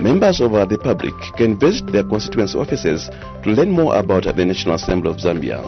Members of the public can visit their constituency offices to learn more about the National Assembly of Zambia.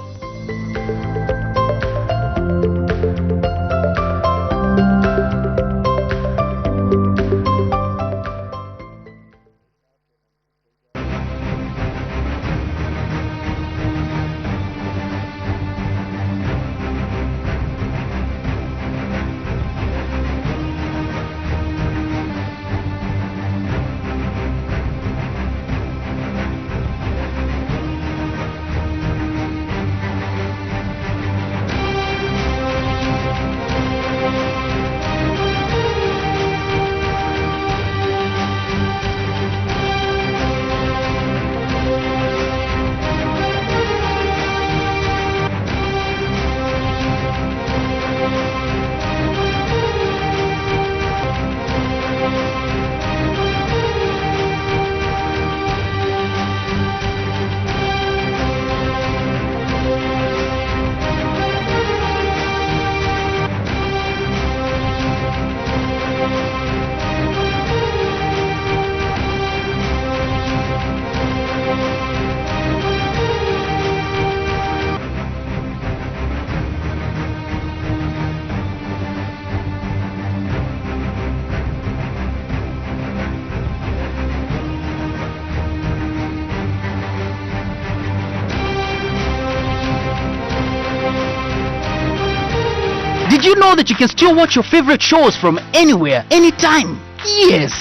Did you know that you can still watch your favorite shows from anywhere, anytime? Yes!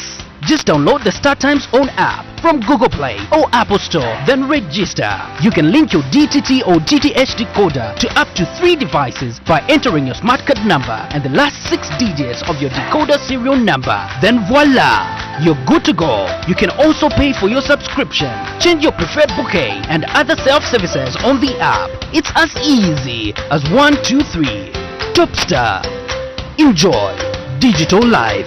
Just download the StarTime's own app from Google Play or Apple Store, then register. You can link your DTT or DTH decoder to up to 3 devices by entering your smart card number and the last 6 digits of your decoder serial number. Then voila! You're good to go. You can also pay for your subscription, change your preferred bouquet and other self-services on the app. It's as easy as 1, 2, 3. Top Star. Enjoy digital life.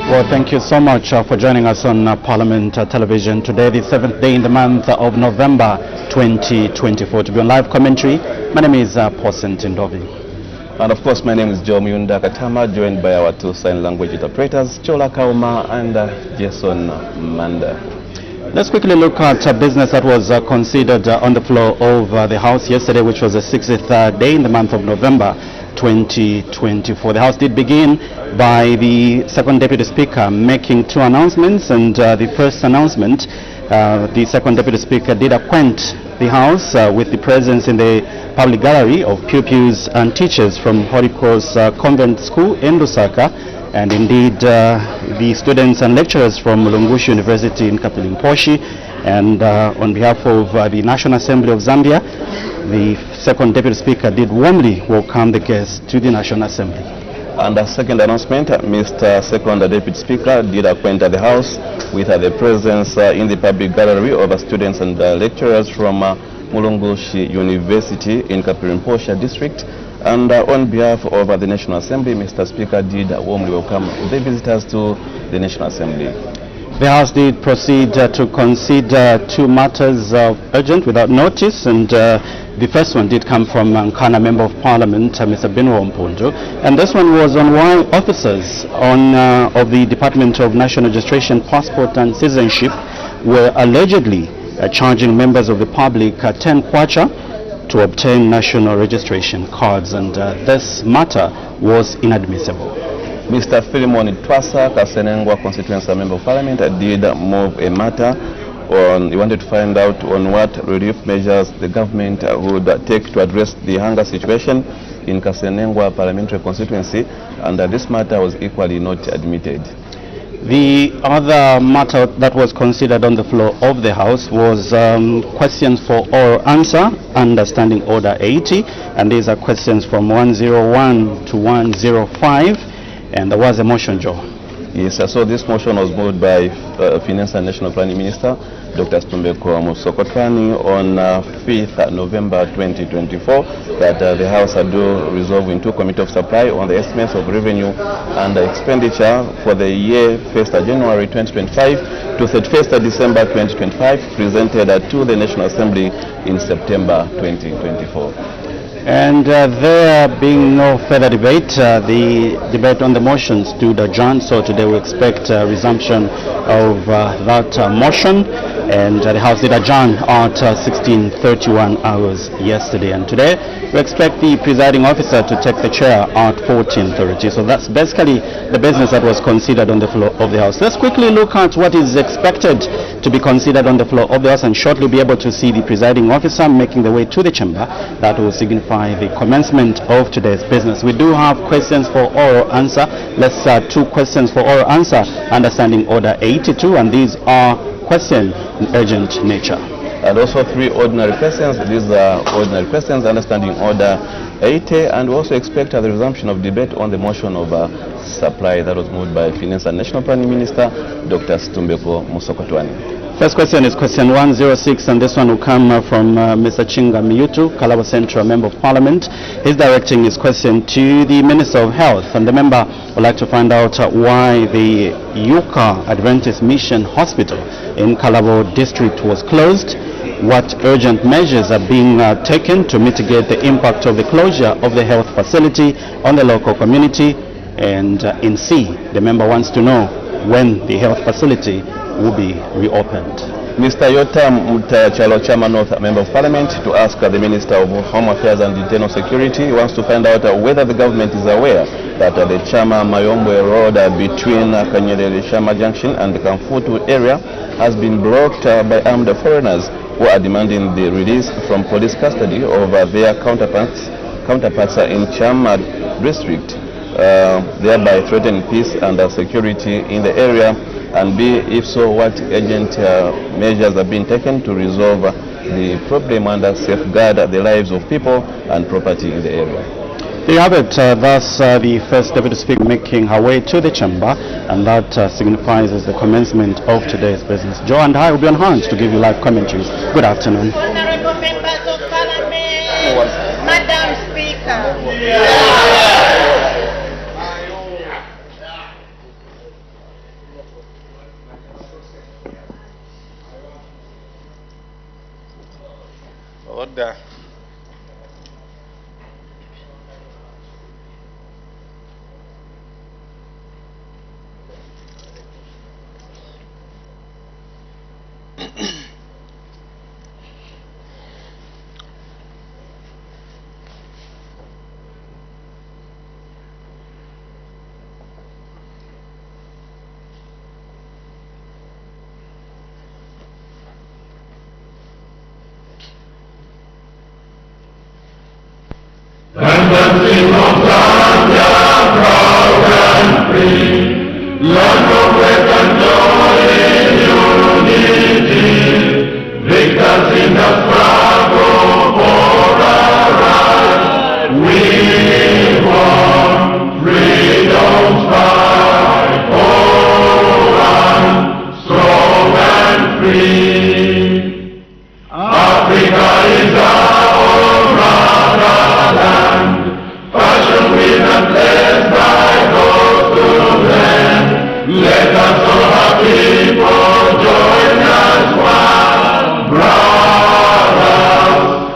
Well, thank you so much for joining us on Parliament Television today, the 7th day in the month of November 2024. To be on live commentary, my name is Posent Ndovi. And of course, my name is Joe Myunda Katama, joined by our 2 sign language interpreters, Chola Kauma and Jason Manda. Let's quickly look at business that was considered on the floor of the House yesterday, which was the 60th day in the month of November 2024. The House did begin by the Second Deputy Speaker making 2 announcements, and the first announcement, the Second Deputy Speaker did acquaint the House with the presence in the public gallery of pupils and teachers from Holy Cross Convent School in Lusaka, and indeed the students and lecturers from Mulungushi University in Kapilimposhi. And on behalf of the National Assembly of Zambia, the Second Deputy Speaker did warmly welcome the guests to the National Assembly. And the second announcement, Mr. Second Deputy Speaker did acquaint the House with the presence in the public gallery of students and lecturers from Mulungushi University in Kapirimposha District. And on behalf of the National Assembly, Mr. Speaker did warmly welcome the visitors to the National Assembly. The House did proceed to consider 2 matters of urgent without notice, and the first one did come from Nkana Member of Parliament, Mr. Benwa Mpunjo, and this one was on why officers of the Department of National Registration, Passport and Citizenship were allegedly charging members of the public 10 kwacha to obtain national registration cards, and this matter was inadmissible. Mr. Philemon Twasa, Kasenengwa Constituency Member of Parliament, did move a matter on, he wanted to find out on what relief measures the government would take to address the hunger situation in Kasenengwa Parliamentary Constituency, and this matter was equally not admitted. The other matter that was considered on the floor of the House was questions for oral answer under Standing Order 80, and these are questions from 101 to 105, and there was a motion, Joe. Yes, so this motion was moved by Finance and National Planning Minister, Dr. Stumbeko Musokotwani on 5th November 2024 that the House had to resolve into Committee of Supply on the estimates of revenue and expenditure for the year 1st January 2025 to 31st December 2025, presented to the National Assembly in September 2024. And there being no further debate, the debate on the motion stood adjourned, so today we expect resumption of that motion, and the House did adjourn at 16:31 hours yesterday, and today we expect the presiding officer to take the chair at 14:30. So that's basically the business that was considered on the floor of the House. Let's quickly look at what is expected to be considered on the floor of the House, and shortly be able to see the presiding officer making the way to the chamber. That will signify the commencement of today's business. We do have questions for oral answer. Let's start 2 questions for oral answer under Standing Order 82, and these are questions in urgent nature. And also 3 ordinary questions. These are ordinary questions under Standing Order 80, and we also expect the resumption of debate on the motion of supply that was moved by Finance and National Planning Minister Dr. Stumbeko Musokotwani. First question is question 106, and this one will come from Mr. Chinga Miyutu, Kalabo Central Member of Parliament. He's directing his question to the Minister of Health, and the member would like to find out why the Yuka Adventist Mission Hospital in Kalabo District was closed, what urgent measures are being taken to mitigate the impact of the closure of the health facility on the local community, and in C, the member wants to know when the health facility will be reopened. Mr. Yota Mutachalo, Chairman of Member of Parliament, to ask the Minister of Home Affairs and Internal Security. He wants to find out whether the government is aware that the Chama Mayombe Road between Kanyere Shama Junction and the Kamfutu area has been blocked by armed foreigners who are demanding the release from police custody of their counterparts in Chama district, thereby threatening peace and security in the area. And B, if so, what urgent measures are being taken to resolve the problem and safeguard the lives of people and property in the area. There you have it. Thus, the First Deputy Speaker making her way to the chamber, and that signifies as the commencement of today's business. Joe and I will be on hand to give you live commentaries. Good afternoon. Honorable Members of Parliament, Madam Speaker. Order. And the King of Zambia, proud and free, land of wealth and joy in unity, victors in the struggle for our rights. We want freedom's fight, oh, and strong and free. Africa is our own motherland, fashioned with and blessed by those to them. Let us all our people join as one, brothers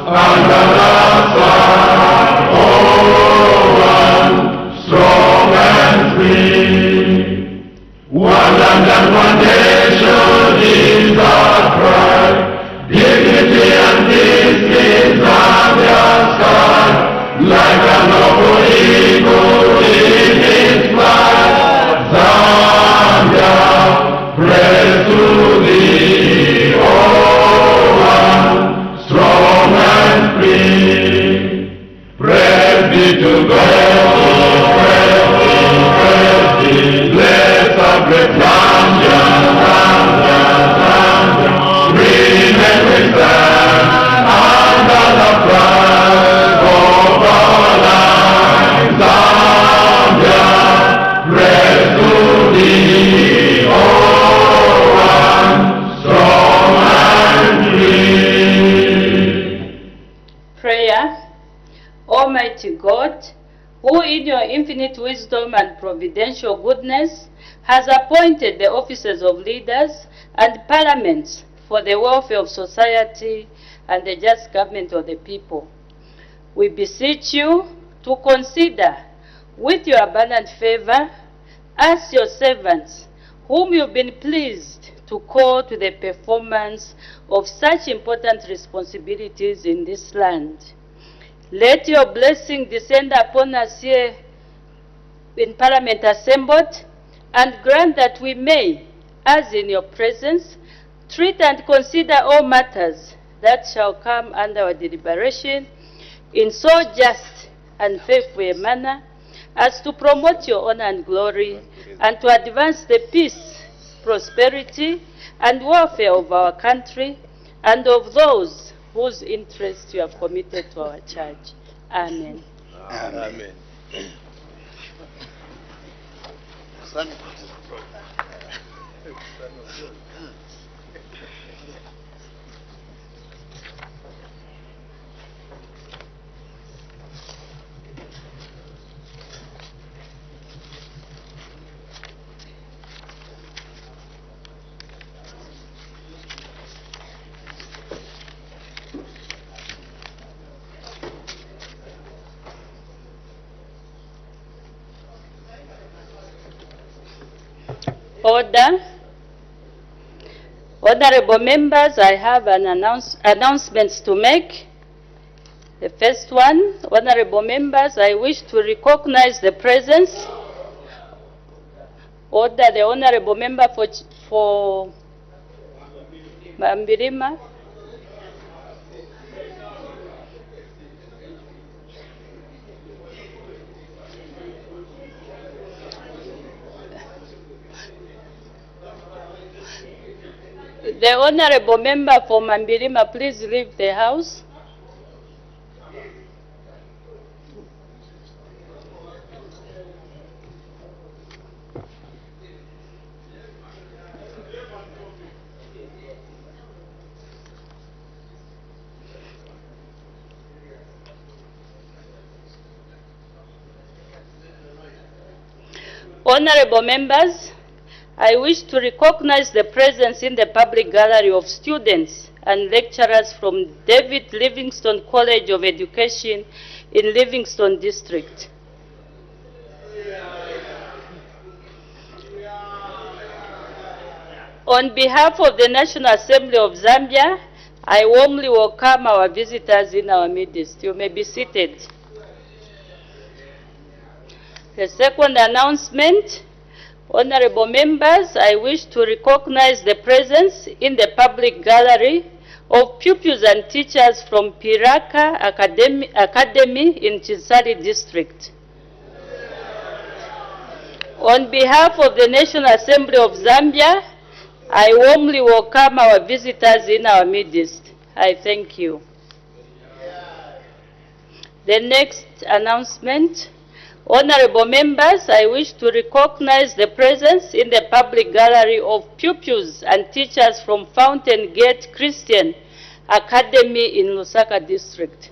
under the sun, oh, one, strong and free. One land and one nation is our pride. Dignity and peace in Zambia's sky, like a noble eagle in its flight. Zambia Almighty God, who in your infinite wisdom and providential goodness has appointed the offices of leaders and parliaments for the welfare of society and the just government of the people. We beseech you to consider with your abundant favor as your servants, whom you've been pleased to call to the performance of such important responsibilities in this land. Let your blessing descend upon us here in Parliament assembled, and grant that we may, as in your presence, treat and consider all matters that shall come under our deliberation in so just and faithful a manner as to promote your honor and glory, and to advance the peace, prosperity, and welfare of our country and of those whose interests you have committed to our church. Amen. Amen. Order. Honorable members, I have an announcements to make. The first one, honorable members, I wish to recognize the presence. Order, the honorable member for Mambirima. The honorable member for Mambirima, please leave the house. Honorable members, I wish to recognize the presence in the public gallery of students and lecturers from David Livingstone College of Education in Livingstone District. On behalf of the National Assembly of Zambia, I warmly welcome our visitors in our midst. You may be seated. The second announcement, honorable members, I wish to recognize the presence in the public gallery of pupils and teachers from Piraka Academy in Chisari District. On behalf of the National Assembly of Zambia, I warmly welcome our visitors in our midst. I thank you. The next announcement, honorable members, I wish to recognize the presence in the public gallery of pupils and teachers from Fountain Gate Christian Academy in Lusaka District.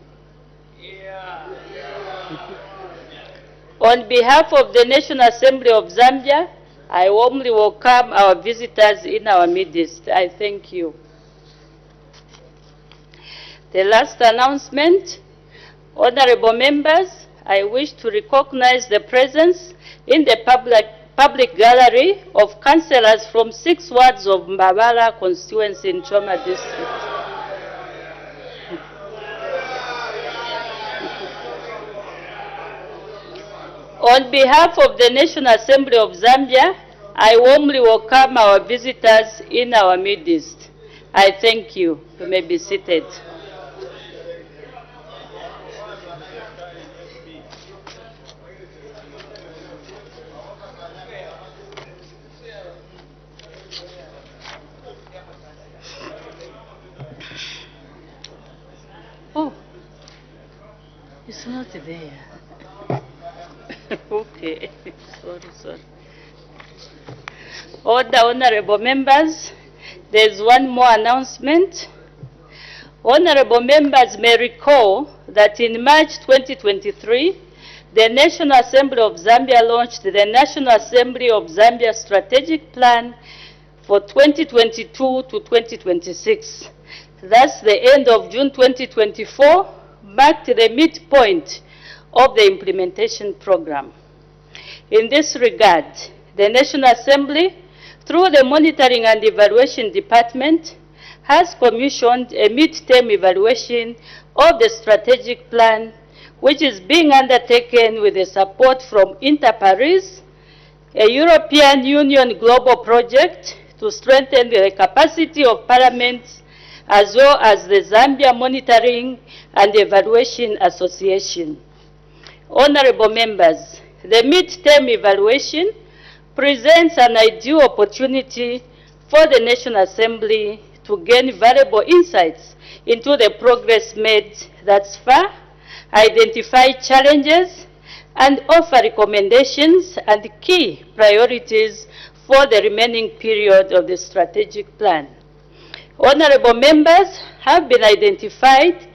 On behalf of the National Assembly of Zambia, I warmly welcome our visitors in our midst. I thank you. The last announcement, honorable members, I wish to recognize the presence in the public gallery of councillors from 6 wards of Mbabala constituency in Choma District. On behalf of the National Assembly of Zambia, I warmly welcome our visitors in our midst. I thank you. You may be seated. Oh, it's not there. Okay, sorry. Order, honorable members, there's one more announcement. Honorable members may recall that in March 2023, the National Assembly of Zambia launched the National Assembly of Zambia Strategic Plan for 2022 to 2026. Thus, the end of June 2024 marked the midpoint of the implementation program. In this regard, the National Assembly, through the Monitoring and Evaluation Department, has commissioned a mid-term evaluation of the strategic plan, which is being undertaken with the support from Inter-Paris, a European Union global project to strengthen the capacity of parliaments, as well as the Zambia Monitoring and Evaluation Association. Honorable members, the mid-term evaluation presents an ideal opportunity for the National Assembly to gain valuable insights into the progress made thus far, identify challenges, and offer recommendations and key priorities for the remaining period of the strategic plan. Honorable members have been identified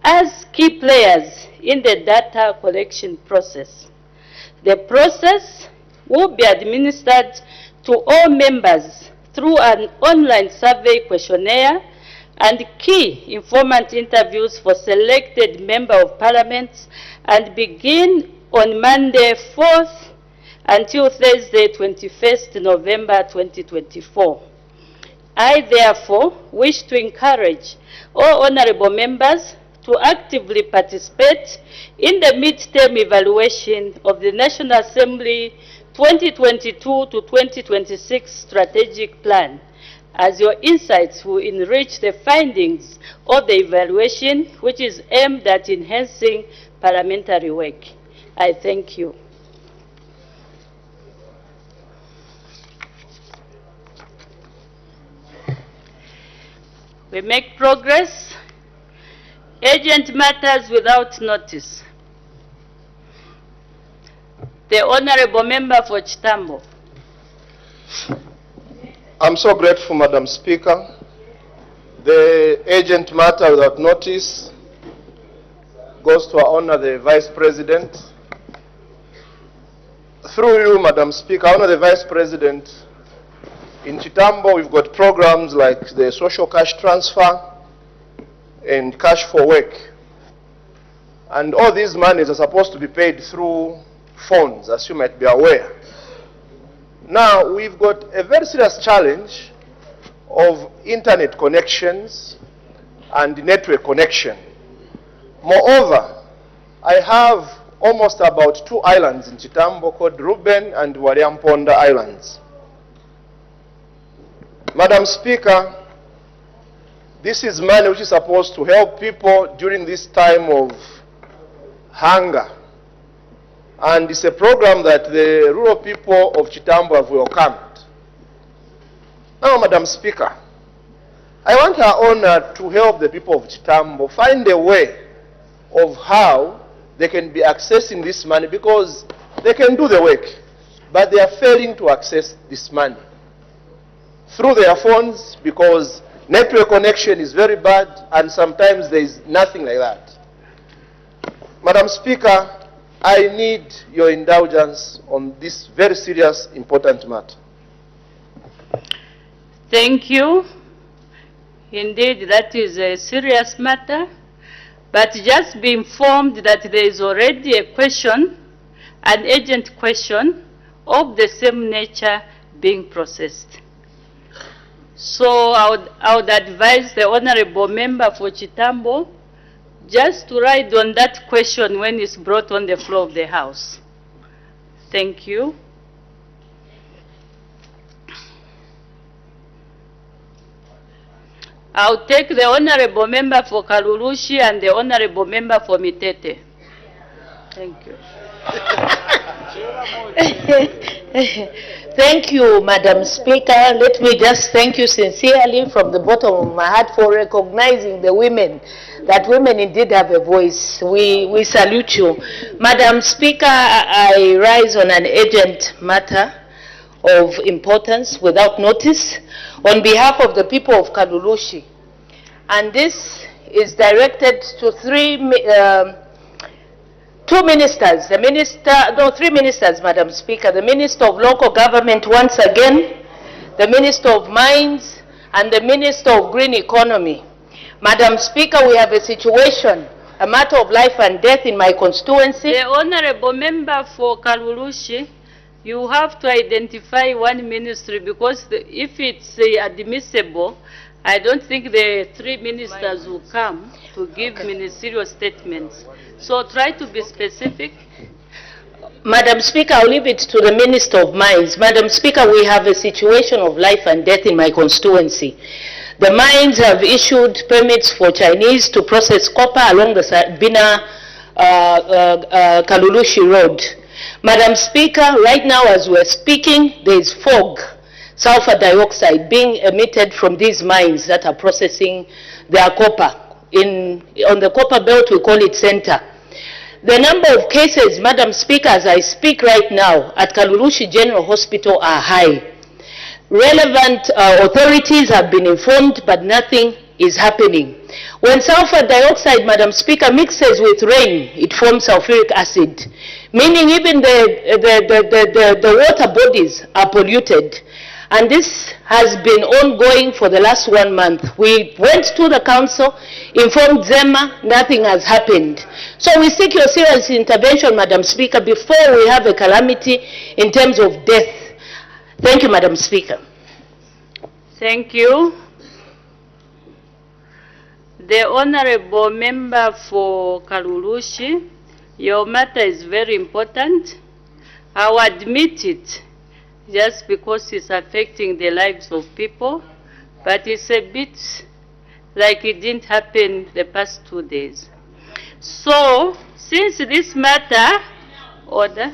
as key players in the data collection process. The process will be administered to all members through an online survey questionnaire and key informant interviews for selected member of parliament, and begin on Monday 4th until Thursday 21st November 2024. I therefore wish to encourage all honorable members to actively participate in the mid-term evaluation of the National Assembly 2022 to 2026 strategic plan, as your insights will enrich the findings of the evaluation, which is aimed at enhancing parliamentary work. I thank you. We make progress. Urgent matters without notice. The Honorable Member for Chitambo. I'm so grateful, Madam Speaker. The urgent matter without notice goes to our Honor the Vice President. Through you, Madam Speaker, Honor the Vice President, in Chitambo we've got programs like the social cash transfer and cash for work. And all these monies are supposed to be paid through phones, as you might be aware. Now, we've got a very serious challenge of internet connections and network connection. Moreover, I have almost about 2 islands in Chitambo called Ruben and Waliamponda Islands. Madam Speaker, this is money which is supposed to help people during this time of hunger. And it's a program that the rural people of Chitambo have welcomed. Now, Madam Speaker, I want our honor to help the people of Chitambo find a way of how they can be accessing this money, because they can do the work, but they are failing to access this money through their phones, because network connection is very bad and sometimes there is nothing like that. Madam Speaker, I need your indulgence on this very serious, important matter. Thank you. Indeed, that is a serious matter. But just be informed that there is already a question, an urgent question of the same nature being processed. So I would advise the Honorable Member for Chitambo just to ride on that question when it's brought on the floor of the House. Thank you. I'll take the Honorable Member for Kalulushi and the Honorable Member for Mitete. Thank you. Thank you, Madam Speaker. Let me just thank you sincerely from the bottom of my heart for recognizing the women, that women indeed have a voice. We salute you. Madam Speaker, I rise on an urgent matter of importance without notice on behalf of the people of Kalulushi. And this is directed to three ministers, three ministers, Madam Speaker, the Minister of Local Government once again, the Minister of Mines, and the Minister of Green Economy. Madam Speaker, we have a situation, a matter of life and death in my constituency. The Honorable Member for Kalulushi, you have to identify one ministry because if it's admissible, I don't think the three ministers will come to give ministerial statements. So try to be specific. Madam Speaker, I'll leave it to the Minister of Mines. Madam Speaker, we have a situation of life and death in my constituency. The mines have issued permits for Chinese to process copper along the Kalulushi Road. Madam Speaker, right now as we're speaking, there is fog, sulfur dioxide being emitted from these mines that are processing their copper. On the copper belt, we call it center. The number of cases, Madam Speaker, as I speak right now at Kalulushi General Hospital are high. Relevant authorities have been informed, but nothing is happening. When sulfur dioxide, Madam Speaker, mixes with rain, it forms sulfuric acid, meaning even the water bodies are polluted. And this has been ongoing for the last 1 month. We went to the council, informed Zema, nothing has happened. So we seek your serious intervention, Madam Speaker, before we have a calamity in terms of death. Thank you, Madam Speaker. Thank you. The Honorable Member for Kalulushi, your matter is very important. I will admit it just because it's affecting the lives of people, but it's a bit like it didn't happen the past 2 days. So, since this matter, order.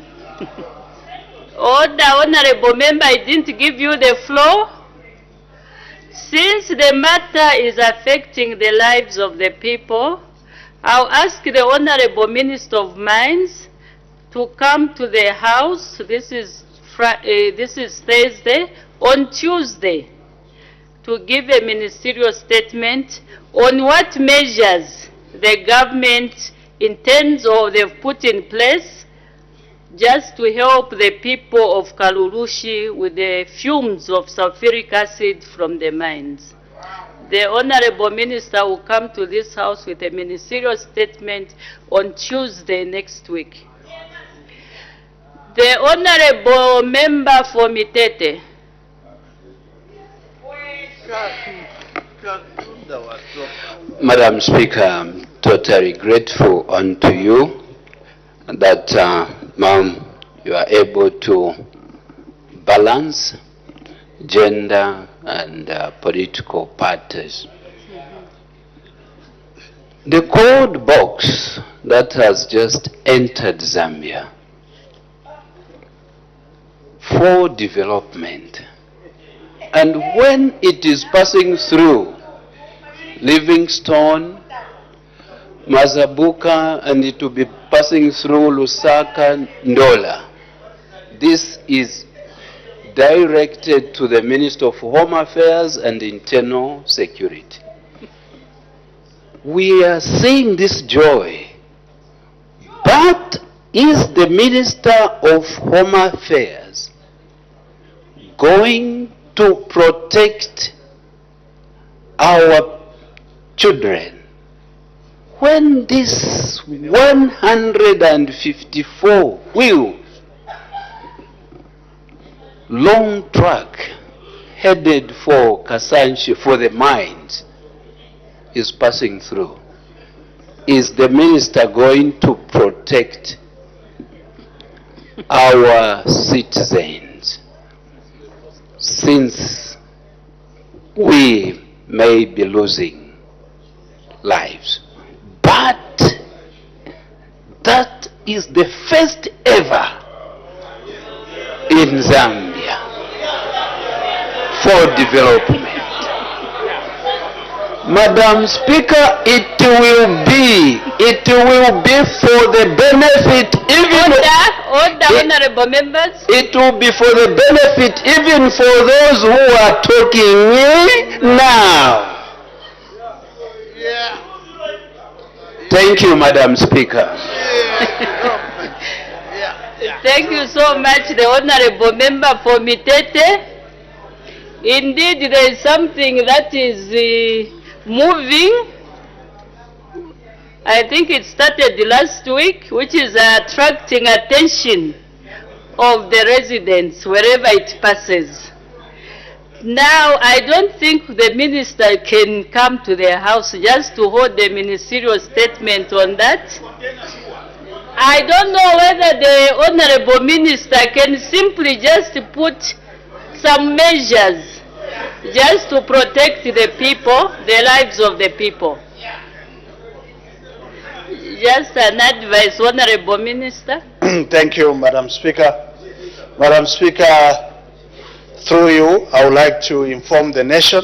Order, Honorable Member, I didn't give you the floor. Since the matter is affecting the lives of the people, I'll ask the Honorable Minister of Mines to come to the House. This is Thursday, on Tuesday, to give a ministerial statement on what measures the government intends or they've put in place just to help the people of Kalulushi with the fumes of sulfuric acid from the mines. The Honorable Minister will come to this House with a ministerial statement on Tuesday next week. The Honorable Member for Mitete. Madam Speaker, I'm totally grateful unto you that, Ma'am, you are able to balance gender and political parties. The code box that has just entered Zambia for development, and when it is passing through Livingstone, Mazabuka, and it will be passing through Lusaka, Ndola, this is directed to the Minister of Home Affairs and Internal Security. We are seeing this joy, but is the Minister of Home Affairs going to protect our children when this 154 wheel long truck headed for Kasanshi, for the mines, is passing through? Is the minister going to protect our citizens, since we may be losing lives? But that is the first ever in Zambia for development. Madam Speaker, it will be for the benefit even Honorable members. It will be for the benefit even for those who are talking now. Thank you, Madam Speaker. Thank you so much, the Honorable Member for Mitete. Indeed, there is something that is moving. I think it started last week, which is attracting attention of the residents wherever it passes. Now, I don't think the minister can come to their house just to hold a ministerial statement on that. I don't know whether the Honorable Minister can simply just put some measures just to protect the people, the lives of the people. Just an advice, Honorable Minister. Thank you, Madam Speaker. Madam Speaker, through you, I would like to inform the nation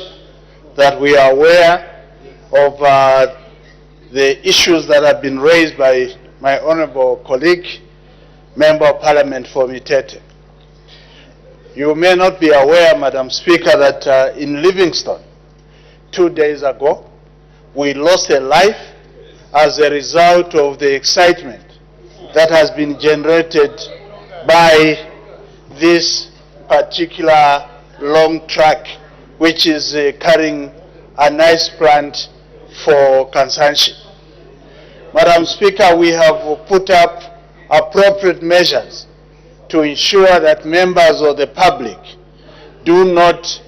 that we are aware of the issues that have been raised by my honorable colleague, Member of Parliament for Mitete. You may not be aware, Madam Speaker, that in Livingstone, 2 days ago, we lost a life as a result of the excitement that has been generated by this particular long track, which is carrying a nice plant for consumption. Madam Speaker, we have put up appropriate measures to ensure that members of the public do not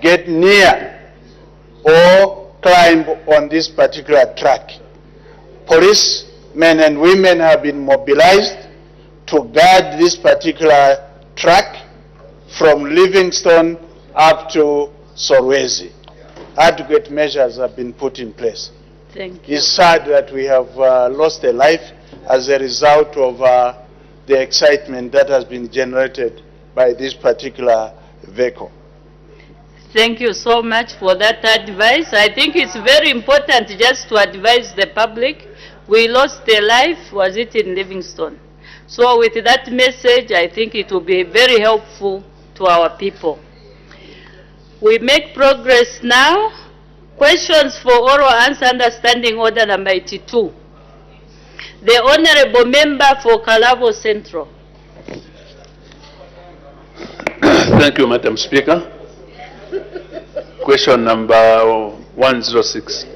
get near or climb on this particular track. Policemen and women have been mobilized to guard this particular track from Livingstone up to Solwezi. Adequate measures have been put in place. Thank you. It's sad that we have lost a life as a result of the excitement that has been generated by this particular vehicle. Thank you so much for that advice. I think it's very important just to advise the public. We lost a life, was it in Livingstone? So with that message, I think it will be very helpful to our people. We make progress now. Questions for oral answer understanding order number 82. The Honorable Member for Kalabo Central. Thank you, Madam Speaker. Question number 106.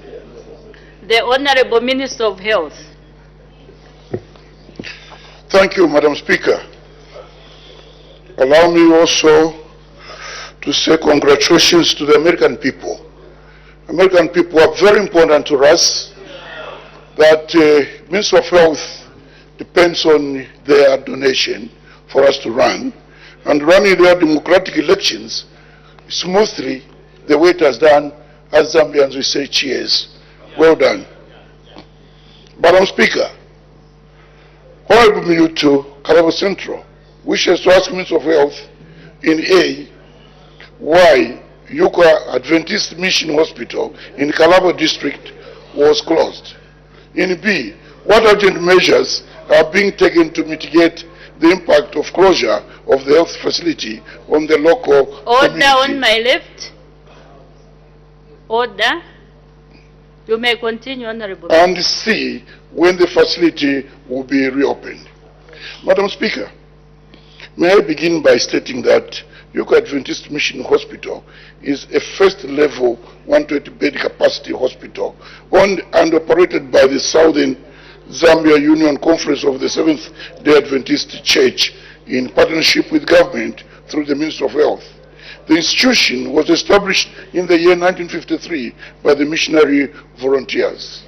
The Honorable Minister of Health. Thank you, Madam Speaker. Allow me also to say congratulations to the American people. American people are very important to us. That Minister of Health depends on their donation for us to run, and running their democratic elections smoothly the way it has done. As Zambians we say cheers. Well done. Madam Speaker, Honorable Minuto, Kalabo Central wishes to ask Minister of Health in A, why Yuka Adventist Mission Hospital in Kalabo District was closed. In B, what urgent measures are being taken to mitigate the impact of closure of the health facility on the local community? Order on my left. Order. You may continue, Honorable. And C, when the facility will be reopened. Madam Speaker, may I begin by stating that Yuka Adventist Mission Hospital is a first-level 120-bed capacity hospital owned and operated by the Southern Zambia Union Conference of the Seventh-day Adventist Church in partnership with government through the Minister of Health. The institution was established in the year 1953 by the missionary volunteers.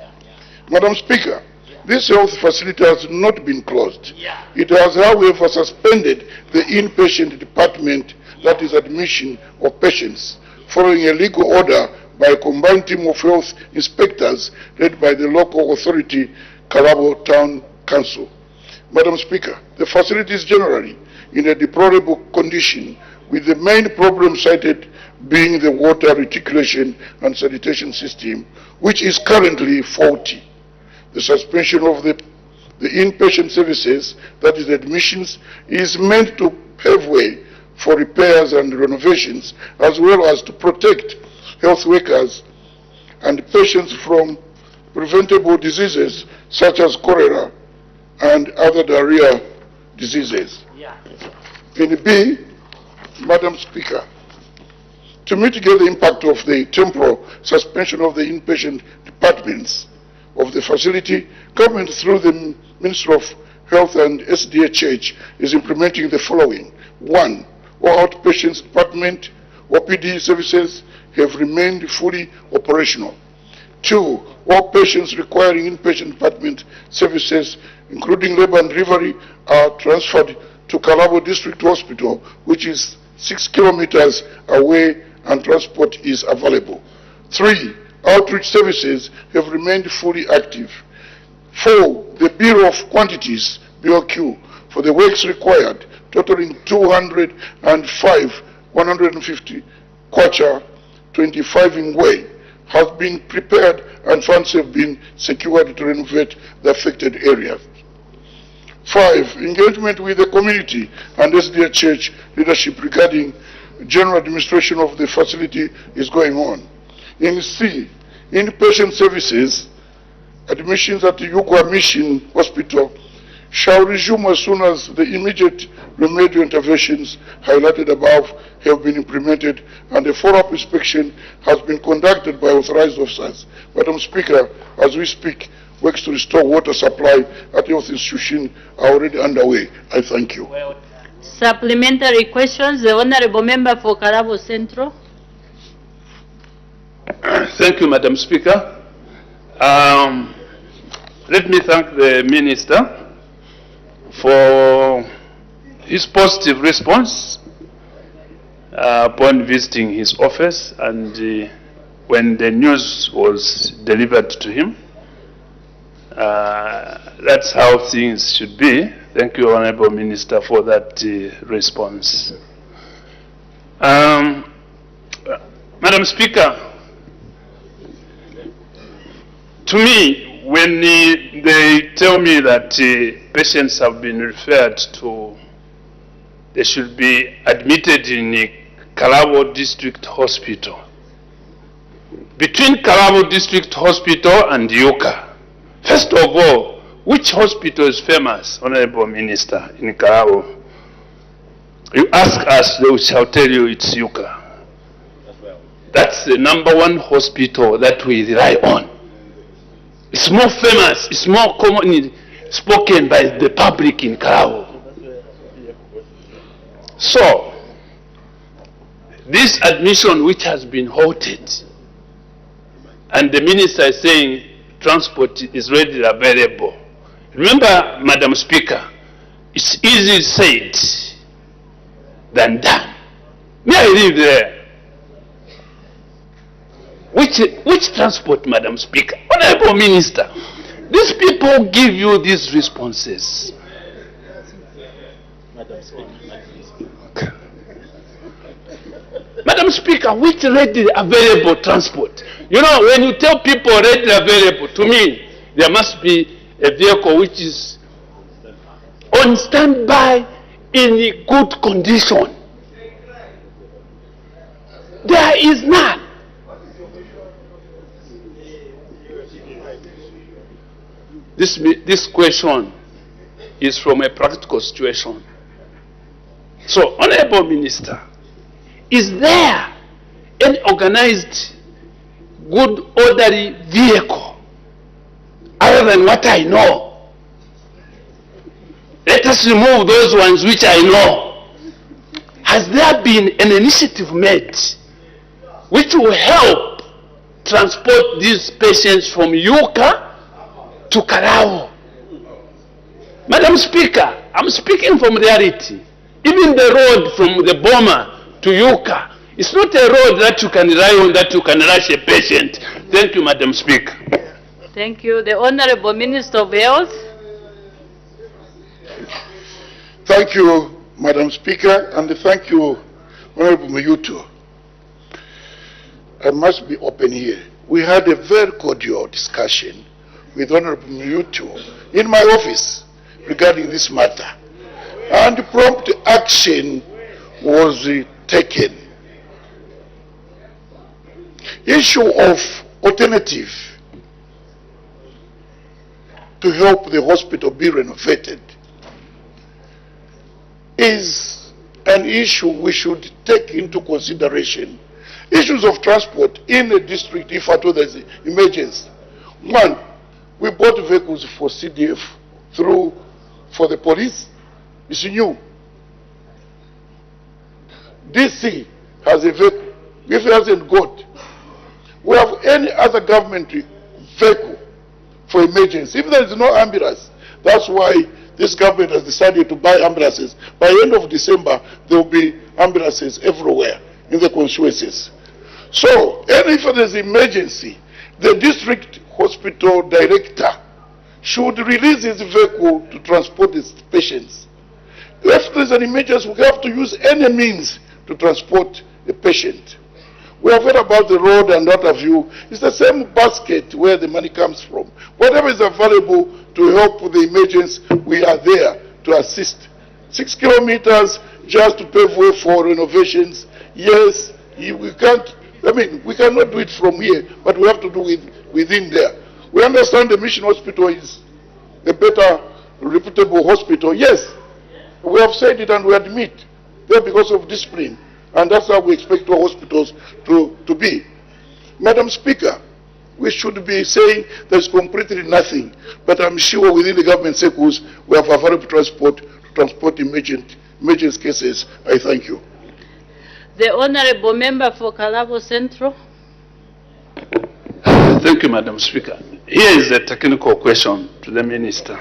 Madam Speaker, this health facility has not been closed. It has, however, suspended the inpatient department, that is admission of patients, following a legal order by a combined team of health inspectors led by the local authority, Kalabo Town Council. Madam Speaker, the facility is generally in a deplorable condition, with the main problem cited being the water reticulation and sanitation system, which is currently faulty. The suspension of the inpatient services, that is admissions, is meant to pave way for repairs and renovations, as well as to protect health workers and patients from preventable diseases such as cholera and other diarrhea diseases. In B, Madam Speaker, to mitigate the impact of the temporal suspension of the inpatient departments of the facility, government through the Ministry of Health and SDHH is implementing the following. 1. All outpatient department OPD services have remained fully operational. 2. All patients requiring inpatient department services, including labor and delivery, are transferred to Kalabo District Hospital, which is 6 kilometers away, and transport is available. 3. Outreach services have remained fully active. 4. The Bureau of Quantities, BOQ, for the works required, totaling 205, 150 kwacha, 25 in way, has been prepared and funds have been secured to renovate the affected areas. 5. Engagement with the community and SDHH leadership regarding general administration of the facility is going on. In C, inpatient services, admissions at the Yukwa Mission Hospital shall resume as soon as the immediate remedial interventions highlighted above have been implemented and a follow-up inspection has been conducted by authorized officers. Madam Speaker, as we speak, works to restore water supply at the health institution are already underway. I thank you. Supplementary questions. The Honorable Member for Karabo Central. Thank you, Madam Speaker. Let me thank the Minister for his positive response upon visiting his office and when the news was delivered to him. That's how things should be. Thank you, Honorable Minister, for that response. Madam Speaker, to me, when they tell me that patients have been referred to, they should be admitted in Kalabo District Hospital. Between Kalabo District Hospital and Yuka, first of all, which hospital is famous, Honorable Minister, in Kalabo? You ask us, they shall tell you it's Yuka. That's the #1 hospital that we rely on. It's more famous, it's more commonly spoken by the public in Kalabo. So, this admission which has been halted, and the minister is saying transport is readily available. Remember, Madam Speaker, it's easier said than done. May I live there? Which transport, Madam Speaker? Honorable Minister, these people give you these responses. Madam Speaker, which readily available transport? You know, when you tell people readily available, to me, there must be a vehicle which is on standby in good condition. There is none. This question is from a practical situation. So, Honorable Minister, is there an organized, good, orderly vehicle other than what I know? Let us remove those ones which I know. Has there been an initiative made which will help transport these patients from Yuka to Karao? Madam Speaker, I'm speaking from reality. Even the road from the Boma to Yuka, it's not a road that you can rely on, that you can rush a patient. Thank you, Madam Speaker. Thank you. The Honorable Minister of Health. Thank you, Madam Speaker, and thank you, Honorable Mayuto. I must be open here. We had a very cordial discussion with Honorable Mayuto in my office regarding this matter, and prompt action was taken. Issue of alternative to help the hospital be renovated is an issue we should take into consideration. Issues of transport in a district, if at all there's an emergency. One, we bought vehicles for CDF for the police. It's new. DC has a vehicle. If it hasn't got, we have any other government vehicle for emergency. If there is no ambulance, that's why this government has decided to buy ambulances. By the end of December, there will be ambulances everywhere in the constituencies. So, and if there is emergency, the district hospital director should release his vehicle to transport his patients. If there is an emergency, we have to use any means to transport a patient. We have heard about the road and what have you. It's the same basket where the money comes from. Whatever is available to help with the emergency, we are there to assist. 6 kilometers just to pave way for renovations. Yes, we can't, we cannot do it from here, but we have to do it within there. We understand the Mission Hospital is a better, reputable hospital. Yes, we have said it and we admit that because of discipline. And that's how we expect our hospitals to be. Madam Speaker, we should be saying there's completely nothing, but I'm sure within the government circles we have available transport to transport emergency cases. I thank you. The Honourable Member for Kalabo Central. Thank you, Madam Speaker. Here is a technical question to the Minister.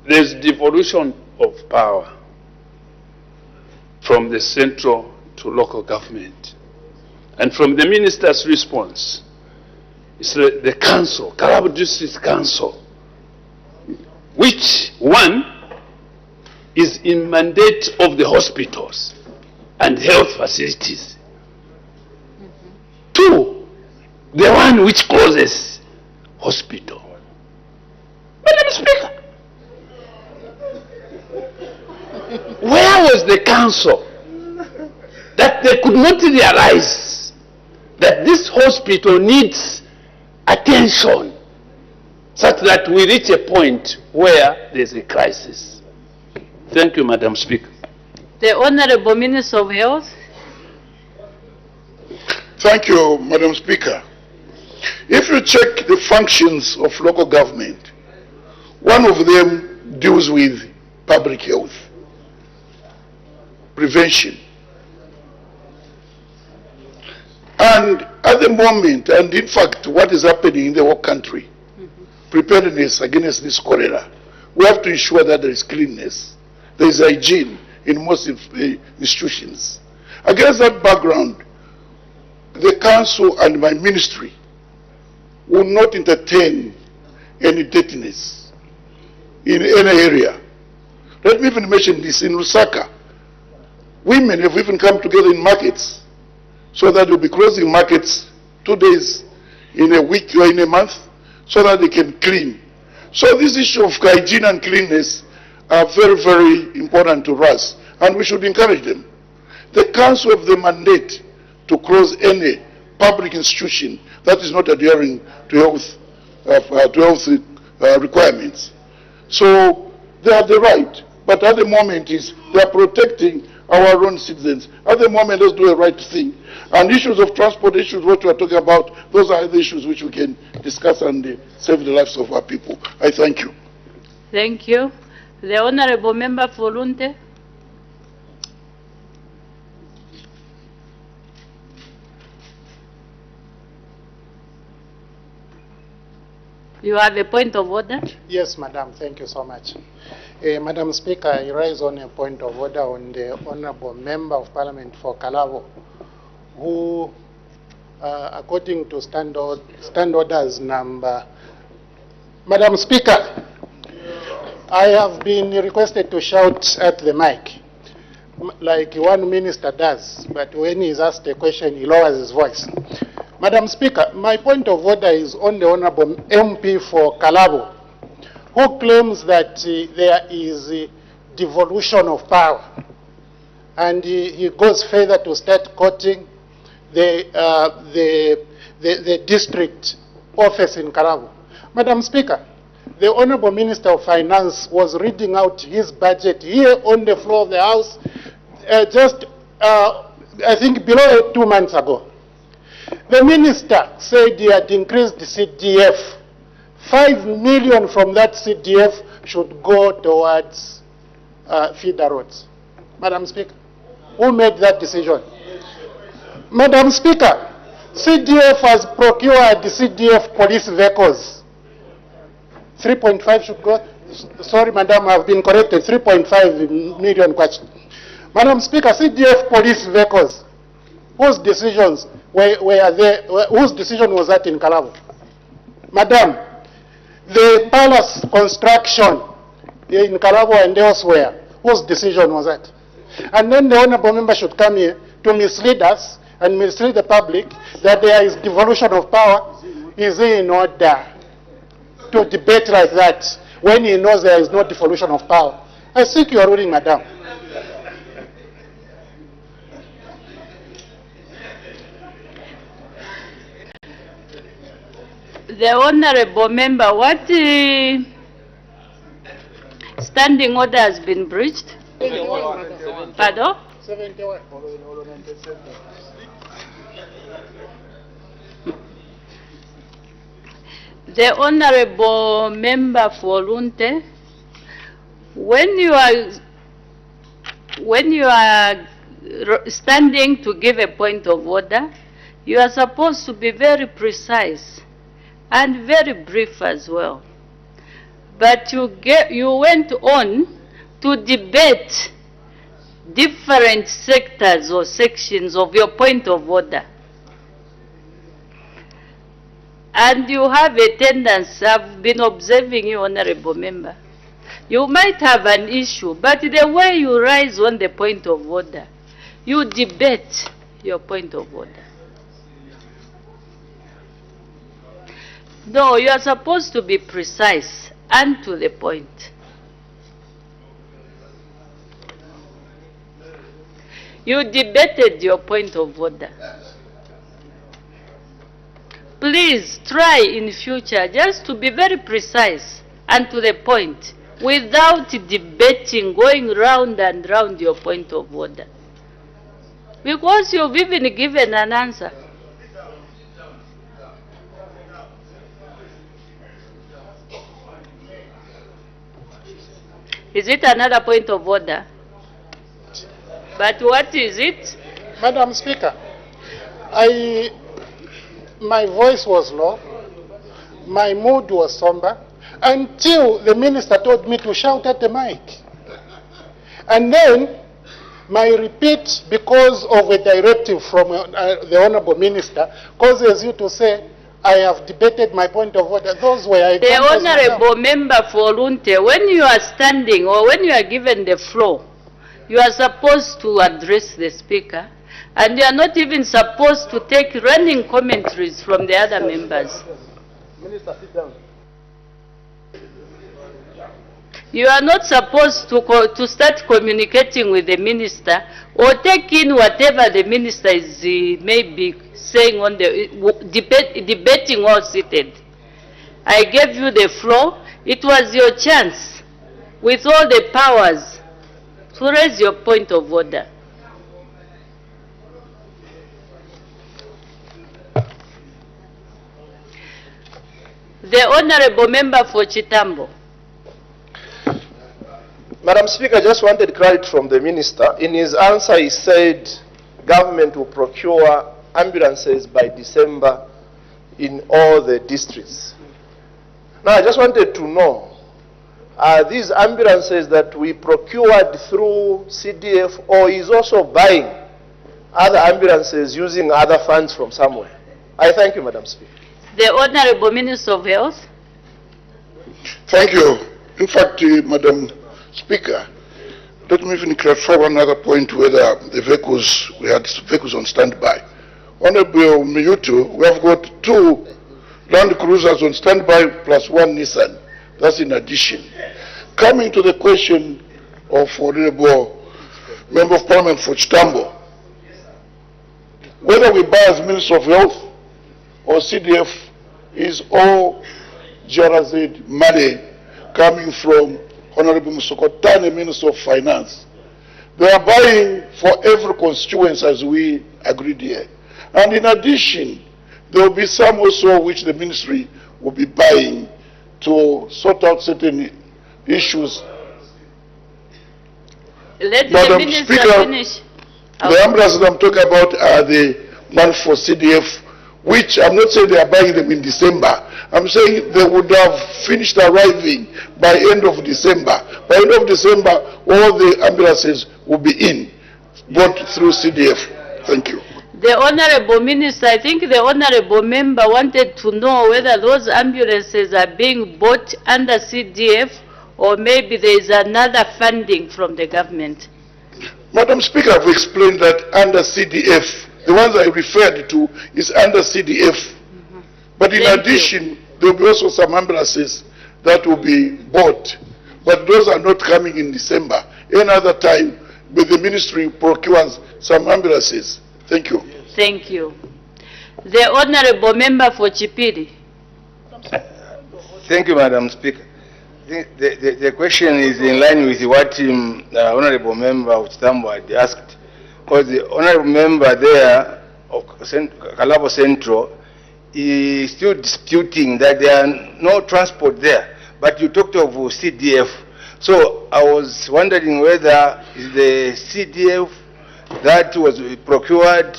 There's devolution of power from the central to local government. And from the Minister's response, it's the council, Kalabo District Council, which one is in mandate of the hospitals and health facilities. Two, the one which closes hospital. Madam Speaker, where was the council that they could not realize that this hospital needs attention such that we reach a point where there's a crisis? Thank you, Madam Speaker. The Honourable Minister of Health. Thank you, Madam Speaker. If you check the functions of local government, one of them deals with public health, prevention. And at the moment, and in fact, what is happening in the whole country, preparedness against this cholera, we have to ensure that there is cleanliness, there is hygiene in most institutions. Against that background, the council and my ministry will not entertain any dirtiness in any area. Let me even mention this. In Lusaka, women have even come together in markets so that they'll be closing markets 2 days in a week or in a month so that they can clean. So this issue of hygiene and cleanliness are very, very important to us, and we should encourage them. The council have the mandate to close any public institution that is not adhering to health requirements. So they have the right, but at the moment they are protecting our own citizens. At the moment, let's do the right thing. And issues of transport, issues what we are talking about, those are the issues which we can discuss and save the lives of our people. I thank you. Thank you. The Honourable Member for Lunte. You have a point of order? Yes, Madam. Thank you so much. Madam Speaker, I rise on a point of order on the Honourable Member of Parliament for Kalabo, who, according to stand orders number... Madam Speaker, I have been requested to shout at the mic, like one minister does, but when he's asked a question, he lowers his voice. Madam Speaker, my point of order is on the Honourable MP for Kalabo, who claims that there is devolution of power. And he goes further to start quoting the the district office in Kalabo. Madam Speaker, the Honorable Minister of Finance was reading out his budget here on the floor of the House I think below 2 months ago. The minister said he had increased the CDF. 5 million from that CDF should go towards feeder roads. Madam Speaker, who made that decision? Madam Speaker, CDF has procured the CDF police vehicles. 3.5 should go. Sorry, Madam, I've been corrected. 3.5 million question. Madam Speaker, CDF police vehicles. Whose decisions were there? Whose decision was that in Kalabo? Madam, the palace construction in Kalabo and elsewhere, whose decision was that? And then the honorable member should come here to mislead us and mislead the public that there is devolution of power. Is he in order to debate like that when he knows there is no devolution of power? I think you are ruling, Madam. The honorable member, what standing order has been breached? Pardon? 71. The honorable member for Lunte, when you are standing to give a point of order, you are supposed to be very precise and very brief as well. But you went on to debate different sectors or sections of your point of order. And you have a tendency, I've been observing you, honorable member. You might have an issue, but the way you rise on the point of order, you debate your point of order. No, you are supposed to be precise and to the point. You debated your point of order. Please try in future just to be very precise and to the point without debating, going round and round your point of order. Because you've even given an answer. Is it another point of order? But what is it? Madam Speaker, my voice was low, my mood was somber, until the minister told me to shout at the mic. And then, my repeat, because of a directive from the honorable minister, causes you to say, I have debated my point of order. Those were the honorable member for Lunte, when you are standing or when you are given the floor, you are supposed to address the speaker, and you are not even supposed to take running commentaries from the other members. Minister, sit down. You are not supposed to start communicating with the minister or take in whatever the minister is maybe saying on the debating while seated. I gave you the floor. It was your chance, with all the powers, to raise your point of order. The honorable member for Chitambo. Madam Speaker, I just wanted credit from the minister. In his answer, he said government will procure ambulances by December in all the districts. Now, I just wanted to know, are these ambulances that we procured through CDF, or is also buying other ambulances using other funds from somewhere? I thank you, Madam Speaker. The Honorable Minister of Health. Thank you. In fact, Madam Speaker, let me even clarify one other point whether the vehicles, we had vehicles on standby. Honorable Miyutu, we have got 2 Land Cruisers on standby plus 1 Nissan. That's in addition. Coming to the question of Honorable Member of Parliament for Chitambo, whether we buy as Minister of Health or CDF is all GRZ money coming from Honorable Musokotane, Minister of Finance. They are buying for every constituency as we agreed here. And in addition, there will be some also which the ministry will be buying to sort out certain issues. Let the Madam minister Speaker, finish. the ambulances I'm talking about are the one for CDF, which I'm not saying they are buying them in December. I'm saying they would have finished arriving by end of December. By end of December, all the ambulances will be in, bought through CDF. Thank you. The Honorable Minister, I think the Honorable Member wanted to know whether those ambulances are being bought under CDF or maybe there is another funding from the government. Madam Speaker, I've explained that under CDF, the ones I referred to is under CDF. But in addition, there will be also some ambulances that will be bought. But those are not coming in December. Any other time, but the ministry procures some ambulances. Thank you. Thank you. The Honorable Member for Chipiri. Thank you, Madam Speaker. The question is in line with what the Honorable Member of Chitambo had asked. Because the Honorable Member there of Kalabo Central is still disputing that there are no transport there. But you talked of CDF. So I was wondering whether is the CDF that was procured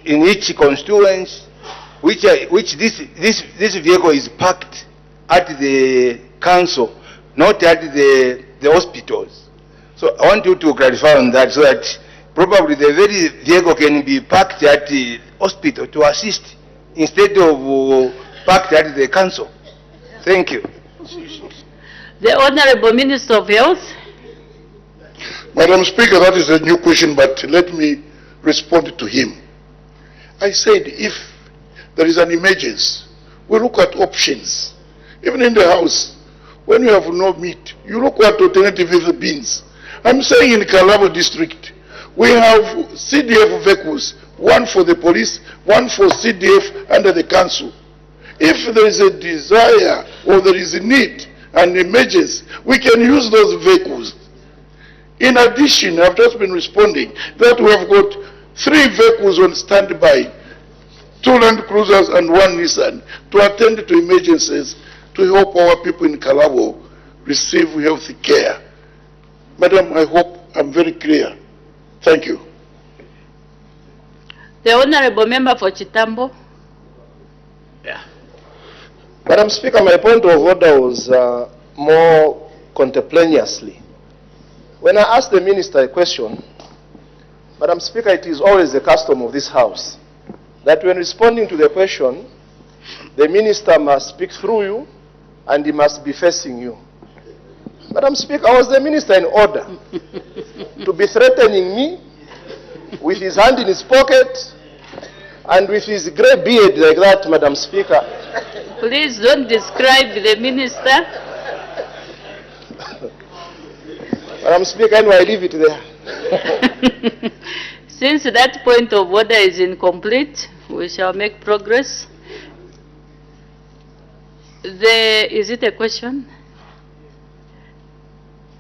in each constituency, which this vehicle is parked at the council, not at the hospitals. So I want you to clarify on that, so that probably the very vehicle can be parked at the hospital to assist instead of parked at the council. Thank you. The Honorable Minister of Health. Madam Speaker, that is a new question, but let me respond to him. I said if there is an emergency, we look at options. Even in the house, when you have no meat, you look at alternative beans. I'm saying in Kalabo district, we have CDF vehicles, one for the police, one for CDF under the council. If there is a desire or there is a need, an emergency, we can use those vehicles. In addition, I've just been responding that we have got 3 vehicles on standby, 2 Land Cruisers and 1 Nissan, to attend to emergencies to help our people in Kalabo receive health care. Madam, I hope I'm very clear. Thank you. The Honorable Member for Chitambo. Madam Speaker, my point of order was more contemporaneously. When I asked the Minister a question, Madam Speaker, it is always the custom of this House that when responding to the question, the Minister must speak through you and he must be facing you. Madam Speaker, I was the Minister in order to be threatening me with his hand in his pocket and with his grey beard like that, Madam Speaker. Please don't describe the Minister. Madam Speaker, anyway, I leave it there. Since that point of order is incomplete, we shall make progress. Is it a question?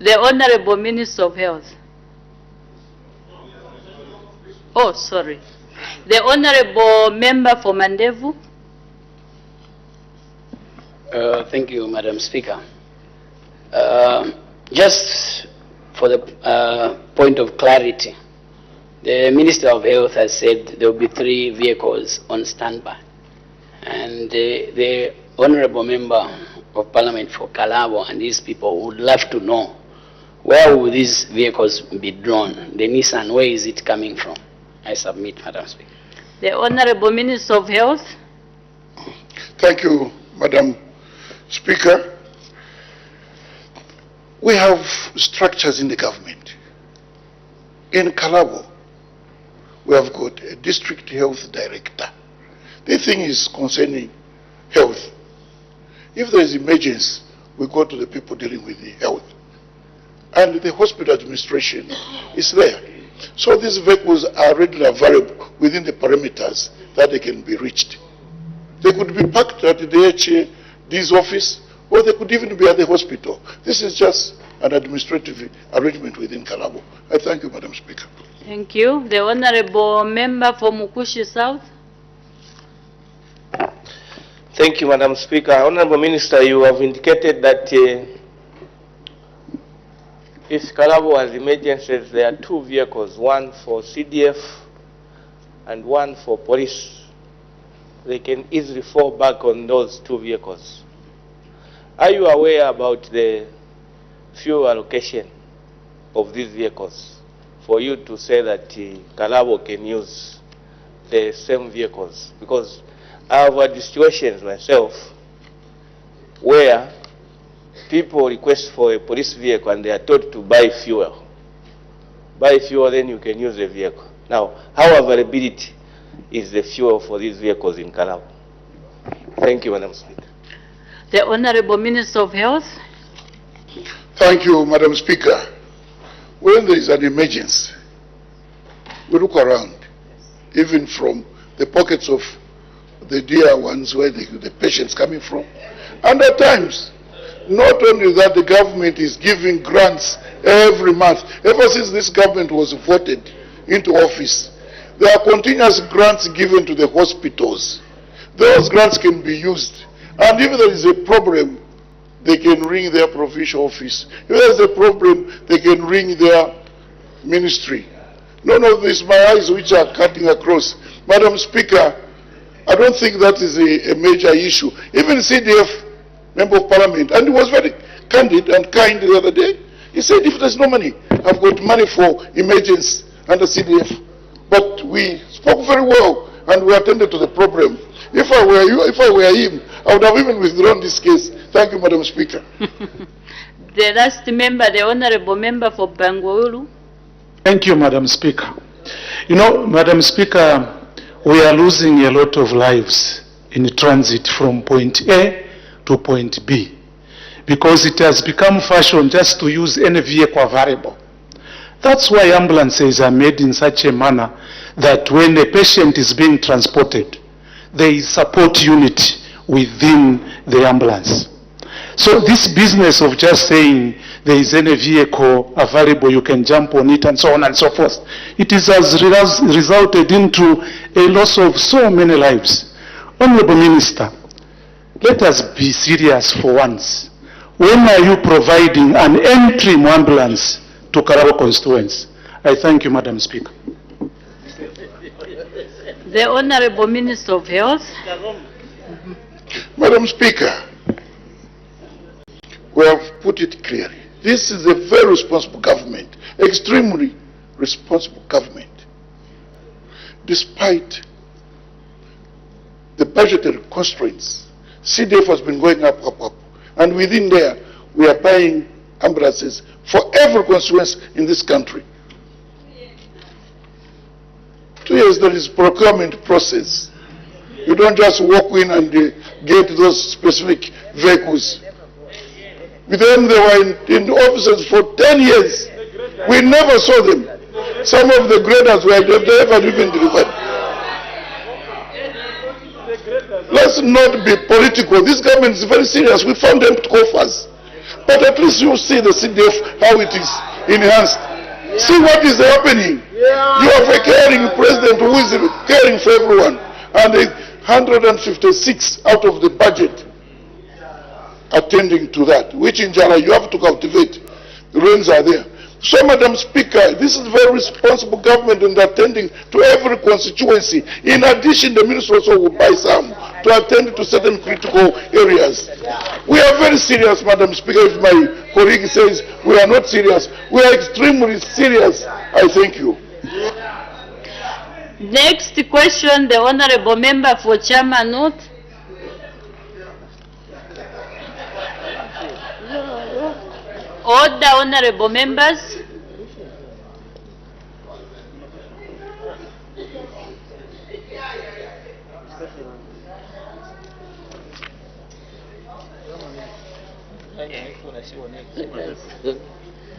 The Honorable Minister of Health. Oh, sorry. The Honorable Member for Mandevu. Thank you, Madam Speaker. Just for the point of clarity, the Minister of Health has said there will be 3 vehicles on standby. And the Honorable Member of Parliament for Kalabo and these people would love to know where will these vehicles be drawn? The Nissan, where is it coming from? I submit, Madam Speaker. The Honorable Minister of Health. Thank you, Madam Speaker. We have structures in the government. In Kalabo, we have got a district health director. The thing is concerning health. If there is emergency, we go to the people dealing with the health. And the hospital administration is there. So these vehicles are readily available within the parameters that they can be reached. They could be parked at the HD's office, or they could even be at the hospital. This is just an administrative arrangement within Kalabo. I thank you, Madam Speaker. Thank you. The Honorable Member for Mukushi South. Thank you, Madam Speaker. Honorable Minister, you have indicated that if Kalabo has emergencies, there are 2 vehicles, one for CDF and one for police. They can easily fall back on those 2 vehicles. Are you aware about the fuel allocation of these vehicles for you to say that Kalabo can use the same vehicles? Because I have had situations myself where people request for a police vehicle and they are told to buy fuel. Buy fuel, then you can use the vehicle. Now, how availability is the fuel for these vehicles in Kalabo? Thank you, Madam Speaker. The Honorable Minister of Health. Thank you, Madam Speaker. When there is an emergency, we look around, even from the pockets of the dear ones where the patients coming from. And at times, not only that, the government is giving grants every month. Ever since this government was voted into office, there are continuous grants given to the hospitals. Those grants can be used. And if there is a problem, they can ring their provincial office. If there is a problem, they can ring their ministry. None of this, my eyes which are cutting across. Madam Speaker, I don't think that is a major issue. Even CDF, Member of Parliament, and he was very candid and kind the other day. He said, if there's no money, I've got money for emergency under CDF. But we spoke very well and we attended to the problem. If I were you, if I were him, I would have even withdrawn this case. Thank you, Madam Speaker. The last member, the Honorable Member for Bangwaulu. Thank you, Madam Speaker. You know, Madam Speaker, we are losing a lot of lives in transit from point A to point B because it has become fashion just to use any vehicle available. That's why ambulances are made in such a manner that when a patient is being transported, there is support unit within the ambulance. So this business of just saying there is any vehicle available, you can jump on it and so on and so forth, it has resulted into a loss of so many lives. Honorable Minister, let us be serious for once. When are you providing an entry ambulance to Kalabo constituents? I thank you, Madam Speaker. The Honorable Minister of Health. Madam Speaker, we have put it clearly. This is a very responsible government, extremely responsible government. Despite the budgetary constraints, CDF has been going up. And within there, we are buying ambulances for every constituency in this country. 2 years, there is procurement process. You don't just walk in and get those specific vehicles. With them, they were in the offices for 10 years. We never saw them. Some of the graders were never even delivered. Let's not be political. This government is very serious. We found empty coffers. But at least you see the CDF, how it is enhanced. See what is happening. You have a caring president who is caring for everyone. And 156 out of the budget attending to that, which in Jara you have to cultivate. The rains are there. So, Madam Speaker, this is very responsible government in attending to every constituency. In addition, the minister also will buy some to attend to certain critical areas. We are very serious, Madam Speaker. If my colleague says we are not serious, we are extremely serious. I thank you. Next question, the Honorable Member for Chama North. Order, Honorable Members.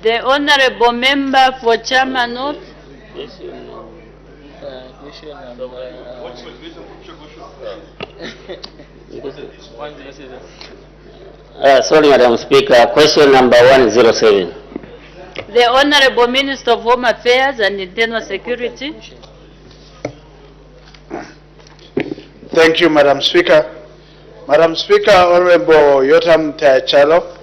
The Honorable Member for Chama North. Sorry, Madam Speaker. Question number 107. The Honorable Minister of Home Affairs and Internal Security. Thank you, Madam Speaker. Madam Speaker, Honorable Yotam Tayachalo,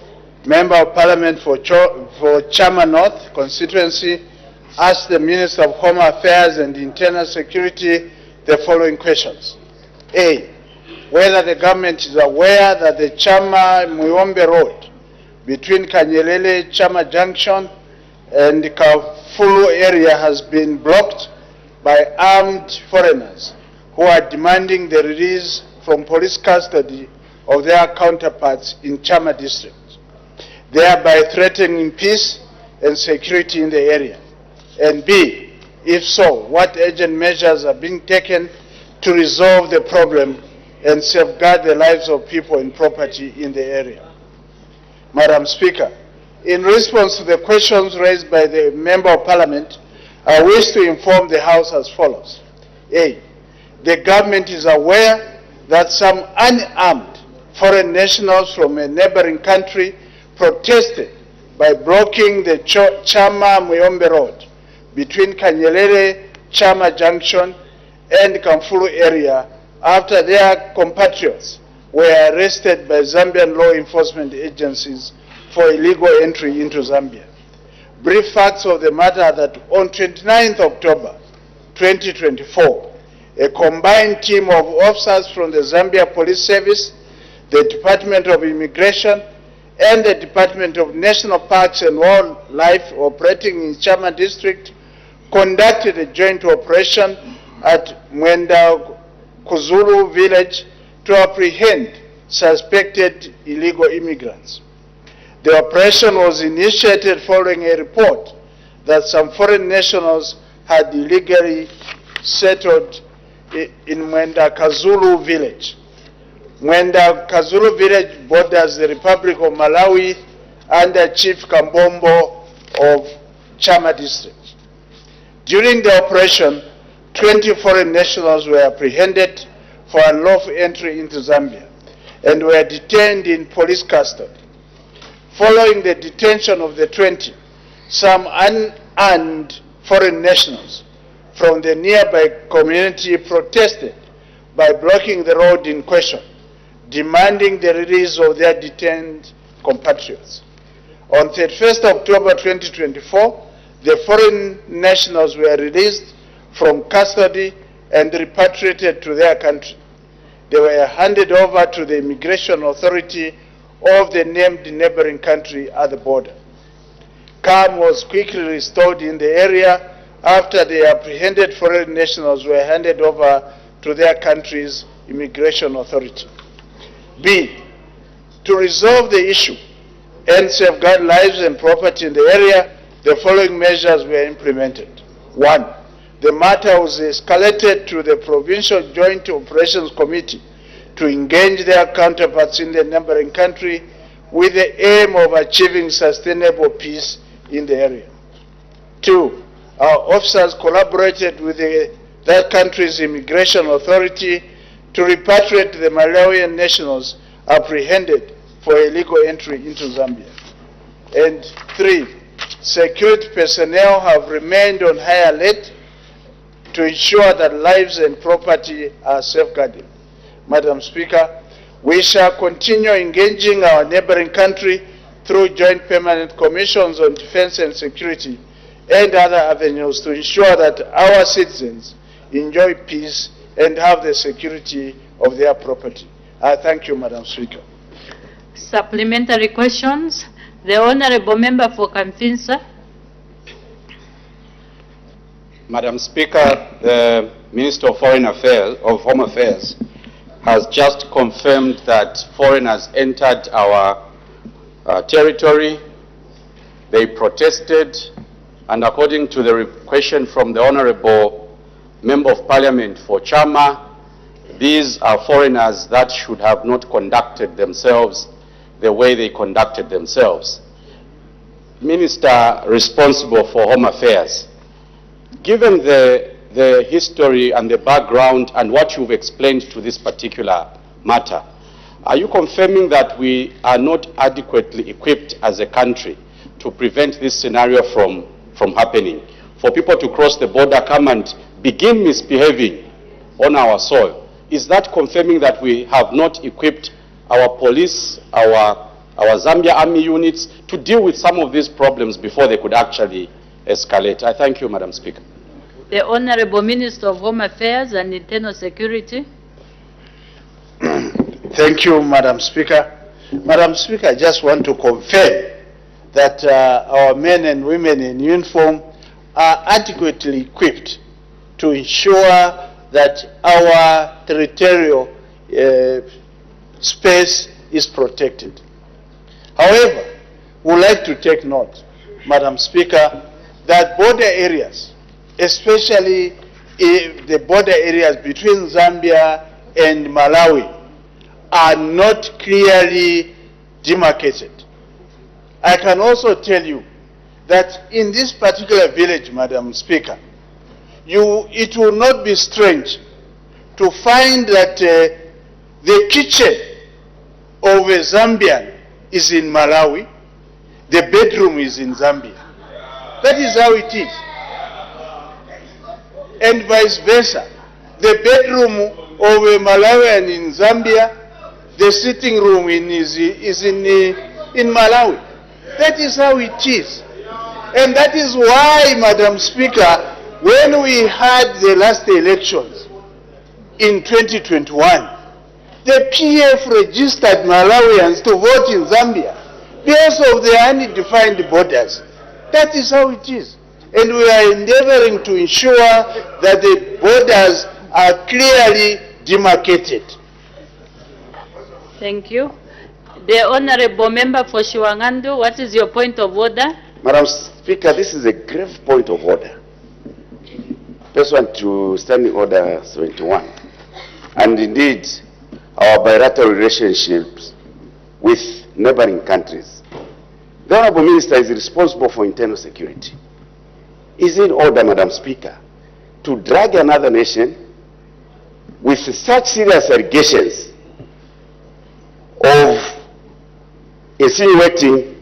Member of Parliament for Chama North constituency, asked the Minister of Home Affairs and Internal Security the following questions. A, whether the government is aware that the Chama-Muyombe Road between Kanyelele-Chama Junction and Kafulu area has been blocked by armed foreigners who are demanding the release from police custody of their counterparts in Chama district, thereby threatening peace and security in the area. And B, if so, what urgent measures are being taken to resolve the problem and safeguard the lives of people and property in the area? Madam Speaker, in response to the questions raised by the Member of Parliament, I wish to inform the House as follows. A, the government is aware that some unarmed foreign nationals from a neighboring country protested by blocking the Chama-Muyombe Road between Kanyelele-Chama Junction and Kamfulu area after their compatriots were arrested by Zambian law enforcement agencies for illegal entry into Zambia. Brief facts of the matter are that on 29th October 2024, a combined team of officers from the Zambia Police Service, the Department of Immigration, and the Department of National Parks and Wildlife operating in Chama District conducted a joint operation at Mwenda Kuzulu village to apprehend suspected illegal immigrants. The operation was initiated following a report that some foreign nationals had illegally settled in Mwenda Kazulu village. Mwenda Kazulu village borders the Republic of Malawi under Chief Kambombo of Chama district. During the operation, 20 foreign nationals were apprehended for unlawful entry into Zambia and were detained in police custody. Following the detention of the 20, some unarmed foreign nationals from the nearby community protested by blocking the road in question, demanding the release of their detained compatriots. On 31st October 2024, the foreign nationals were released from custody and repatriated to their country. They were handed over to the immigration authority of the named neighboring country at the border. Calm was quickly restored in the area after the apprehended foreign nationals were handed over to their country's immigration authority. B, to resolve the issue and safeguard lives and property in the area, the following measures were implemented. 1, the matter was escalated to the Provincial Joint Operations Committee to engage their counterparts in the neighboring country with the aim of achieving sustainable peace in the area. 2, our officers collaborated with that country's immigration authority to repatriate the Malawian nationals apprehended for illegal entry into Zambia. And 3, security personnel have remained on high alert to ensure that lives and property are safeguarded. Madam Speaker, we shall continue engaging our neighboring country through joint permanent commissions on defense and security and other avenues to ensure that our citizens enjoy peace and have the security of their property. I thank you, Madam Speaker. Supplementary questions. The Honorable Member for Kamfinsa. Madam Speaker, the Minister of Home Affairs has just confirmed that foreigners entered our territory. They protested, and according to the question from the Honorable Member of Parliament for Chama, these are foreigners that should have not conducted themselves the way they conducted themselves. Minister responsible for Home Affairs, Given the history and the background and what you've explained to this particular matter, are you confirming that we are not adequately equipped as a country to prevent this scenario from happening? For people to cross the border, come and begin misbehaving on our soil. Is that confirming that we have not equipped our police, our Zambia army units to deal with some of these problems before they could actually escalate? I thank you, Madam Speaker. The Honorable Minister of Home Affairs and Internal Security. Thank you, Madam Speaker. Madam Speaker, I just want to confirm that our men and women in uniform are adequately equipped to ensure that our territorial space is protected. However, we would like to take note, Madam Speaker, that border areas, especially the border areas between Zambia and Malawi, are not clearly demarcated. I can also tell you that in this particular village, Madam Speaker, it will not be strange to find that the kitchen of a Zambian is in Malawi, the bedroom is in Zambia. That is how it is. And vice versa. The bedroom of a Malawian in Zambia, the sitting room is in Malawi. That is how it is. And that is why, Madam Speaker, when we had the last elections in 2021, the PF registered Malawians to vote in Zambia because of the undefined borders. That is how it is. And we are endeavoring to ensure that the borders are clearly demarcated. Thank you. The Honorable Member for Shiwangandu, what is your point of order? Madam Speaker, this is a grave point of order. Pursuant to Standing Order 71. And indeed, our bilateral relationships with neighboring countries. The Honorable Minister is responsible for internal security. Is it in order, Madam Speaker, to drag another nation with such serious allegations of insinuating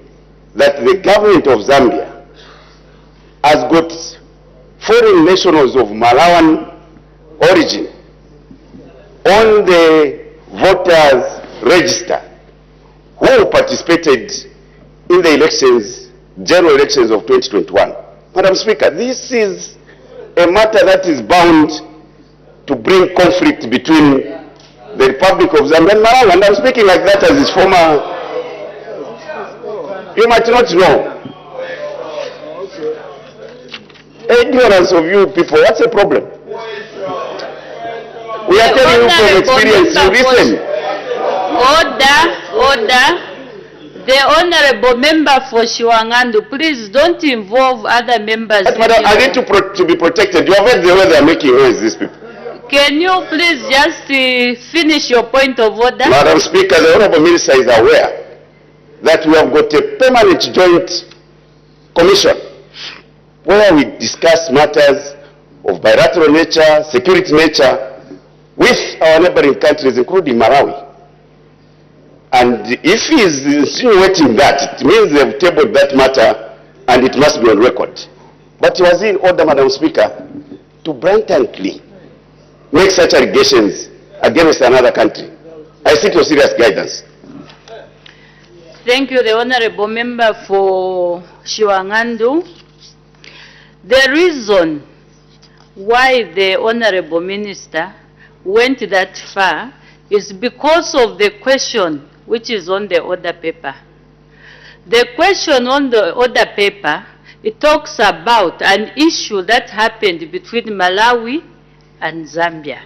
that the government of Zambia has got foreign nationals of Malawian origin on the voters register who participated in the elections, general elections of 2021. Madam Speaker, this is a matter that is bound to bring conflict between the Republic of Zambia and Malawi. And I'm speaking like that as his former. You might not know. Ignorance of you people, what's the problem? We are telling you from experience, you listen. Order. The Honorable Member for Shiwangandu, please don't involve other members. But madam, I need to be protected. You have heard the way they are making noise, these people. Can you please just finish your point of order? Madam Speaker, the Honorable Minister is aware that we have got a permanent joint commission where we discuss matters of bilateral nature, security nature, with our neighboring countries, including Malawi. And if he is insinuating that, it means they have tabled that matter and it must be on record. But it was in order, Madam Speaker, to blatantly make such allegations against another country. I seek your serious guidance. Thank you, the Honorable Member for Shiwangandu. The reason why the Honorable Minister went that far is because of the question which is on the order paper. The question on the order paper, it talks about an issue that happened between Malawi and Zambia.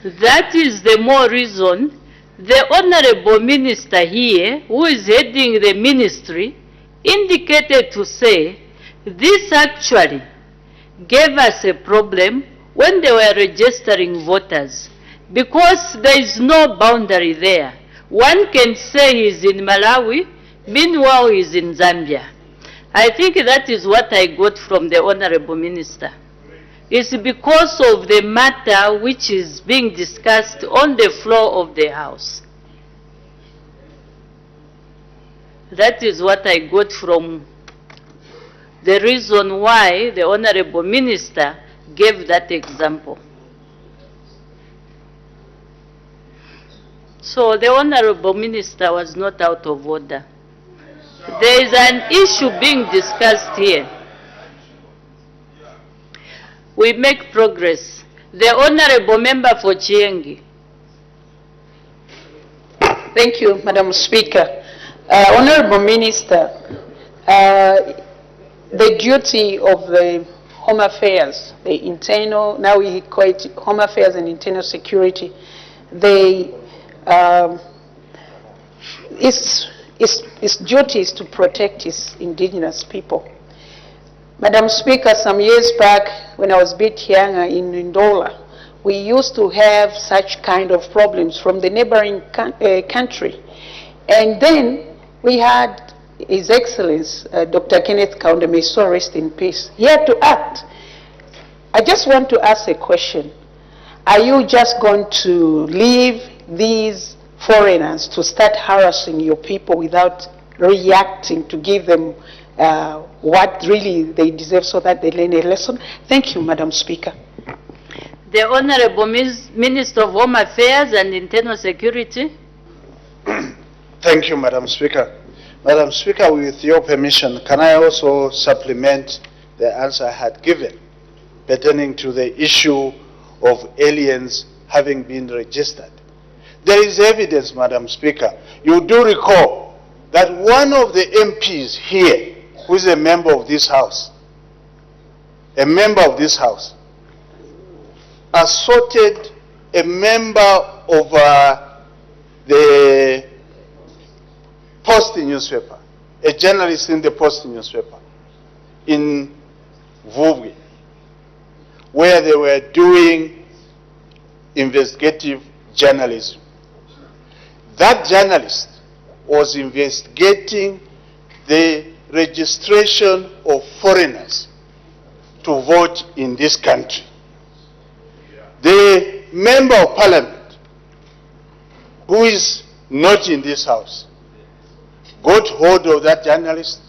That is the more reason the Honorable Minister here, who is heading the ministry, indicated to say this actually gave us a problem when they were registering voters, because there is no boundary there. One can say he's in Malawi, meanwhile he's in Zambia. I think that is what I got from the Honorable Minister. It's because of the matter which is being discussed on the floor of the House. That is what I got from the reason why the Honorable Minister gave that example. So the Honorable Minister was not out of order. There is an issue being discussed here. We make progress. The Honorable Member for Chiengi. Thank you, Madam Speaker. Honorable Minister, the duty of the Home Affairs, the internal, now we call it Home Affairs and Internal Security, its duty is to protect its indigenous people. Madam Speaker, some years back, when I was a bit younger in Ndola, we used to have such kind of problems from the neighboring country. And then we had His Excellency, Dr. Kenneth Kaunda, may so rest in peace. He had to act. I just want to ask a question. Are you just going to leave these foreigners to start harassing your people without reacting to give them what really they deserve so that they learn a lesson? Thank you, Madam Speaker. The Honorable Minister of Home Affairs and Internal Security. Thank you, Madam Speaker. Madam Speaker, with your permission, can I also supplement the answer I had given pertaining to the issue of aliens having been registered? There is evidence, Madam Speaker. You do recall that one of the MPs here, who is a member of this House, assaulted a member of the Post newspaper, a journalist in the Post newspaper in Vuvwi, where they were doing investigative journalism. That journalist was investigating the registration of foreigners to vote in this country. The Member of Parliament, who is not in this House, got hold of that journalist,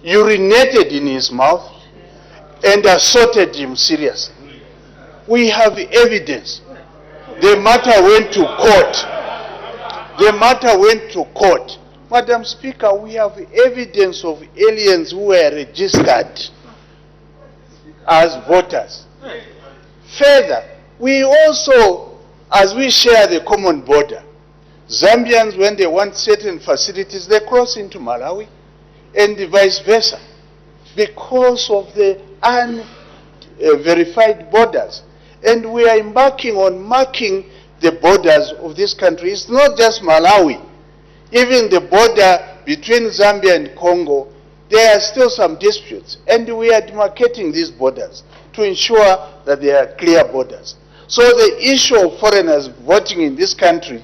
urinated in his mouth, and assaulted him seriously. We have evidence. The matter went to court. Madam Speaker, we have evidence of aliens who were registered as voters. Further, we also, as we share the common border, Zambians, when they want certain facilities, they cross into Malawi, and vice versa, because of the unverified borders. And we are embarking on marking the borders of this country. It's not just Malawi. Even the border between Zambia and Congo, there are still some disputes. And we are demarcating these borders to ensure that they are clear borders. So the issue of foreigners voting in this country,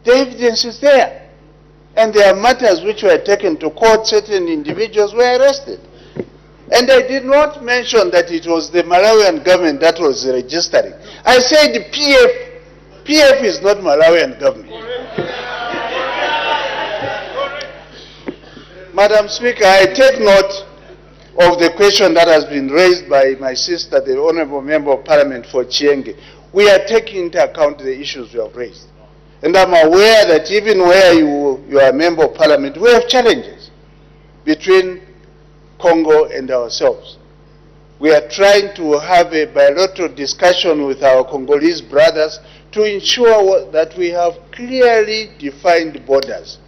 the evidence is there. And there are matters which were taken to court, certain individuals were arrested. And I did not mention that it was the Malawian government that was registering. I said PF is not Malawian government. Madam Speaker, I take note of the question that has been raised by my sister, the Honourable Member of Parliament for Chienge. We are taking into account the issues you have raised. And I'm aware that even where you are a Member of Parliament, we have challenges between Congo and ourselves. We are trying to have a bilateral discussion with our Congolese brothers to ensure that we have clearly defined borders.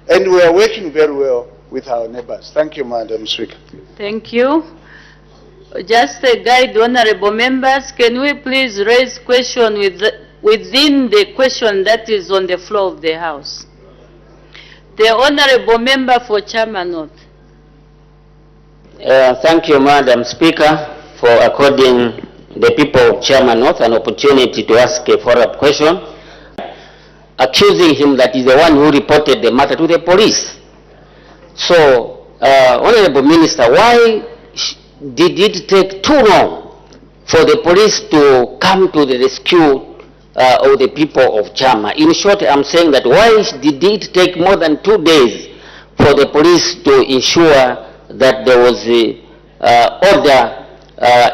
And we are working very well with our neighbors. Thank you, Madam Speaker. Thank you. Just a guide, honorable members, can we please raise question within the question that is on the floor of the House? The honorable member for Chairman North. Thank you, Madam Speaker, for according the people of Chairman North an opportunity to ask a follow-up question, accusing him that he's the one who reported the matter to the police. So Honorable Minister, why did it take too long for the police to come to the rescue of the people of Chama? In short, I'm saying that why did it take more than 2 days for the police to ensure that there was order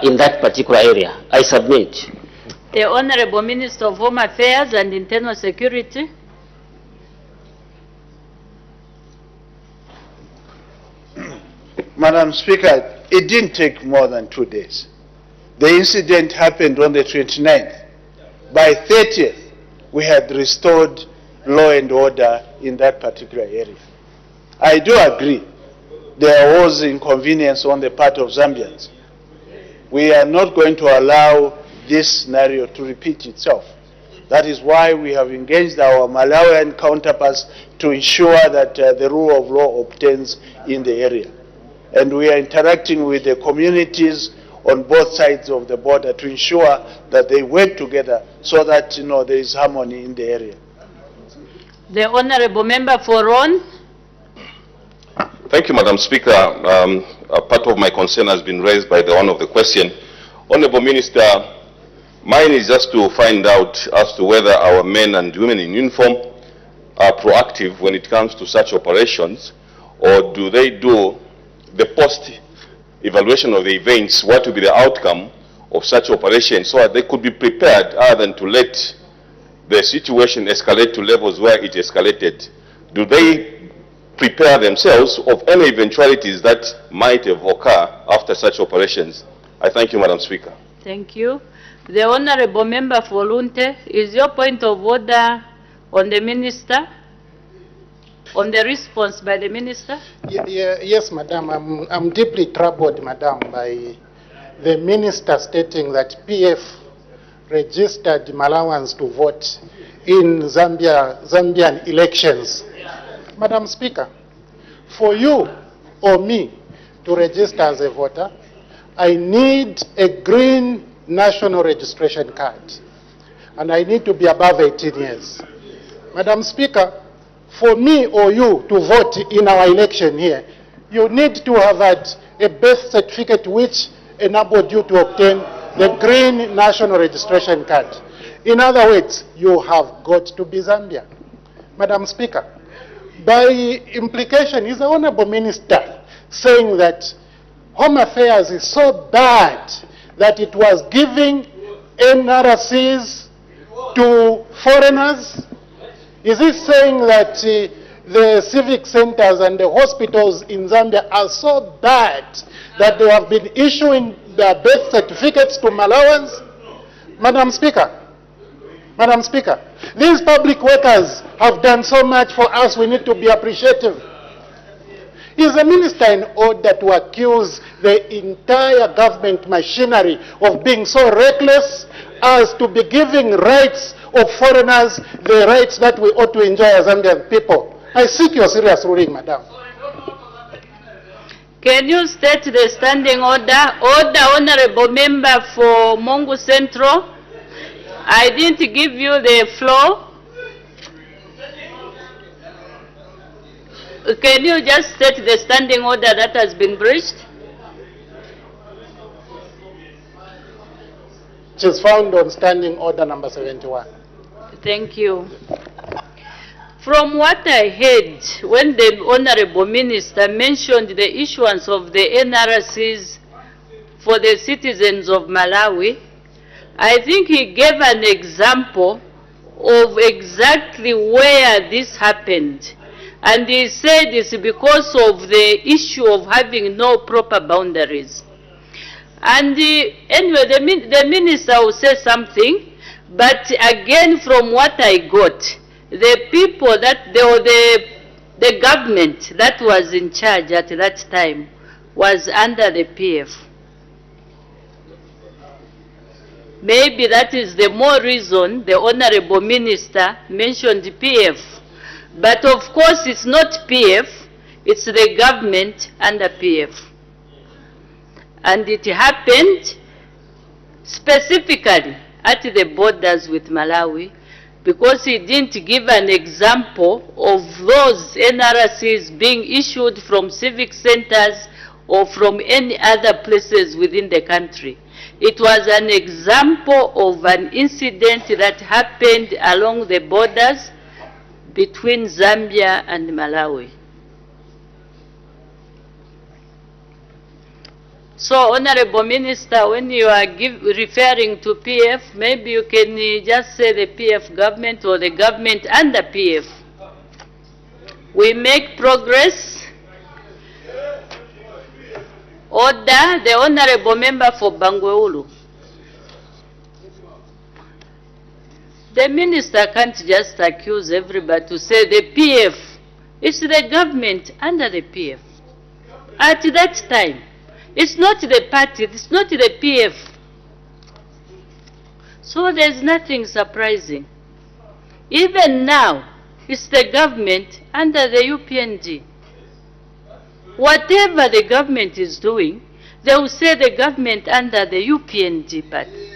in that particular area? I submit. The Honorable Minister of Home Affairs and Internal Security. Madam Speaker, it didn't take more than 2 days. The incident happened on the 29th. By 30th, we had restored law and order in that particular area. I do agree there was inconvenience on the part of Zambians. We are not going to allow this scenario to repeat itself. That is why we have engaged our Malawian counterparts to ensure that the rule of law obtains in the area. And we are interacting with the communities on both sides of the border to ensure that they work together so that there is harmony in the area. The Honorable Member for Ron. Thank you, Madam Speaker. A part of my concern has been raised by the owner of the question. Honorable Minister, mine is just to find out as to whether our men and women in uniform are proactive when it comes to such operations, or do they do the post-evaluation of the events, what will be the outcome of such operations, so that they could be prepared other than to let the situation escalate to levels where it escalated. Do they prepare themselves of any eventualities that might have occurred after such operations? I thank you, Madam Speaker. Thank you. The Honorable Member for Lunte, is your point of order on the Minister? On the response by the Minister? Yes, Madam. I'm deeply troubled, Madam, by the Minister stating that PF registered Malawans to vote in Zambian elections. Madam Speaker, for you or me to register as a voter, I need a green national registration card, and I need to be above 18 years. Madam Speaker, for me or you to vote in our election here, you need to have had a birth certificate which enabled you to obtain the green national registration card. In other words, you have got to be Zambian. Madam Speaker, by implication, is the Honorable Minister saying that Home Affairs is so bad that it was giving NRCs to foreigners? Is he saying that the civic centers and the hospitals in Zambia are so bad that they have been issuing their birth certificates to Malawans? Madam Speaker, these public workers have done so much for us. We need to be appreciative. Is the minister in order to accuse the entire government machinery of being so reckless as to be giving rights of foreigners the rights that we ought to enjoy as Zambian people? I seek your serious ruling, Madam. Can you state the standing order? Order, Honorable Member for Mongu Central. I didn't give you the floor. Can you just state the standing order that has been breached? It is found on standing order number 71. Thank you. From what I heard, when the Honorable Minister mentioned the issuance of the NRCs for the citizens of Malawi, I think he gave an example of exactly where this happened. And he said it's because of the issue of having no proper boundaries. And anyway, the minister will say something, but again, from what I got, the people that, the government that was in charge at that time was under the PF. Maybe that is the more reason the Honorable Minister mentioned the PF. But of course it's not PF, it's the government under PF. And it happened specifically at the borders with Malawi, because he didn't give an example of those NRCs being issued from civic centers or from any other places within the country. It was an example of an incident that happened along the borders between Zambia and Malawi. So, Honorable Minister, when you are referring to PF, maybe you can just say the PF government or the government under PF. We make progress. Order, the Honorable Member for Bangweulu. The Minister can't just accuse everybody to say the PF. It's the government under the PF. At that time, it's not the party, it's not the PF. So there's nothing surprising. Even now, it's the government under the UPND. Whatever the government is doing, they will say the government under the UPND party.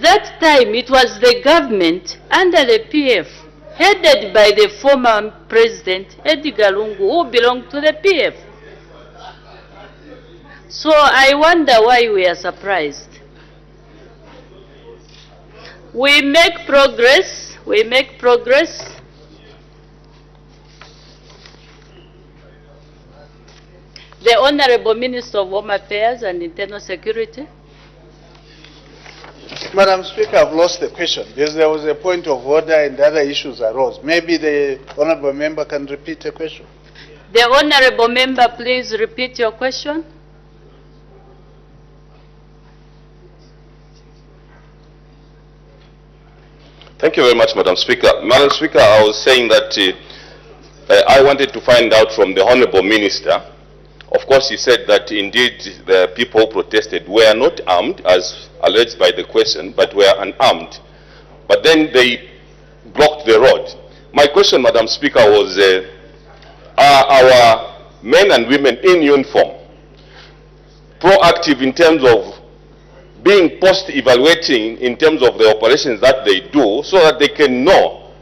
That time, it was the government under the PF, headed by the former president, Edgar Lungu, who belonged to the PF. So I wonder why we are surprised. We make progress. We make progress. The Honorable Minister of Home Affairs and Internal Security. Madam Speaker, I've lost the question because there was a point of order and other issues arose. Maybe the Honorable Member can repeat the question. The Honorable Member, please repeat your question. Thank you very much, Madam Speaker. Madam Speaker, I was saying that I wanted to find out from the Honorable Minister. Of course, he said that indeed the people who protested were not armed, as alleged by the question, but were unarmed. But then they blocked the road. My question, Madam Speaker, was, are our men and women in uniform proactive in terms of being post-evaluating in terms of the operations that they do so that they can know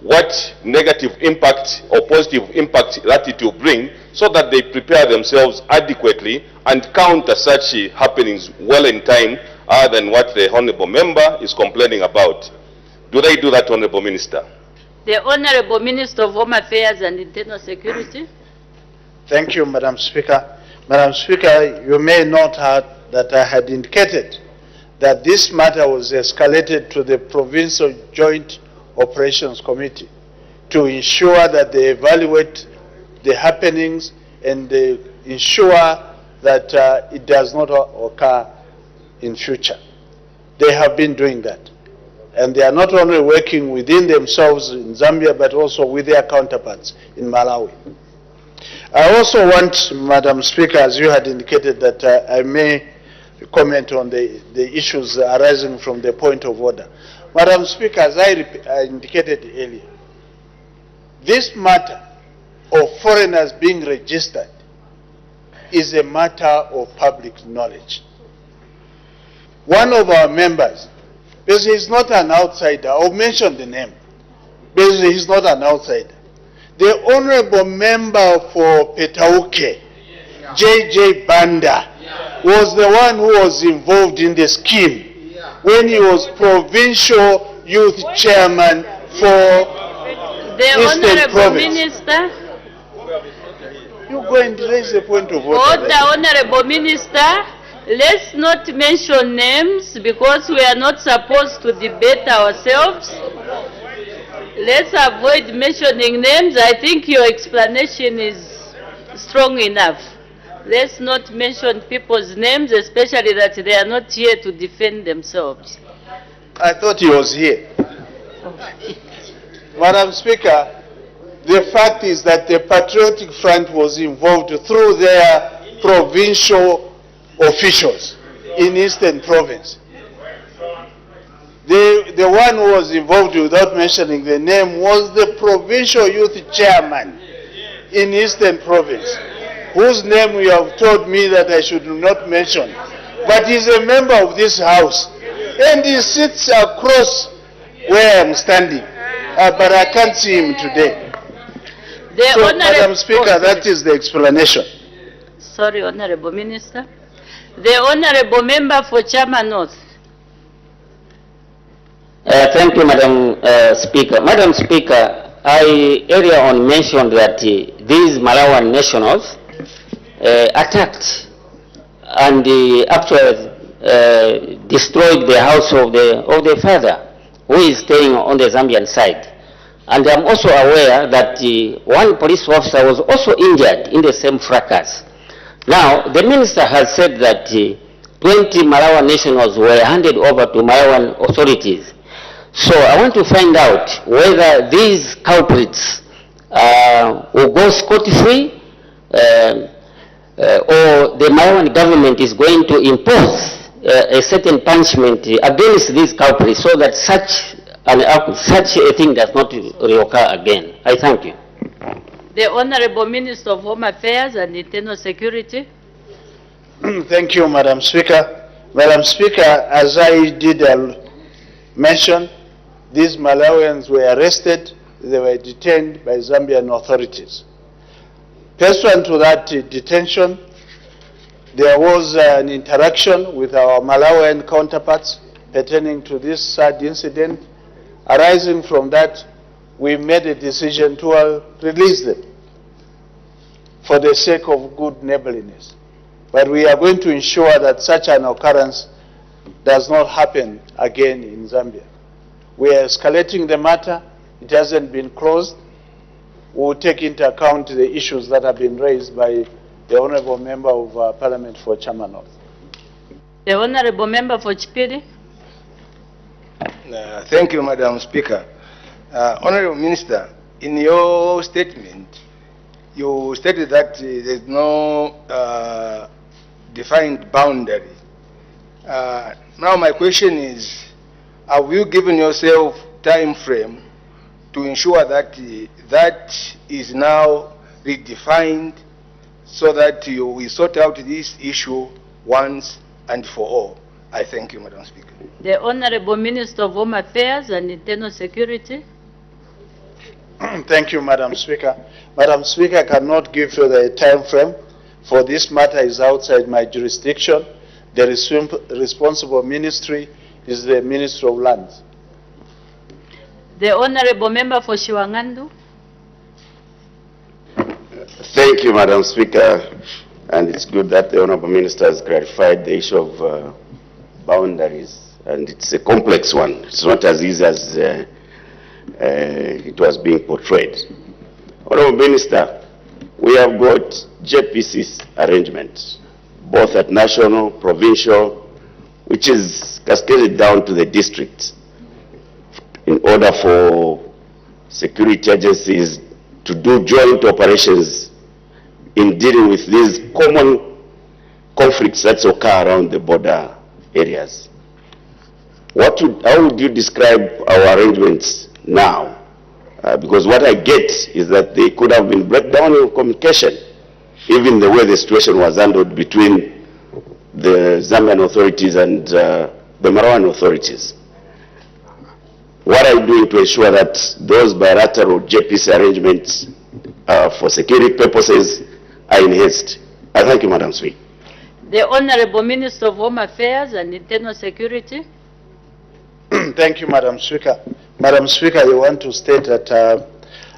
what negative impact or positive impact that it will bring so that they prepare themselves adequately and counter such happenings well in time other than what the Honourable Member is complaining about. Do they do that, Honourable Minister? The Honourable Minister of Home Affairs and Internal Security. Thank you, Madam Speaker. Madam Speaker, you may note that I had indicated that this matter was escalated to the Provincial Joint Operations Committee to ensure that they evaluate the happenings and they ensure that it does not occur in future. They have been doing that. And they are not only working within themselves in Zambia, but also with their counterparts in Malawi. I also want, Madam Speaker, as you had indicated, that I may comment on the issues arising from the point of order. Madam Speaker, as I indicated earlier, this matter of foreigners being registered is a matter of public knowledge. One of our members, because he's not an outsider, I'll mention the name, because he's not an outsider. The Honorable Member for Petauke, J.J. Banda, was the one who was involved in the scheme when he was Provincial Youth Chairman for the Eastern Province. Minister. You go and raise the point of order. Order, Honorable Minister. Let's not mention names because we are not supposed to debate ourselves. Let's avoid mentioning names. I think your explanation is strong enough. Let's not mention people's names, especially that they are not here to defend themselves. I thought he was here. Madam Speaker, the fact is that the Patriotic Front was involved through their provincial officials in Eastern Province. The one who was involved, without mentioning the name, was the Provincial Youth Chairman in Eastern Province, whose name you have told me that I should not mention. But he's a member of this House, and he sits across where I'm standing, but I can't see him today. So, Madam Speaker, that is the explanation. Sorry, Honorable Minister. The Honorable Member for Chama North. Thank you, Madam Speaker. Madam Speaker, I earlier on mentioned that these Malawian nationals attacked and actually destroyed the house of the father who is staying on the Zambian side. And I'm also aware that one police officer was also injured in the same fracas. Now, the minister has said that 20 Malawian nationals were handed over to Malawian authorities. So I want to find out whether these culprits will go scot-free or the Malawian government is going to impose a certain punishment against these culprits so that such a thing does not reoccur again. I thank you. The Honorable Minister of Home Affairs and Internal Security. Thank you, Madam Speaker. Madam Speaker, as I did mention, these Malawians were arrested, they were detained by Zambian authorities. Pursuant to that detention, there was an interaction with our Malawian counterparts pertaining to this sad incident. Arising from that, we made a decision to release them for the sake of good neighborliness. But we are going to ensure that such an occurrence does not happen again in Zambia. We are escalating the matter. It hasn't been closed. We will take into account the issues that have been raised by the Honourable Member of Parliament for Chama North. The Honourable Member for Chipiri. Thank you, Madam Speaker. Honourable Minister, in your statement, you stated that there is no defined boundary. Now my question is, have you given yourself time frame to ensure that that is now redefined so that we sort out this issue once and for all? I thank you, Madam Speaker. The Honourable Minister of Home Affairs and Internal Security. Thank you, Madam Speaker. Madam Speaker, I cannot give you the time frame, for this matter is outside my jurisdiction. The responsible ministry is the Ministry of Lands. The Honourable Member for Shiwangandu. Thank you, Madam Speaker. And it's good that the Honourable Minister has clarified the issue of boundaries. And it's a complex one. It's not as easy as it was being portrayed. Honourable Minister, we have got JPC's arrangements, both at national, provincial, which is cascaded down to the districts in order for security agencies to do joint operations in dealing with these common conflicts that occur around the border areas. How would you describe our arrangements now? Because what I get is that they could have been breakdown in communication, even the way the situation was handled between the Zambian authorities and the Malawian authorities. What are you doing to ensure that those bilateral JPC arrangements for security purposes are enhanced? I thank you, Madam Speaker. The Honourable Minister of Home Affairs and Internal Security. Thank you, Madam Speaker. Madam Speaker, I want to state that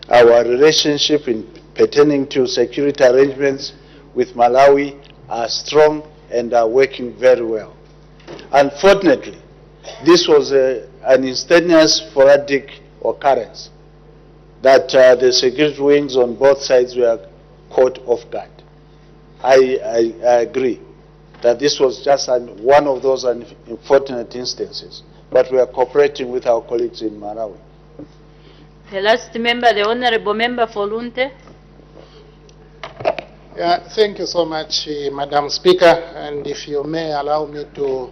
our relationship pertaining to security arrangements with Malawi are strong and are working very well. Unfortunately, this was an instantaneous sporadic occurrence that the security wings on both sides were caught off guard. I agree that this was just one of those unfortunate instances, but we are cooperating with our colleagues in Malawi. The last member, the Honourable Member for Lunte. Yeah, thank you so much, Madam Speaker, and if you may allow me to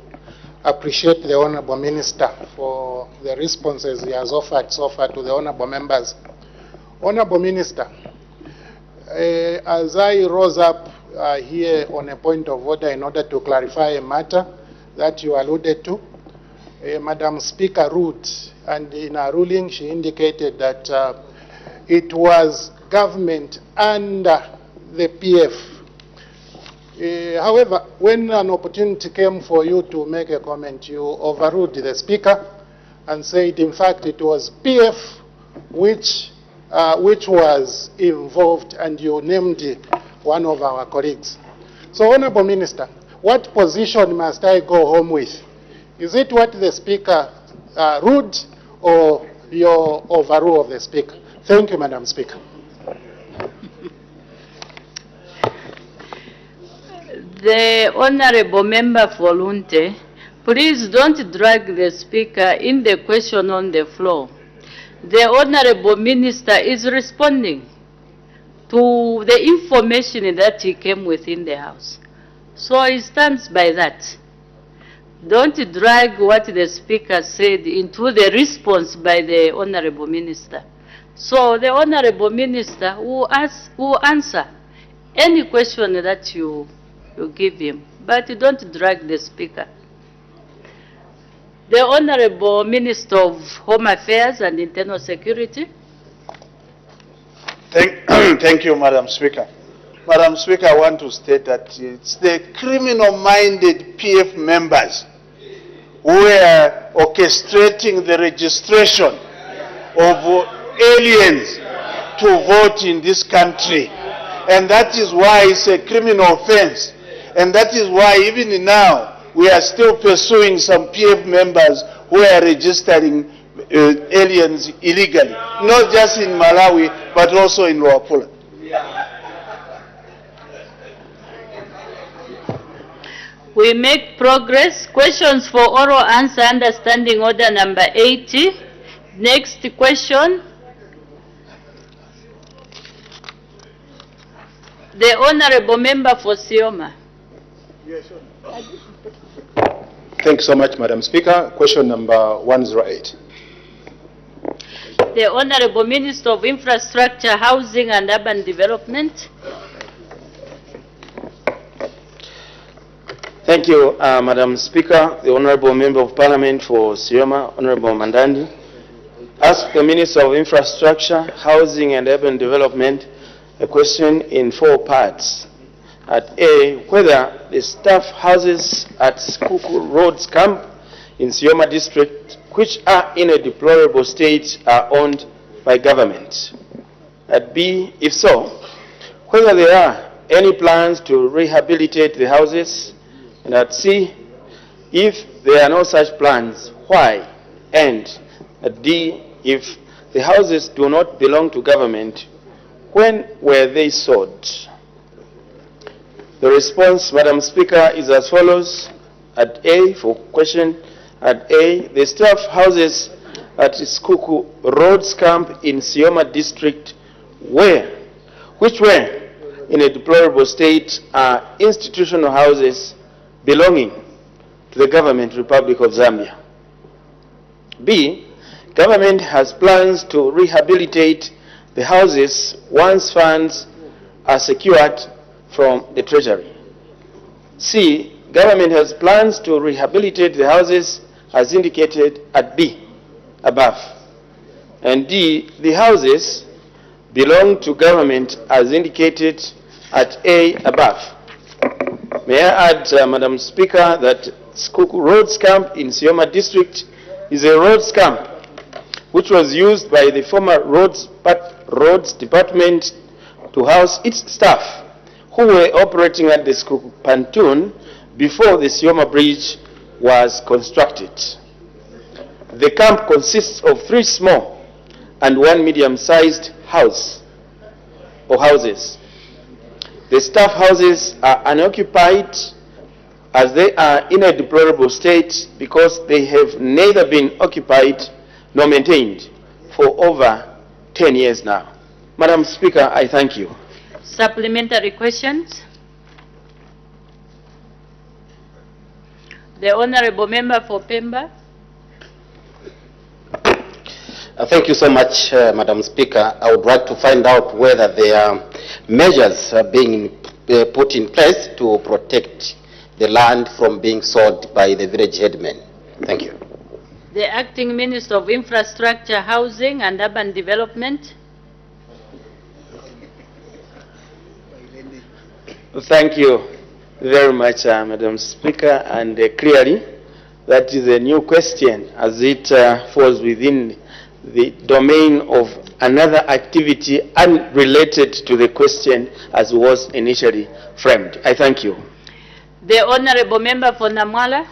appreciate the Honourable Minister for the responses he has offered so far to the Honourable Members. Honourable Minister, as I rose up here on a point of order in order to clarify a matter that you alluded to, Madam Speaker ruled and in her ruling she indicated that it was government under the PF. However, when an opportunity came for you to make a comment, you overruled the Speaker and said, in fact, it was PF which was involved, and you named one of our colleagues. So, Honourable Minister, what position must I go home with? Is it what the Speaker ruled or your overrule of the Speaker? Thank you, Madam Speaker. The Honourable Member for Lunte, please don't drag the Speaker in the question on the floor. The Honourable Minister is responding to the information that he came with in the House. So he stands by that. Don't drag what the Speaker said into the response by the Honourable Minister. So the Honourable Minister will answer any question that you give him, but don't drag the Speaker. The Honourable Minister of Home Affairs and Internal Security. Thank you, Madam Speaker. Madam Speaker, I want to state that it's the criminal-minded PF members who are orchestrating the registration of aliens to vote in this country. And that is why it's a criminal offense. And that is why even now we are still pursuing some PF members who are registering aliens illegally, not just in Malawi, but also in Luapula. We make progress. Questions for oral answer, understanding order number 80. Next question. The Honourable Member for Sioma. Thank you so much, Madam Speaker. Question number 108. The Honourable Minister of Infrastructure, Housing and Urban Development. Thank you, Madam Speaker. The Honourable Member of Parliament for Sioma, Honourable Mandandi, asked the Minister of Infrastructure, Housing and Urban Development a question in 4 parts. At A, whether the staff houses at Skuku Roads Camp in Sioma District, which are in a deplorable state, are owned by government. At B, if so, whether there are any plans to rehabilitate the houses. And at C, if there are no such plans, why? And at D, if the houses do not belong to government, when were they sold? The response, Madam Speaker, is as follows. At A, for question, at A, the staff houses at Skuku Roads Camp in Sioma District which were in a deplorable state, are institutional houses belonging to the Government Republic of Zambia. B, government has plans to rehabilitate the houses once funds are secured from the Treasury. C, government has plans to rehabilitate the houses as indicated at B, above. And D, the houses belong to government as indicated at A, above. May I add, Madam Speaker, that Skuku Roads Camp in Sioma District is a roads camp which was used by the former Roads Department to house its staff who were operating at the Skuku Pontoon before the Sioma Bridge was constructed. The camp consists of 3 small and 1 medium-sized houses. The staff houses are unoccupied as they are in a deplorable state because they have neither been occupied nor maintained for over 10 years now. Madam Speaker, I thank you. Supplementary questions? The Honourable Member for Pemba. Thank you so much, Madam Speaker. I would like to find out whether there are measures being put in place to protect the land from being sold by the village headmen. Thank you. The Acting Minister of Infrastructure, Housing and Urban Development. Thank you very much, Madam Speaker, and clearly that is a new question as it falls within the domain of another activity unrelated to the question as was initially framed. I thank you. The Honourable Member for Namwala.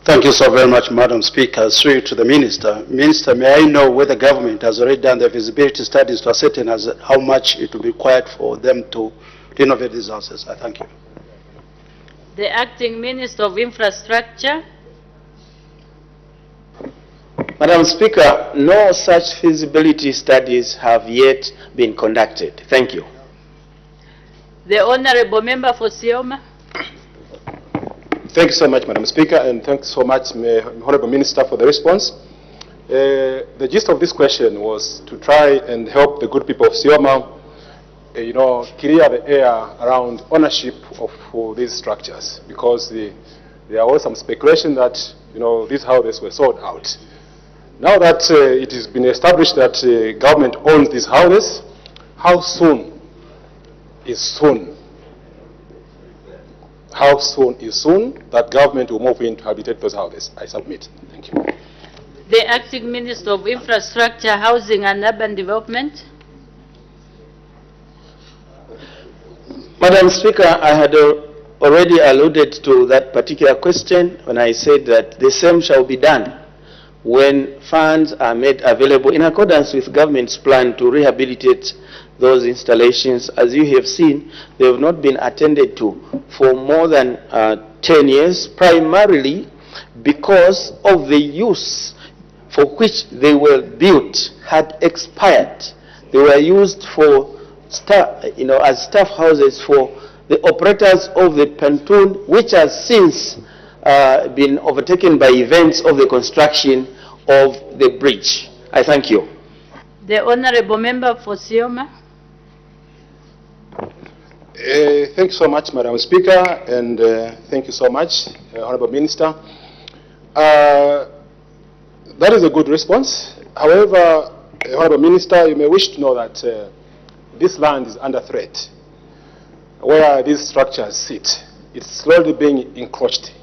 Thank you so very much, Madam Speaker. Through to the Minister. Minister, may I know whether government has already done the feasibility studies to ascertain how much it will be required for them to renovate these houses? I thank you. The Acting Minister of Infrastructure. Madam Speaker, no such feasibility studies have yet been conducted. Thank you. The Honourable Member for Sioma. Thank you so much, Madam Speaker, and thanks so much, Honourable Minister, for the response. The gist of this question was to try and help the good people of Sioma, clear the air around ownership of these structures, because there was some speculation that, these houses were sold out. Now that it has been established that government owns these houses, how soon is soon? How soon is soon that government will move in to habitate those houses? I submit. Thank you. The Acting Minister of Infrastructure, Housing and Urban Development. Madam Speaker, I had already alluded to that particular question when I said that the same shall be done when funds are made available in accordance with government's plan to rehabilitate those installations. As you have seen, they have not been attended to for more than 10 years, primarily because of the use for which they were built had expired. They were used for as staff houses for the operators of the pontoon, which has since been overtaken by events of the construction of the bridge. I thank you. The Honourable Member for Sioma. Thank you so much, Madam Speaker, and thank you so much, Honourable Minister. That is a good response. However, Honourable Minister, you may wish to know that this land is under threat. Where these structures sit, it's slowly being encroached.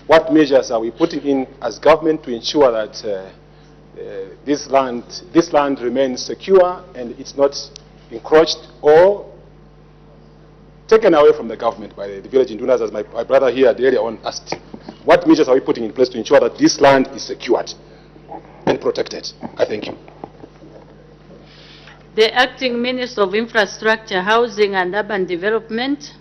What measures are we putting in as government to ensure that this land remains secure and it's not encroached or taken away from the government by the village indunas, as my brother here earlier on asked? What measures are we putting in place to ensure that this land is secured and protected? I thank you. The Acting Minister of Infrastructure, Housing and Urban Development.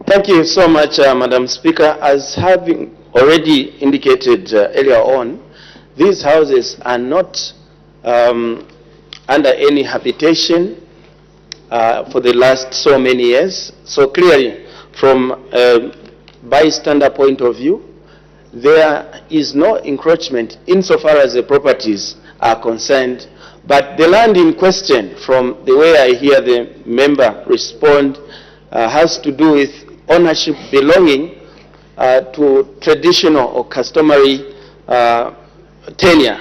Thank you so much, Madam Speaker. As having already indicated earlier on, these houses are not under any habitation for the last so many years. So clearly, from a bystander point of view, there is no encroachment insofar as the properties are concerned. But the land in question, from the way I hear the member respond, has to do with ownership belonging to traditional or customary tenure.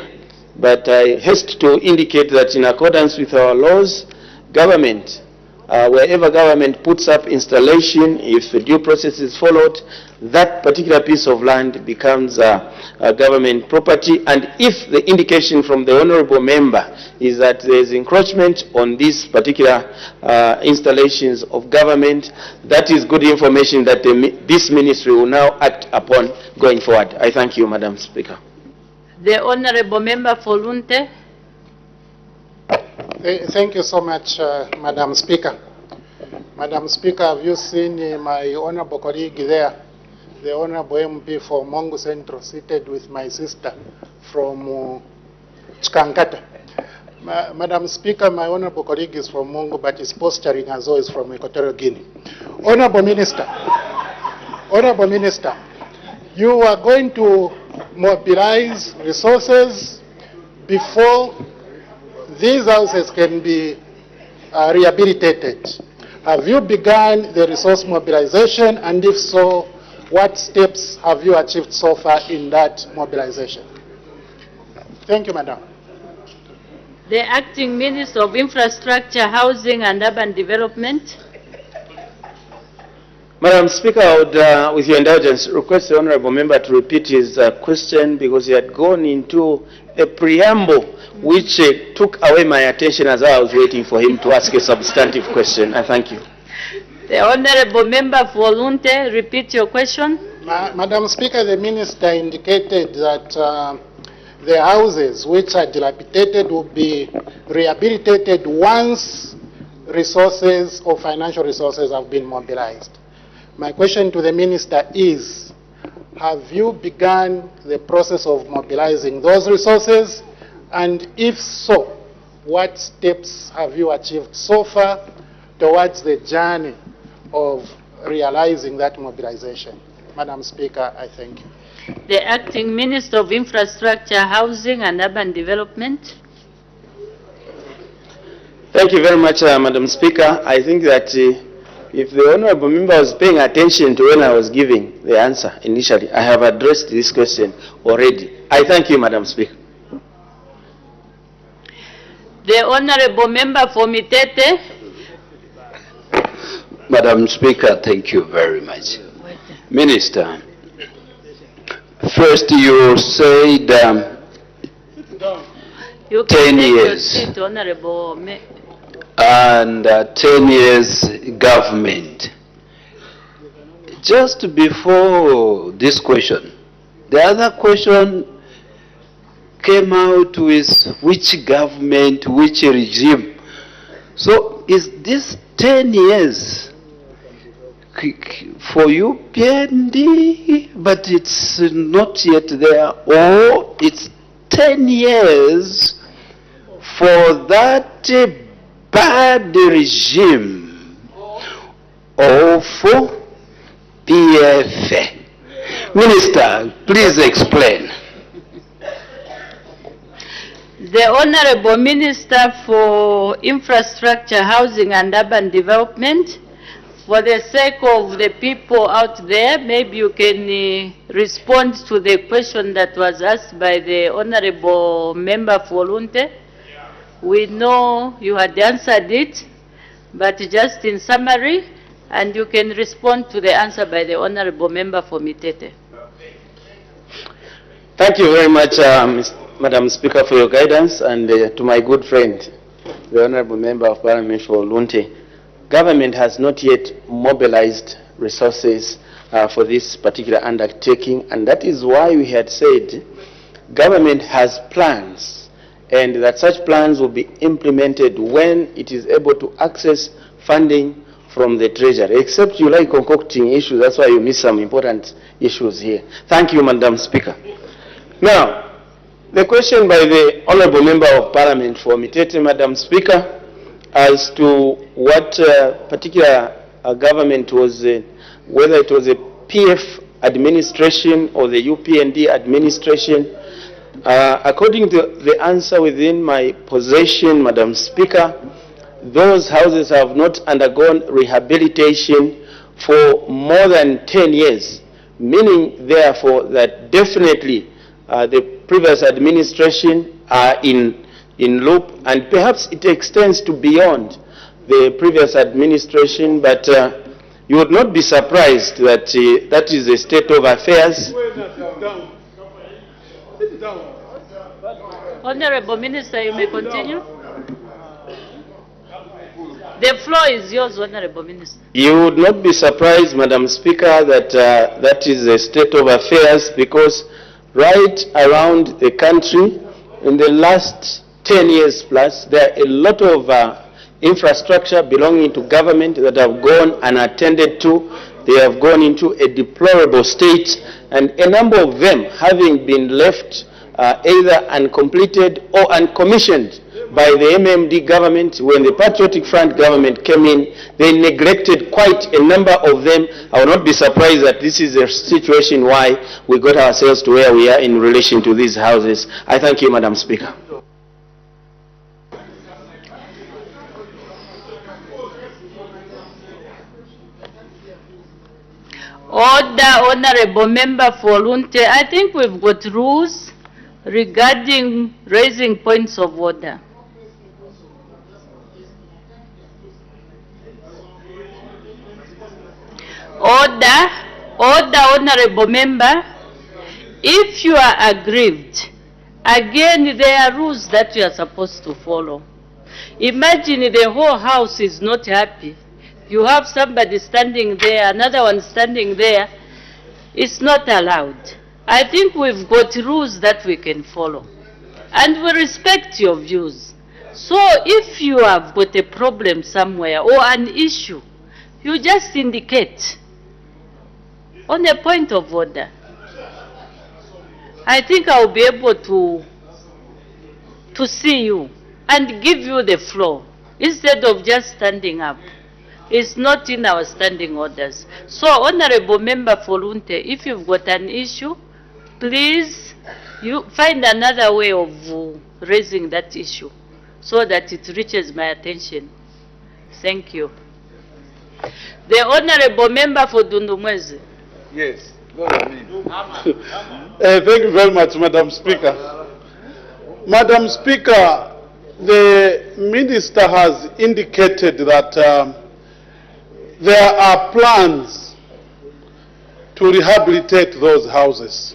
But I haste to indicate that in accordance with our laws, government, wherever government puts up installation, if the due process is followed, that particular piece of land becomes government property. And if the indication from the honourable member is that there is encroachment on these particular installations of government, that is good information that this ministry will now act upon going forward. I thank you, Madam Speaker. The Honourable Member for Lunte. Thank you so much, Madam Speaker. Madam Speaker, have you seen my honourable colleague there, the honourable MP for Mongo Central, seated with my sister from Chikankata? Madam Speaker, my honourable colleague is from Mongo, but is posturing as always from Equatorial Guinea. Honourable Minister, you are going to mobilize resources before these houses can be rehabilitated. Have you begun the resource mobilization, and if so, what steps have you achieved so far in that mobilization? Thank you, Madam. The Acting Minister of Infrastructure, Housing and Urban Development. Madam Speaker, I would, with your indulgence, request the Honourable Member to repeat his question because he had gone into a preamble which took away my attention as I was waiting for him to ask a substantive question. I thank you. The Honourable Member for Lunte, repeat your question. Madam Speaker, the Minister indicated that the houses which are dilapidated will be rehabilitated once resources or financial resources have been mobilized. My question to the Minister is, have you begun the process of mobilizing those resources? And if so, what steps have you achieved so far towards the journey of realizing that mobilization? Madam Speaker, I thank you. The Acting Minister of Infrastructure, Housing and Urban Development. Thank you very much, Madam Speaker. I think that if the Honourable Member was paying attention to when I was giving the answer initially, I have addressed this question already. I thank you, Madam Speaker. The Honourable Member for Mitete. Madam Speaker, thank you very much. Minister, first you said 10 years Seat, Honourable and 10 years government. Just before this question, the other question came out with which government, which regime. So is this 10 years for you, PND, but it's not yet there, or it's 10 years for that bad regime of PF? Minister, please explain. The Honourable Minister for Infrastructure, Housing and Urban Development. For the sake of the people out there, maybe you can respond to the question that was asked by the Honourable Member for Lunte. We know you had answered it, but just in summary, and you can respond to the answer by the Honourable Member for Mitete. Thank you very much, Madam Speaker, for your guidance, and to my good friend, the Honourable Member of Parliament for Lunte. Government has not yet mobilized resources for this particular undertaking, and that is why we had said government has plans, and that such plans will be implemented when it is able to access funding from the Treasury. Except you like concocting issues, that's why you miss some important issues here. Thank you, Madam Speaker. Now, the question by the Honourable Member of Parliament for Mitete, Madam Speaker, as to what particular government was, whether it was a PF administration or the UPND administration. According to the answer within my possession, Madam Speaker, those houses have not undergone rehabilitation for more than 10 years, meaning therefore that definitely the previous administration are in loop, and perhaps it extends to beyond the previous administration, but you would not be surprised that that is the state of affairs. Honourable Minister, you may continue. The floor is yours, Honourable Minister. You would not be surprised, Madam Speaker, that that is the state of affairs, because right around the country, in the last 10 years plus, there are a lot of infrastructure belonging to government that have gone unattended to. They have gone into a deplorable state, and a number of them having been left either uncompleted or uncommissioned by the MMD government. When the Patriotic Front government came in, they neglected quite a number of them. I will not be surprised that this is a situation why we got ourselves to where we are in relation to these houses. I thank you, Madam Speaker. Honorable Member for Lunte, I think we've got rules regarding raising points of order. Order, Honorable Member. If you are aggrieved, again, there are rules that you are supposed to follow. Imagine the whole house is not happy. You have somebody standing there, another one standing there. It's not allowed. I think we've got rules that we can follow. And we respect your views. So if you have got a problem somewhere or an issue, you just indicate on a point of order. I think I'll be able to see you and give you the floor instead of just standing up. It's not in our standing orders. So, Honorable Member for Lunte, if you've got an issue, please you find another way of raising that issue so that it reaches my attention. Thank you. The Honorable Member for Dundumwezi. Yes. Thank you very much, Madam Speaker. Madam Speaker, the Minister has indicated that there are plans to rehabilitate those houses.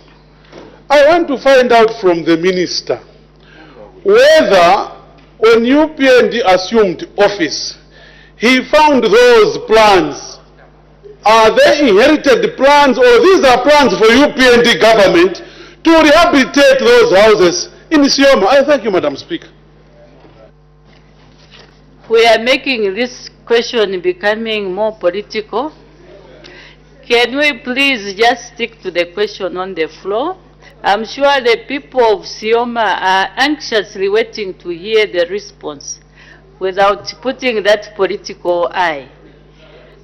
I want to find out from the Minister whether when UPND assumed office, he found those plans. Are they inherited plans, or these are plans for UPND government to rehabilitate those houses in Sioma? I thank you, Madam Speaker. We are making this question becoming more political. Can we please just stick to the question on the floor? I'm sure the people of Sioma are anxiously waiting to hear the response without putting that political eye.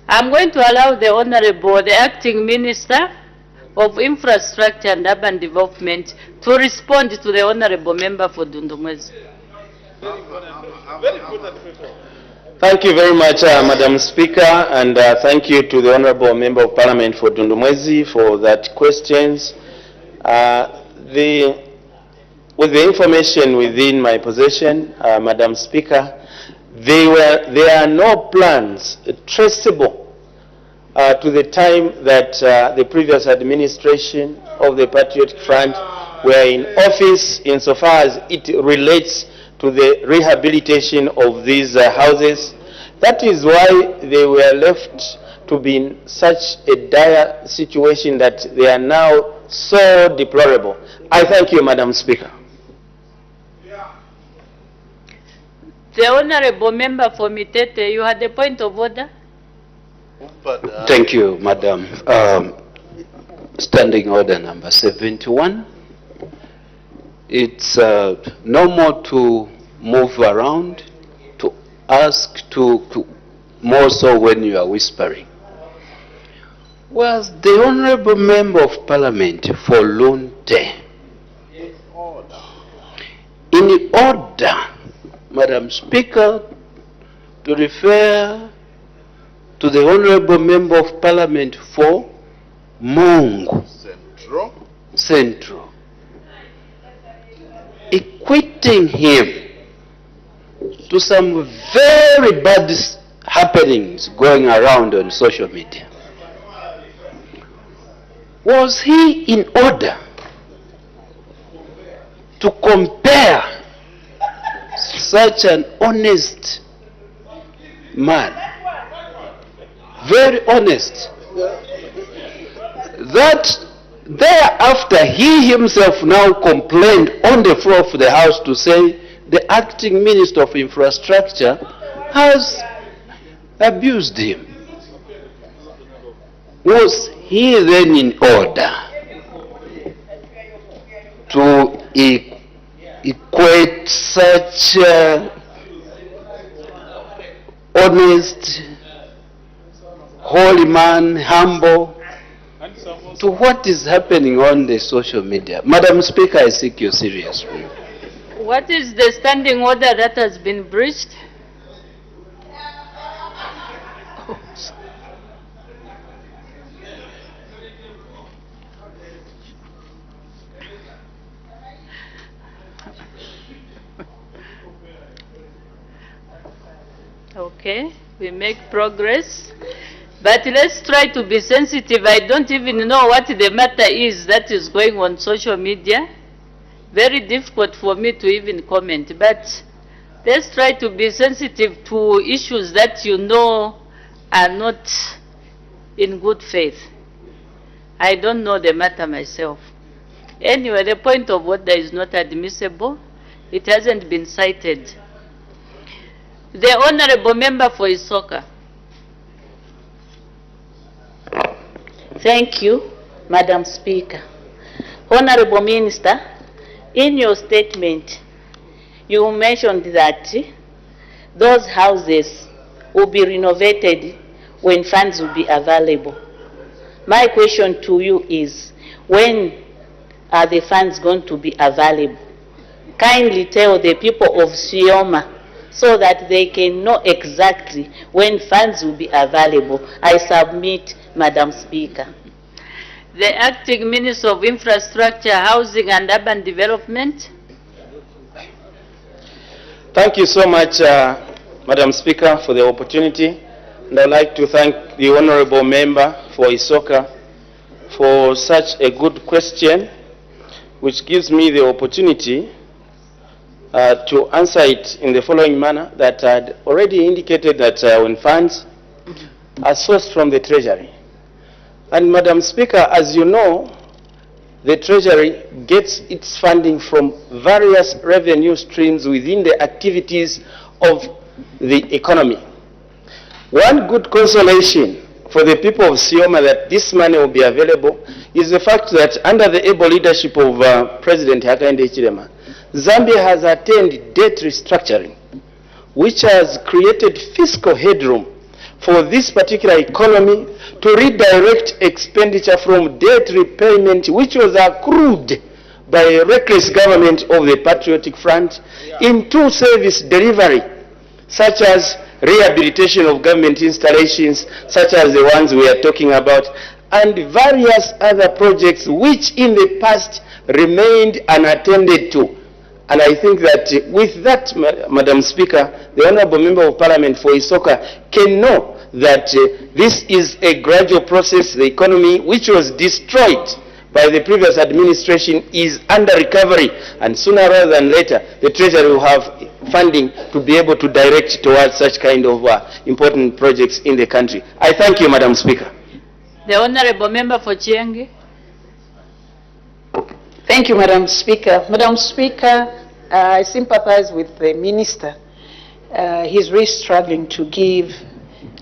I'm going to allow the Honorable, the Acting Minister of Infrastructure and Urban Development to respond to the Honorable Member for Dundumwezi. Thank you very much, Madam Speaker, and thank you to the Honorable Member of Parliament for Dundumwezi for that questions. With the information within my possession, Madam Speaker, there are no plans traceable to the time that the previous administration of the Patriotic Front were in office, insofar as it relates to the rehabilitation of these houses. That is why they were left to be in such a dire situation that they are now so deplorable. I thank you, Madam Speaker. The Honorable Member for Mitete, you had a point of order? Thank you, Madam. Standing order number 71. It's normal to move around, to ask to more so when you are whispering. Was the Honorable Member of Parliament for Lunte in order, Madam Speaker, to refer to the Honorable Member of Parliament for Mungu Central, equating him to some very bad happenings going around on social media? Was he in order to compare such an honest man, very honest, that thereafter he himself now complained on the floor of the House to say the acting Minister of Infrastructure has abused him? Was he then in order to equate such honest, holy man, humble, to what is happening on the social media? Madam Speaker, I seek your serious view. What is the standing order that has been breached? Okay, we make progress. But let's try to be sensitive. I don't even know what the matter is that is going on social media. Very difficult for me to even comment. But let's try to be sensitive to issues that you know are not in good faith. I don't know the matter myself. Anyway, the point of order is not admissible. It hasn't been cited. The Honorable Member for Isoka. Thank you, Madam Speaker. Honorable Minister, in your statement, you mentioned that those houses will be renovated when funds will be available. My question to you is, when are the funds going to be available? Kindly tell the people of Sioma so that they can know exactly when funds will be available. I submit, Madam Speaker. The Acting Minister of Infrastructure, Housing and Urban Development. Thank you so much, Madam Speaker, for the opportunity. And I'd like to thank the Honorable Member for Isoka for such a good question, which gives me the opportunity to answer it in the following manner, that I had already indicated that when funds are sourced from the Treasury. And Madam Speaker, as you know, the Treasury gets its funding from various revenue streams within the activities of the economy. One good consolation for the people of Sioma that this money will be available is the fact that under the able leadership of President Hakainde Hichilema, Zambia has attained debt restructuring, which has created fiscal headroom for this particular economy to redirect expenditure from debt repayment, which was accrued by a reckless government of the Patriotic Front, into service delivery, such as rehabilitation of government installations, such as the ones we are talking about, and various other projects which in the past remained unattended to. And I think that with that, Madam Speaker, the Honourable Member of Parliament for Isoka can know that this is a gradual process. The economy, which was destroyed by the previous administration, is under recovery, and sooner rather than later, the Treasury will have funding to be able to direct towards such kind of important projects in the country. I thank you, Madam Speaker. The Honourable Member for Chienge. Thank you, Madam Speaker. Madam Speaker, I sympathize with the Minister. He's really struggling to give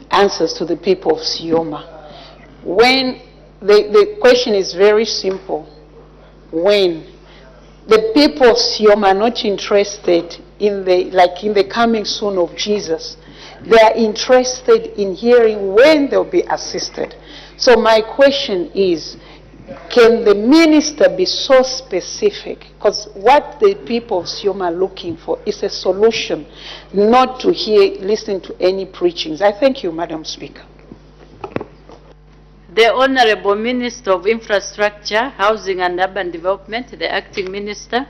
answers to the people of Sioma. When the question is very simple. When the people of Sioma are not interested in the coming soon of Jesus, they are interested in hearing when they'll be assisted. So my question is, can the minister be so specific? Because what the people of Sioma are looking for is a solution, not to listen to any preachings. I thank you, Madam Speaker. The Honourable Minister of Infrastructure, Housing and Urban Development, the Acting Minister.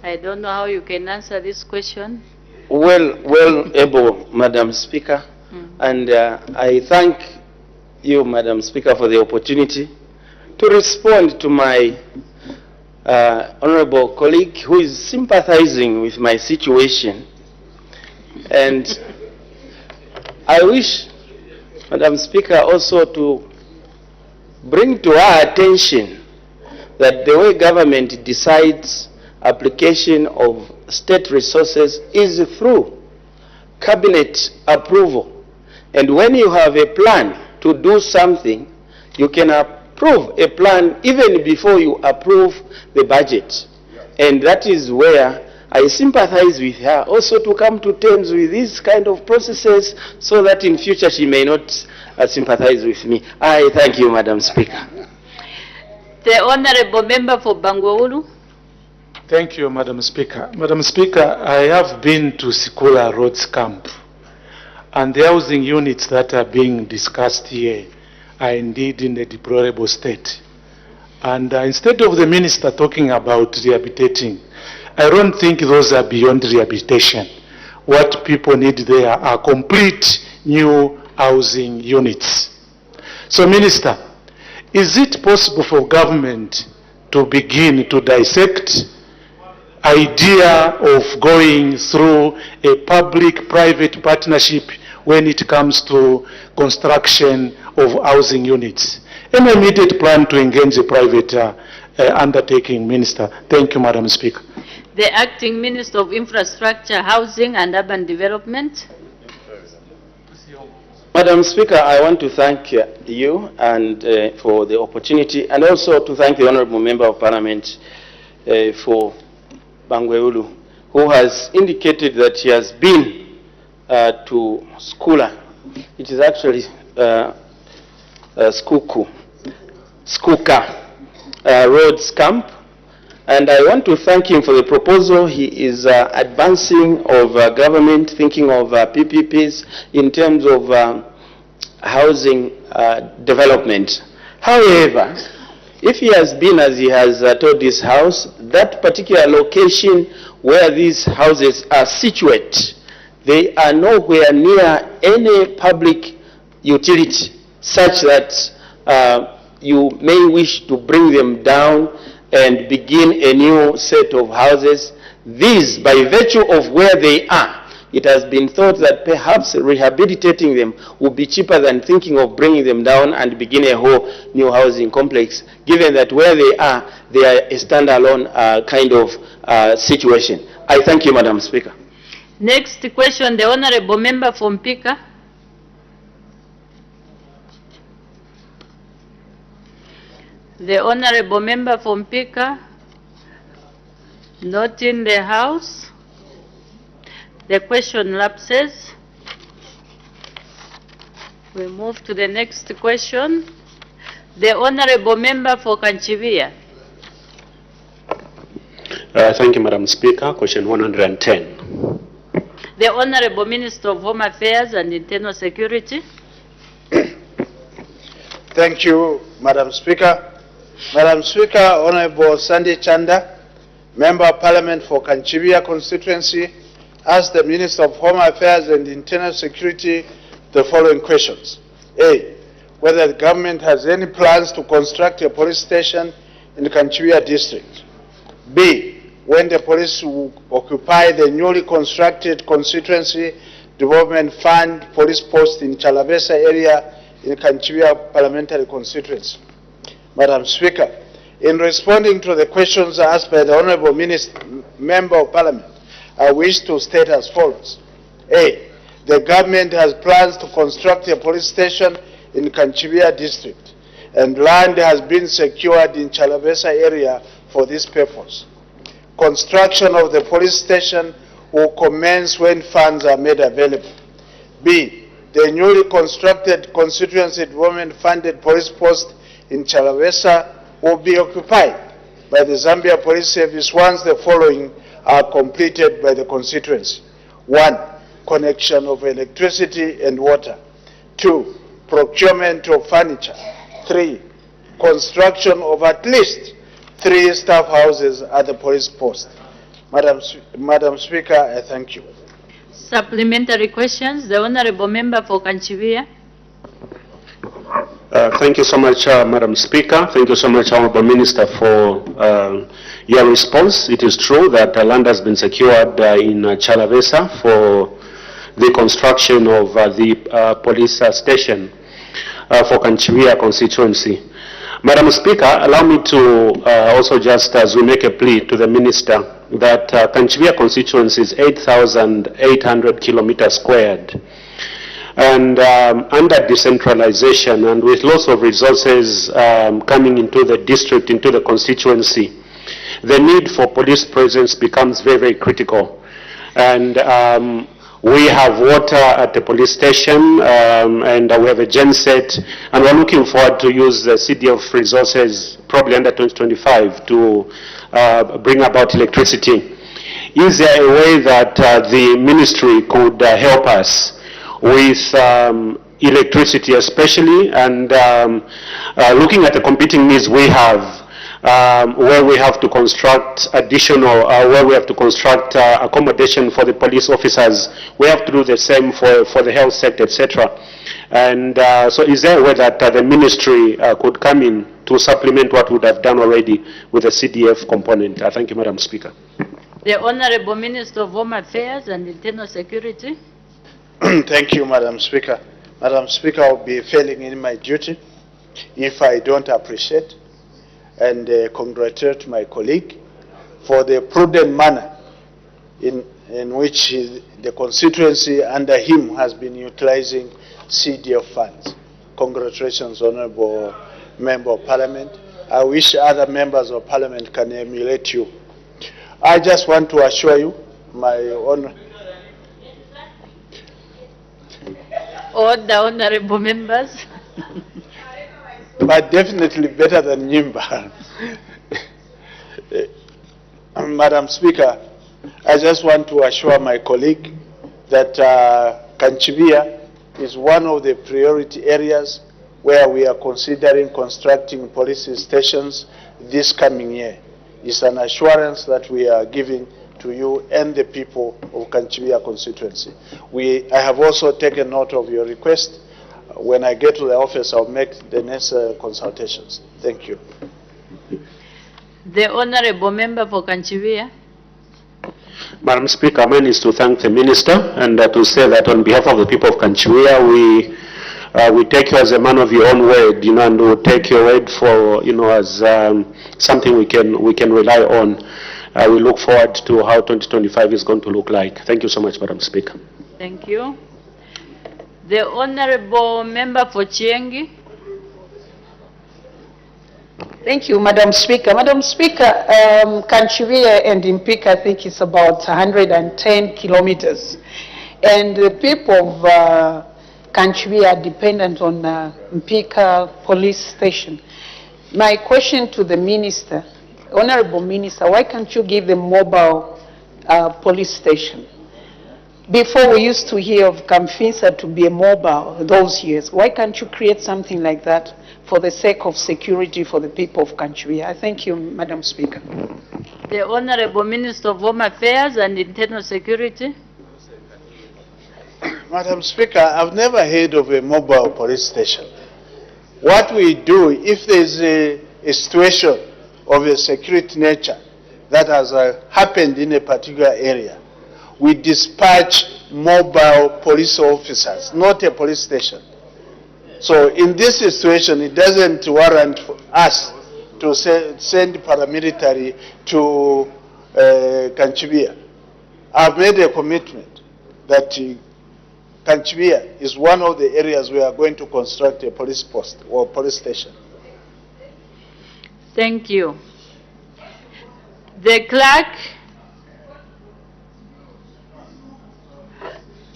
I don't know how you can answer this question. Well able, Madam Speaker. And I thank you, Madam Speaker, for the opportunity to respond to my honorable colleague who is sympathizing with my situation. And I wish, Madam Speaker, also to bring to our attention that the way government decides application of state resources is through cabinet approval. And when you have a plan to do something, you can approve a plan even before you approve the budget. And that is where I sympathize with her also to come to terms with these kind of processes so that in future she may not sympathize with me. I thank you, Madam Speaker. The Honourable Member for Bangwaulu. Thank you, Madam Speaker. Madam Speaker, I have been to Sikula Roads Camp, and the housing units that are being discussed here are indeed in a deplorable state. And instead of the minister talking about rehabilitating, I don't think those are beyond rehabilitation. what people need there are complete new housing units. So, Minister, is it possible for government to begin to dissect idea of going through a public-private partnership when it comes to construction of housing units? An immediate plan to engage a private undertaking, Minister. Thank you, Madam Speaker. The Acting Minister of Infrastructure, Housing and Urban Development. Madam Speaker, I want to thank you and for the opportunity, and also to thank the Honourable Member of Parliament for Bangweulu, who has indicated that he has been to Skula. It is actually Skuka Roads Camp, and I want to thank him for the proposal he is advancing of government, thinking of PPPs in terms of housing development. However, if he has been, as he has told this House, that particular location where these houses are situated, they are nowhere near any public utility, such that you may wish to bring them down and begin a new set of houses. These, by virtue of where they are, it has been thought that perhaps rehabilitating them would be cheaper than thinking of bringing them down and begin a whole new housing complex, given that where they are a standalone kind of situation. I thank you, Madam Speaker. Next question, the Honourable Member from Pika. The Honourable Member from Pika, not in the House. The question lapses. We move to the next question. The Honourable Member for Kanchivia. Thank you, Madam Speaker. Question 110. The Honourable Minister of Home Affairs and Internal Security. Thank you, Madam Speaker. Madam Speaker, Honourable Sandy Chanda, Member of Parliament for Kanchivia constituency, asked the Minister of Home Affairs and Internal Security the following questions. A, whether the government has any plans to construct a police station in the Kanchivia district. B, when the police will occupy the newly constructed constituency development fund police post in Chalavesa area in Kanchivia parliamentary constituency. Madam Speaker, in responding to the questions asked by the Honourable Member of Parliament, I wish to state as follows. A, the government has plans to construct a police station in Kanchivia district, and land has been secured in Chalavesa area for this purpose. Construction of the police station will commence when funds are made available. B, the newly constructed constituency development funded police post in Chalavesa will be occupied by the Zambia Police Service once the following are completed by the constituency. 1, connection of electricity and water. 2, procurement of furniture. 3, construction of at least 3 staff houses at the police post. Madam Speaker, I thank you. Supplementary questions. The Honourable Member for Kanchivia. Thank you so much, Madam Speaker. Thank you so much, Honourable Minister, for your response. It is true that land has been secured in Chalavesa for the construction of the police station for Kanchivia constituency. Madam Speaker, allow me to also just, as we make a plea to the Minister, that Kanchivia constituency is 8,800 kilometers squared. And under decentralization and with lots of resources coming into the district, into the constituency, the need for police presence becomes very, very critical. And we have water at the police station, and we have a genset, and we're looking forward to use the CDF resources probably under 2025 to bring about electricity. Is there a way that the ministry could help us with electricity especially, and looking at the competing needs we have where we have to construct additional, where we have to construct accommodation for the police officers. We have to do the same for the health sector, etc. And so is there a way that the ministry could come in to supplement what we would have done already with the CDF component? Thank you, Madam Speaker. The Honorable Minister of Home Affairs and Internal Security. Thank you, Madam Speaker. Madam Speaker, I will be failing in my duty if I don't appreciate and congratulate my colleague for the prudent manner in which the constituency under him has been utilizing CDF funds. Congratulations, Honorable Member of Parliament. I wish other members of Parliament can emulate you. I just want to assure you, my honor. Order, honorable members. But definitely better than Nyimba. Madam Speaker, I just want to assure my colleague that Kanchibia is one of the priority areas where we are considering constructing police stations this coming year. It's an assurance that we are giving to you and the people of Kanchibia constituency. I have also taken note of your request. When I get to the office, I'll make the necessary consultations. Thank you. The Honorable Member for Kanchibia. Madam Speaker, mine is to thank the Minister and to say that on behalf of the people of Kanchibia, we take you as a man of your own word, and we'll take your word for, as something we can rely on. We look forward to how 2025 is going to look like. Thank you so much, Madam Speaker. Thank you. The Honorable Member for Chiengi. Thank you, Madam Speaker. Madam Speaker, Kanchibia and Mpika, I think it's about 110 kilometers. And the people of Kanchibia are dependent on Mpika police station. My question to the Minister, Honorable Minister, why can't you give them mobile police station? Before we used to hear of Kamfinsa to be a mobile those years. Why can't you create something like that for the sake of security for the people of Kanchibia? I thank you, Madam Speaker. The Honorable Minister of Home Affairs and Internal Security. Madam Speaker, I've never heard of a mobile police station. What we do, if there's a situation of a security nature that has happened in a particular area, we dispatch mobile police officers, not a police station. So in this situation, it doesn't warrant us to send paramilitary to Kanchibia. I've made a commitment that Kanchibia is one of the areas we are going to construct a police post or police station. Thank you. The clerk.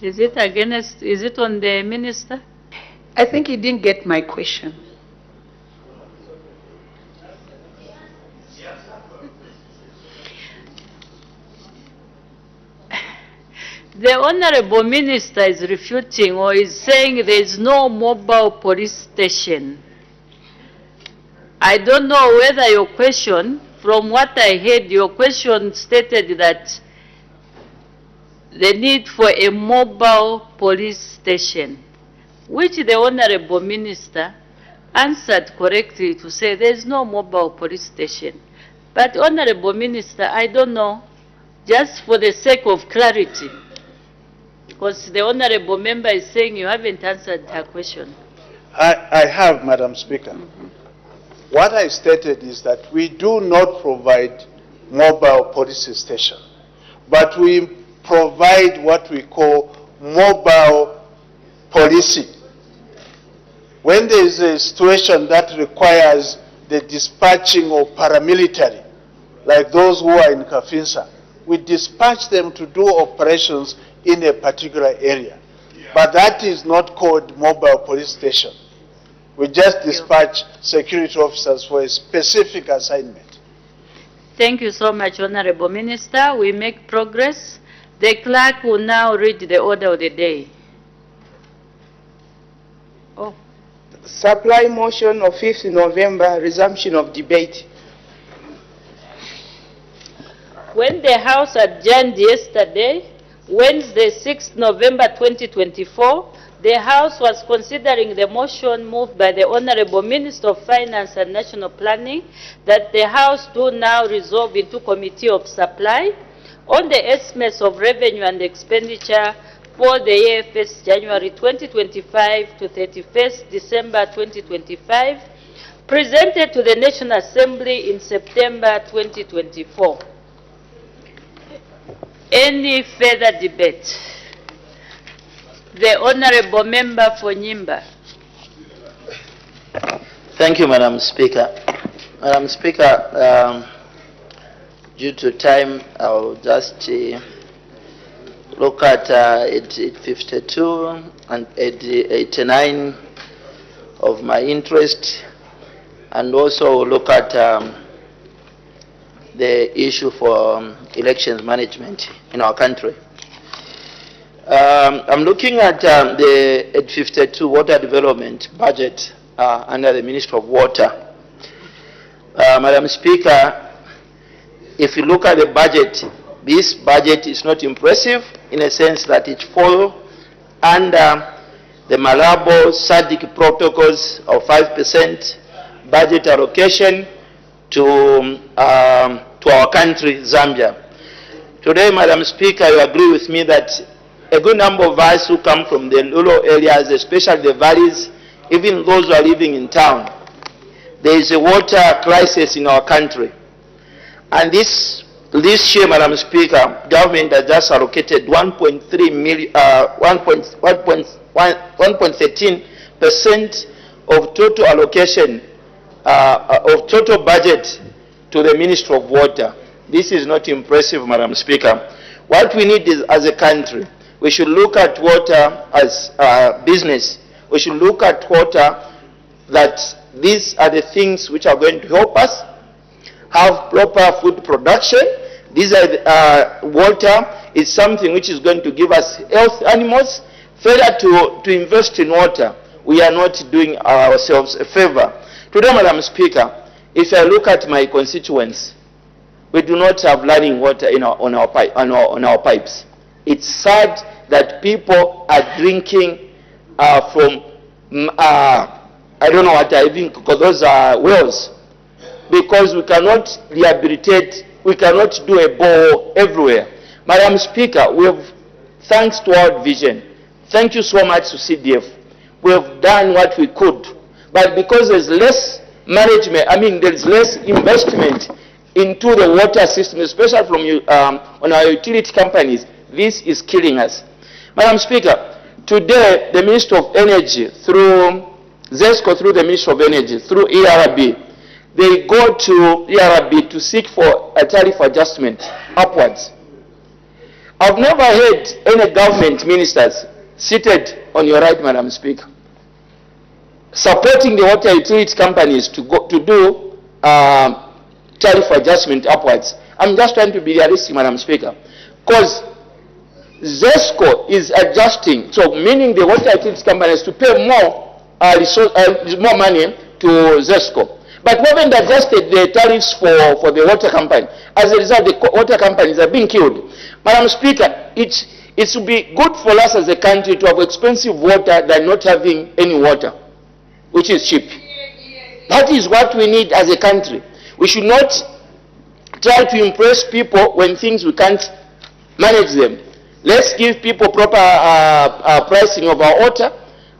Is it on the Minister? I think he didn't get my question. The Honorable Minister is refuting or is saying there is no mobile police station. I don't know whether your question, from what I heard, your question stated that the need for a mobile police station, which the Honorable Minister answered correctly to say there is no mobile police station. But Honorable Minister, I don't know, just for the sake of clarity, because the Honorable Member is saying you haven't answered her question. I have, Madam Speaker. What I stated is that we do not provide mobile police station, but we provide what we call mobile policing. When there is a situation that requires the dispatching of paramilitary, like those who are in Kafinsa, we dispatch them to do operations in a particular area. But that is not called mobile police station. We just dispatch security officers for a specific assignment. Thank you so much, Honorable Minister. We make progress. The clerk will now read the order of the day. Supply motion of 5th November, resumption of debate. When the House adjourned yesterday, Wednesday, 6 November 2024, the House was considering the motion moved by the Honorable Minister of Finance and National Planning that the House do now resolve into Committee of Supply on the estimates of revenue and expenditure for the year 1st January 2025 to 31st December 2025, presented to the National Assembly in September 2024. Any further debate? The Honorable Member for Nyimba. Thank you, Madam Speaker. Madam Speaker, due to time, I'll just look at 52 and 89 of my interest, and also look at the issue for elections management in our country. I'm looking at the 52 water development budget under the Ministry of Water. Madam Speaker, if you look at the budget, this budget is not impressive in a sense that it falls under the Malabo SADC protocols of 5% budget allocation to our country, Zambia. Today, Madam Speaker, you agree with me that a good number of us who come from the rural areas, especially the valleys, even those who are living in town, there is a water crisis in our country. And this year, Madam Speaker, government has just allocated 1.13% of total allocation of total budget to the Ministry of Water. This is not impressive, Madam Speaker. What we need is, as a country, we should look at water as business. We should look at water that these are the things which are going to help us have proper food production. These are water is something which is going to give us health animals. Failure to invest in water, we are not doing ourselves a favor. Today, Madam Speaker, if I look at my constituents, we do not have running water on our pipes. It's sad that people are drinking from, I don't know what I think, because those are wells. Because we cannot rehabilitate, we cannot do a borehole everywhere. Madam Speaker, we have, thanks to World Vision, thank you so much to CDF, we have done what we could. But because there's less management, there's less investment into the water system, especially from on our utility companies, this is killing us. Madam Speaker, today the Minister of Energy, through ZESCO, through the Ministry of Energy, through ERB, they go to ERB to seek for a tariff adjustment upwards. I've never heard any government ministers seated on your right, Madam Speaker, supporting the water utility companies to do tariff adjustment upwards. I'm just trying to be realistic, Madam Speaker, because ZESCO is adjusting, so meaning the water utility companies to pay more money to ZESCO. But we haven't adjusted the tariffs for the water company. As a result, the water companies are being killed. Madam Speaker, it would be good for us as a country to have expensive water than not having any water, which is cheap. That is what we need as a country. We should not try to impress people when things we can't manage them. Let's give people proper pricing of our water.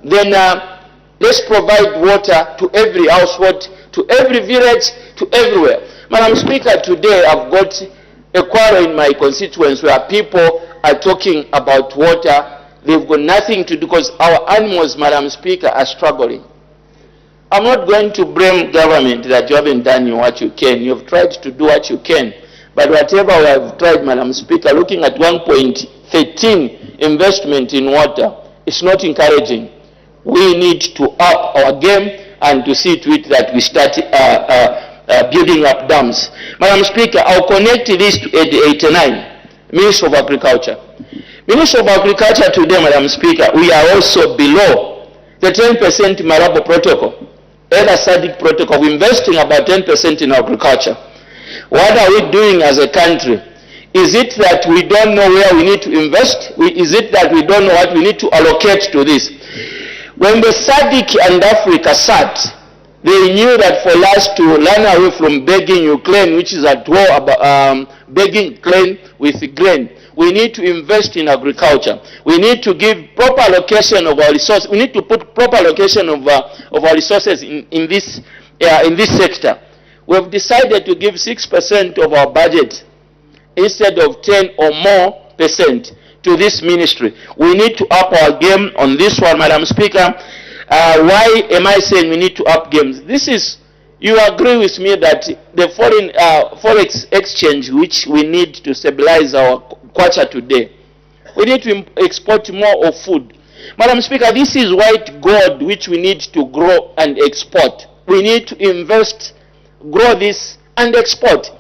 Then let's provide water to every household, to every village, to everywhere. Madam Speaker, today I've got a quarrel in my constituents where people are talking about water. They've got nothing to do because our animals, Madam Speaker, are struggling. I'm not going to blame government that you haven't done what you can. You've tried to do what you can. But whatever we have tried, Madam Speaker, looking at 1.13 investment in water, it's not encouraging. We need to up our game and to see to it that we start building up dams. Madam Speaker, I'll connect this to 89, Minister of Agriculture. Minister of Agriculture today, Madam Speaker, we are also below the 10% Malabo Protocol, either SADC protocol, investing about 10% in agriculture. What are we doing as a country? Is it that we don't know where we need to invest? Is it that we don't know what we need to allocate to this? When the SADC and Africa sat, they knew that for us to run away from begging Ukraine, which is at war, begging Ukraine with grain, we need to invest in agriculture. We need to give proper allocation of our resources. We need to put proper allocation of our resources in this sector. We have decided to give 6% of our budget instead of 10 or more percent to this ministry. We need to up our game on this one, Madam Speaker. Why am I saying we need to up games? This is, you agree with me that the foreign forex exchange, which we need to stabilize our kwacha today, we need to export more of food. Madam Speaker, this is white gold which we need to grow and export. We need to invest, grow this and export.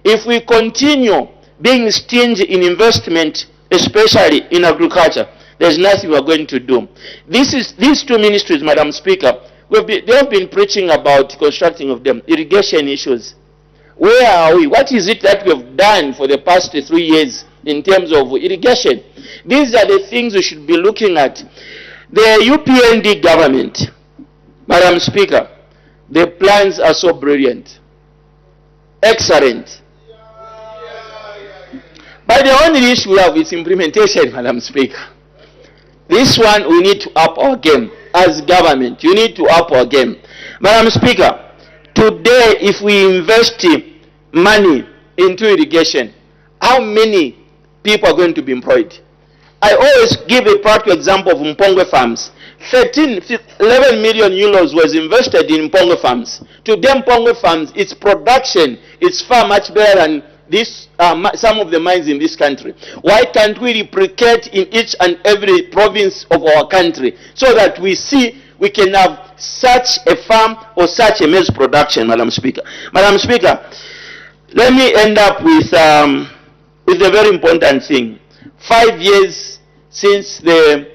If we continue being stingy in investment, especially in agriculture, there's nothing we're going to do. These two ministries, Madam Speaker, they have been preaching about constructing of them, irrigation issues. Where are we? What is it that we have done for the past 3 years in terms of irrigation? These are the things we should be looking at. The UPND government, Madam Speaker, the plans are so brilliant, excellent. But the only issue we have is implementation, Madam Speaker. This one we need to up our game. As government, you need to up our game. Madam Speaker, today if we invest money into irrigation, how many people are going to be employed? I always give a practical example of Mpongwe farms. 11 million euros was invested in Mpongwe farms. Today Mpongwe farms, its production is far much better than some of the mines in this country. Why can't we replicate in each and every province of our country so that we see we can have such a farm or such a maize production, Madam Speaker? Madam Speaker, let me end up with a very important thing. 5 years since they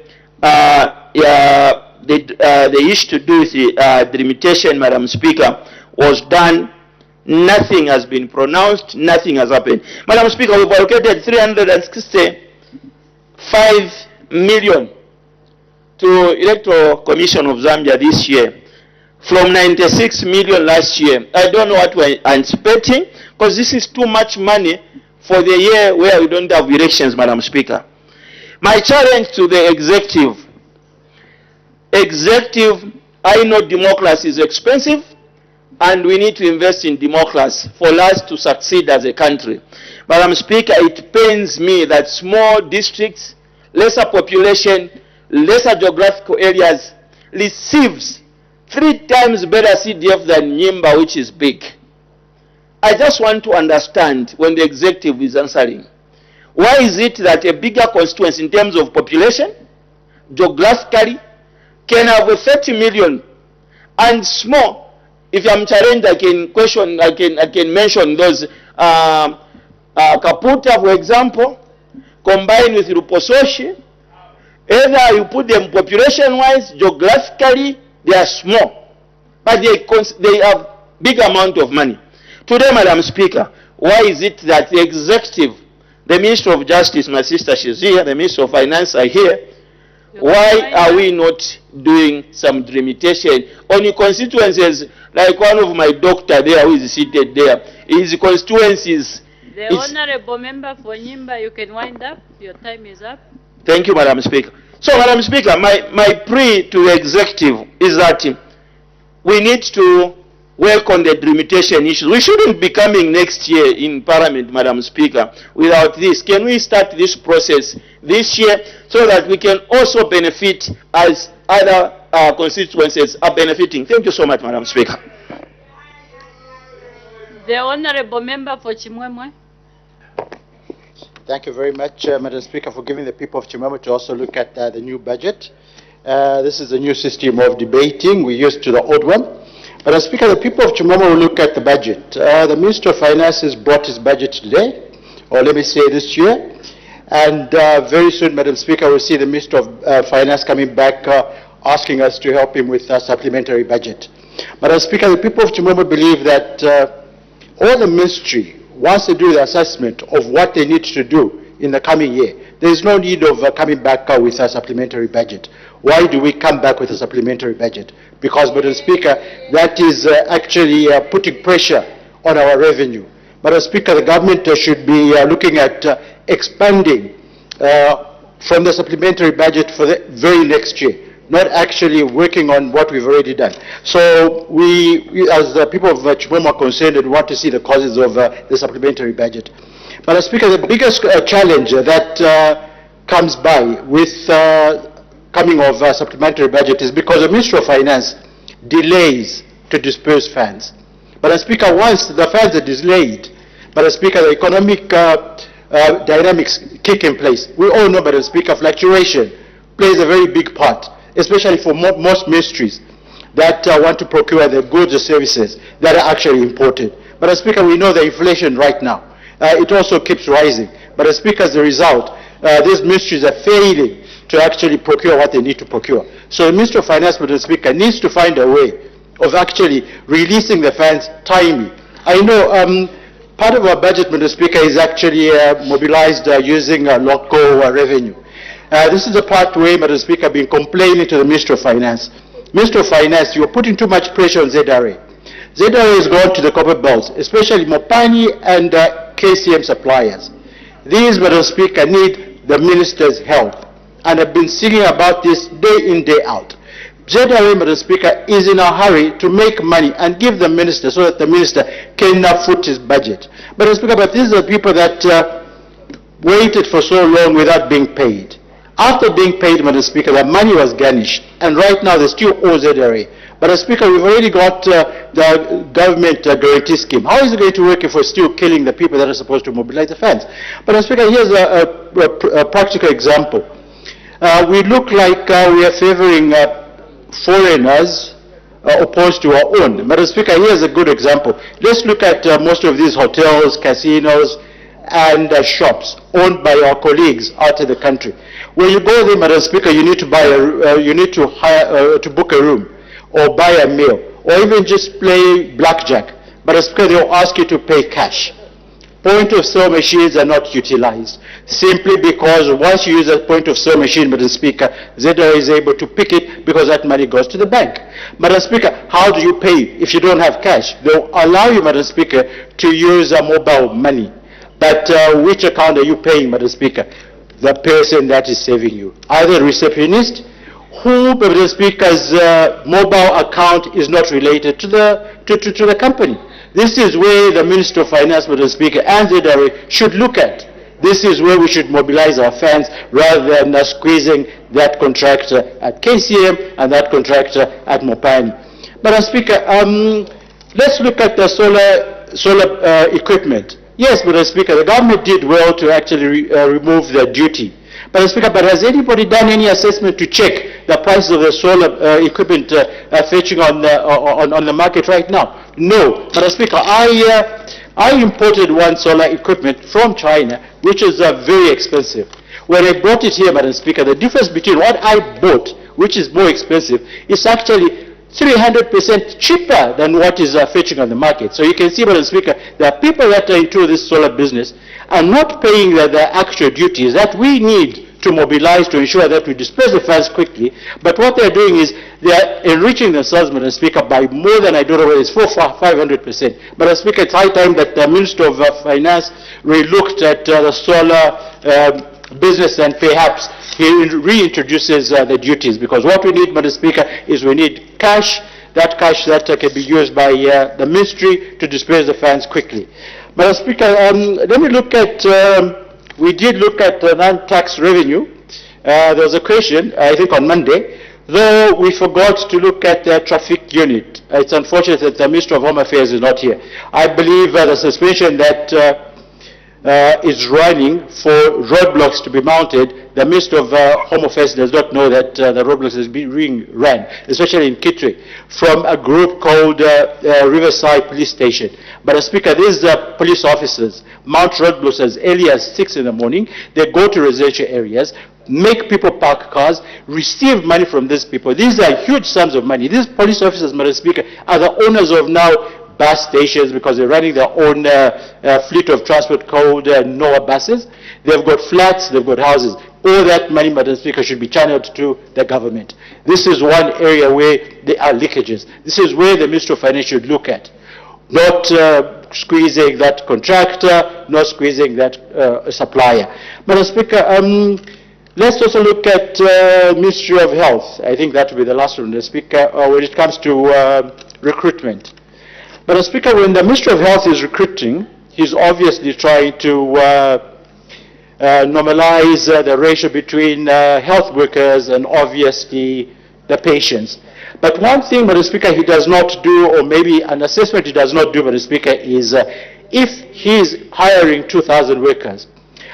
used to do the delimitation, Madam Speaker, was done. Nothing has been pronounced, nothing has happened. Madam Speaker, we've allocated 365 million to Electoral Commission of Zambia this year, from 96 million last year. I don't know what we're anticipating, because this is too much money for the year where we don't have elections, Madam Speaker. My challenge to the executive, I know democracy is expensive, and we need to invest in democracy for us to succeed as a country. Madam Speaker, it pains me that small districts, lesser population, lesser geographical areas receives 3 times better CDF than Nyimba, which is big. I just want to understand when the executive is answering. Why is it that a bigger constituency in terms of population, geographically, can have a 30 million and small? If I'm challenged, I can question, I can mention those Kaputa, for example, combined with Rupososhi. Either you put them population-wise, geographically, they are small, but they have big amount of money. Today, Madam Speaker, why is it that the executive, the Minister of Justice, my sister, she's here, the Minister of Finance are here, why are we not doing some delimitation on the constituencies, like one of my doctor there who is seated there, his constituencies? The Honorable Member for Nyimba, you can wind up. Your time is up. Thank you, Madam Speaker. So, Madam Speaker, my plea to the executive is that we need to work on the delimitation issues. We shouldn't be coming next year in Parliament, Madam Speaker, without this. Can we start this process this year so that we can also benefit as other constituencies are benefiting? Thank you so much, Madam Speaker. The Honorable Member for Chimwemwe. Thank you very much, Madam Speaker, for giving the people of Chimwemwe to also look at the new budget. This is a new system of debating. We're used to the old one. Madam Speaker, the people of Chimwemwe will look at the budget. The Minister of Finance has brought his budget today, or let me say this year. And very soon, Madam Speaker, we'll see the Minister of Finance coming back asking us to help him with a supplementary budget. Madam Speaker, the people of Chimwemwe believe that all the ministry once they do the assessment of what they need to do in the coming year, there is no need of coming back with a supplementary budget. Why do we come back with a supplementary budget? Because, Madam Speaker, that is actually putting pressure on our revenue. Madam Speaker, the government should be looking at expanding from the supplementary budget for the very next year, not actually working on what we've already done. So we as the people of Chiboma are concerned, we want to see the causes of the supplementary budget. Madam Speaker, the biggest challenge that comes by with coming of supplementary budget is because the Ministry of Finance delays to disperse funds. Madam Speaker, once the funds are delayed, Madam Speaker, the economic dynamics kick in place. We all know, Madam Speaker, fluctuation plays a very big part, especially for most ministries that want to procure the goods or services that are actually imported. Madam Speaker, we know the inflation right now. It also keeps rising. But as Speaker, as a result, these ministries are failing to actually procure what they need to procure. So the Minister of Finance, Madam Speaker, needs to find a way of actually releasing the funds timely. I know part of our budget, Madam Speaker, is actually mobilized using local revenue. This is the part where, Madam Speaker, I've been complaining to the Minister of Finance. Minister of Finance, you're putting too much pressure on ZRA. ZRA has gone to the copper belts, especially Mopani and KCM suppliers. These, Madam Speaker, need the Minister's help. And I've been singing about this day in, day out. ZRA, Madam Speaker, is in a hurry to make money and give the Minister so that the Minister can foot his budget. Madam Speaker, but these are people that waited for so long without being paid. After being paid, Madam Speaker, the money was garnished, and right now they still owe ZRA. Madam Speaker, we've already got the government guarantee scheme. How is it going to work if we're still killing the people that are supposed to mobilize the funds? Madam Speaker, here's a practical example. We look like we are favoring foreigners opposed to our own. Madam Speaker, here's a good example. Let's look at most of these hotels, casinos, and shops owned by our colleagues out in the country. When you go there, Madam Speaker, you need to buy you need to hire to book a room, or buy a meal, or even just play blackjack. Madam Speaker, they will ask you to pay cash. Point-of-sale machines are not utilized, simply because once you use a point-of-sale machine, Madam Speaker, ZRA is able to pick it because that money goes to the bank. Madam Speaker, how do you pay if you don't have cash? They'll allow you, Madam Speaker, to use mobile money. But which account are you paying, Madam Speaker? The person that is saving you. Either the receptionist, who, Madam Speaker's mobile account is not related to the company. This is where the Minister of Finance, Madam Speaker, and ZRA should look at. This is where we should mobilize our funds rather than squeezing that contractor at KCM and that contractor at Mopani. Madam Speaker, let's look at the solar equipment. Yes, Madam Speaker, the government did well to actually remove the duty. Madam Speaker, but has anybody done any assessment to check the price of the solar equipment fetching on the market right now? No. Madam Speaker, I imported one solar equipment from China, which is very expensive. When I brought it here, Madam Speaker, the difference between what I bought, which is more expensive, is actually 300% cheaper than what is fetching on the market. So you can see, Madam Speaker, there are people that are into this solar business and not paying the actual duties that we need to mobilize to ensure that we disperse the funds quickly. But what they're doing is they are enriching themselves, Madam Speaker, by more than, I don't know whether it's 400-500%. Madam Speaker, it's high time that the Minister of Finance re-looked at the solar business and perhaps he reintroduces the duties, because what we need, Madam Speaker, is we need cash that can be used by the ministry to disperse the funds quickly. Madam Speaker, let me look at, we did look at non-tax revenue. There was a question, I think on Monday, though we forgot to look at the traffic unit. It's unfortunate that the Minister of Home Affairs is not here. I believe the suspension that is running for roadblocks to be mounted, the Minister of Home Affairs does not know that the roadblocks is being run, especially in Kitwe, from a group called Riverside Police Station. But Speaker, these police officers mount roadblocks as early as 6 in the morning. They go to residential areas, make people park cars, receive money from these people. These are huge sums of money. These police officers, Madam Speaker, are the owners of now bus stations because they're running their own fleet of transport called NOAA buses. They've got flats, they've got houses. All that money, Madam Speaker, should be channeled to the government. This is one area where there are leakages. This is where the Minister of Finance should look at. Not squeezing that contractor, not squeezing that supplier. Madam Speaker, let's also look at Ministry of Health. I think that will be the last one, the Speaker, when it comes to recruitment. Madam Speaker, when the Minister of Health is recruiting, he's obviously trying to normalize the ratio between health workers and obviously the patients. But one thing, Madam Speaker, he does not do, or maybe an assessment he does not do, Madam Speaker, is if he is hiring 2,000 workers,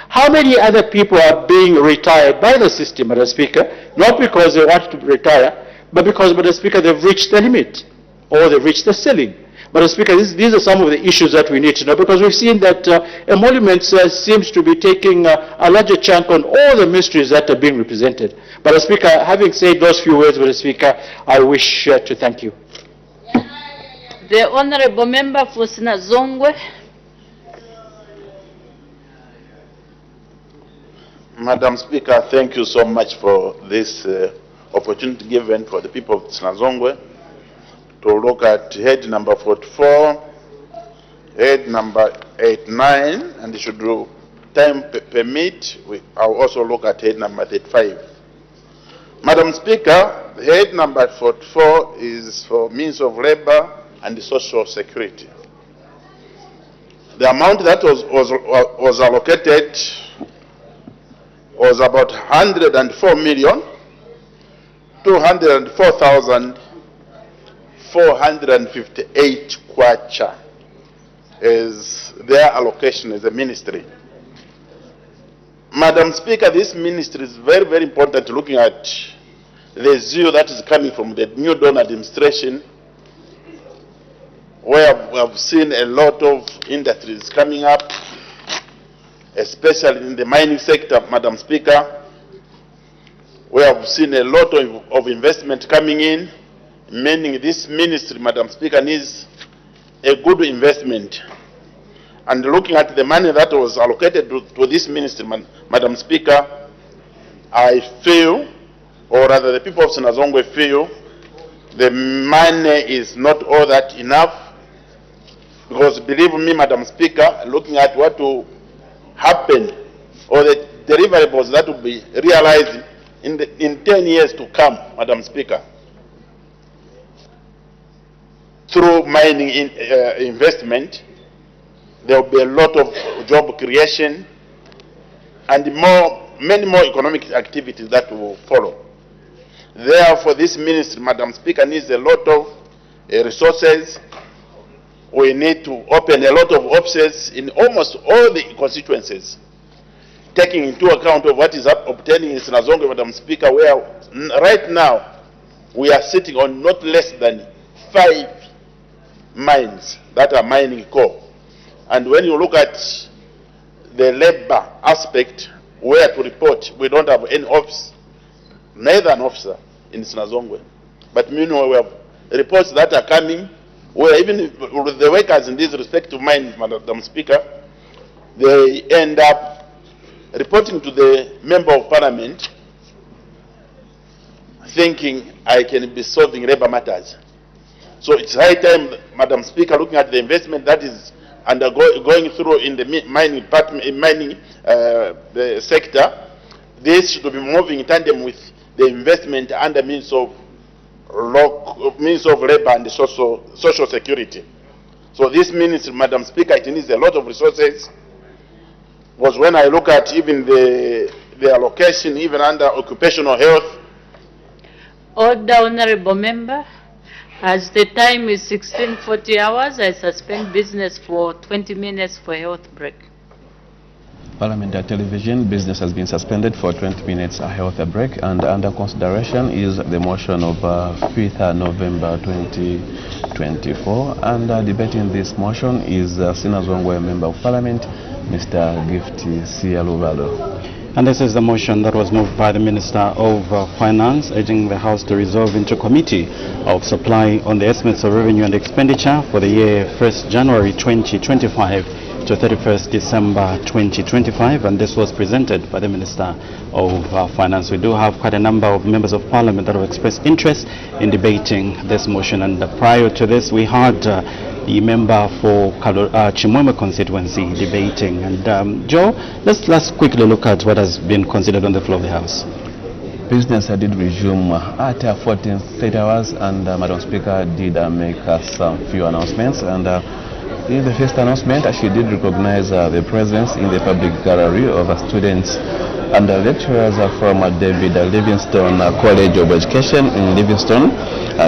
how many other people are being retired by the system, Madam Speaker, not because they want to retire, but because, Madam Speaker, they've reached the limit or they've reached the ceiling. Madam Speaker, these are some of the issues that we need to know, because we've seen that emoluments seems to be taking a larger chunk on all the ministries that are being represented. Madam Speaker, having said those few words, Madam Speaker, I wish to thank you. The Honourable Member for Sinazongwe. Madam Speaker, thank you so much for this opportunity given for the people of Sinazongwe to look at head number 44, head number 89, and should do time permit, I'll also look at head number 35. Madam Speaker, head number 44 is for means of labor and social security. The amount that was allocated was about 104,204,458 kwacha is their allocation as a ministry. Madam Speaker, this ministry is very, very important, looking at the zeal that is coming from the new Dawn administration, where we have seen a lot of industries coming up, especially in the mining sector, Madam Speaker. We have seen a lot of investment coming in, meaning this ministry, Madam Speaker, needs a good investment. And looking at the money that was allocated to this ministry, Madam Speaker, I feel, or rather the people of Sinazongwe feel, the money is not all that enough. Because believe me, Madam Speaker, looking at what will happen, or the deliverables that will be realized in 10 years to come, Madam Speaker, through mining investment, there will be a lot of job creation and many more economic activities that will follow. Therefore, this ministry, Madam Speaker, needs a lot of resources. We need to open a lot of offices in almost all the constituencies, taking into account of what is obtaining in Sinazongwe, Madam Speaker, where right now we are sitting on not less than 5 mines that are mining coal. And when you look at the labor aspect, where to report, we don't have any office, neither an officer in Sinazongwe. But meanwhile, we have reports that are coming where even the workers in these respective mines, Madam Speaker, they end up reporting to the Member of Parliament thinking I can be solving labor matters. So it's high time, Madam Speaker, looking at the investment that is going through in the mining the sector, this should be moving in tandem with the investment under means of labor and social security. So this ministry, Madam Speaker, it needs a lot of resources. Because when I look at even the allocation, even under occupational health. Order, Honourable Member. As the time is 16:40 hours, I suspend business for 20 minutes for health break. Parliamentary television business has been suspended for 20 minutes, a health break, and under consideration is the motion of 5th November 2024. And debating this motion is Sinazongwe Member of Parliament, Mr. Gifty Sialuvalo. And this is the motion that was moved by the Minister of Finance, urging the House to resolve into committee of supply on the estimates of revenue and expenditure for the year 1st January 2025 to 31st December 2025, and this was presented by the Minister of Finance. We do have quite a number of members of Parliament that have expressed interest in debating this motion, and prior to this we had the member for Chimwemwe constituency debating. And Joe, let's quickly look at what has been considered on the floor of the House. Business did resume at 14:30 hours, and Madam Speaker did make some few announcements. And in the first announcement, she did recognize the presence in the public gallery of students and lecturers from David Livingstone College of Education in Livingstone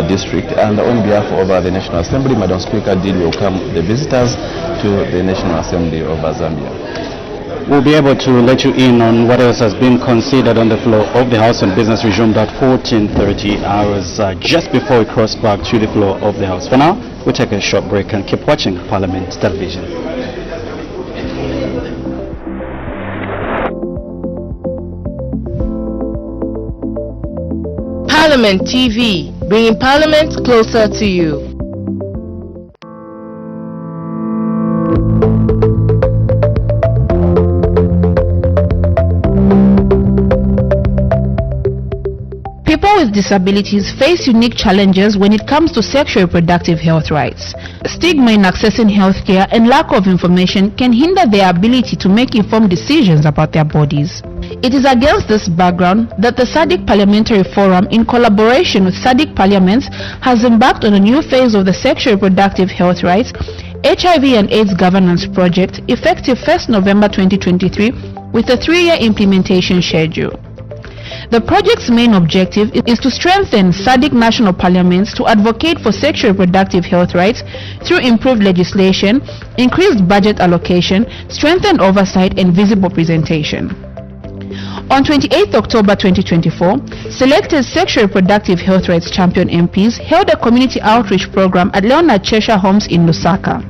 District. And on behalf of the National Assembly, Madam Speaker did welcome the visitors to the National Assembly of Zambia. We'll be able to let you in on what else has been considered on the floor of the House, and business resumed at 14:30 hours, just before we cross back to the floor of the House. For now, we'll take a short break and keep watching Parliament Television. Parliament TV, bringing Parliament closer to you. People with disabilities face unique challenges when it comes to sexual reproductive health rights. Stigma in accessing healthcare and lack of information can hinder their ability to make informed decisions about their bodies. It is against this background that the SADC Parliamentary Forum, in collaboration with SADC Parliaments, has embarked on a new phase of the Sexual Reproductive Health Rights HIV and AIDS Governance Project, effective 1st November 2023, with a 3-year implementation schedule. The project's main objective is to strengthen SADC national parliaments to advocate for sexual reproductive health rights through improved legislation, increased budget allocation, strengthened oversight, and visible presentation. On 28 October 2024, selected sexual reproductive health rights champion MPs held a community outreach program at Leonard Cheshire Homes in Lusaka.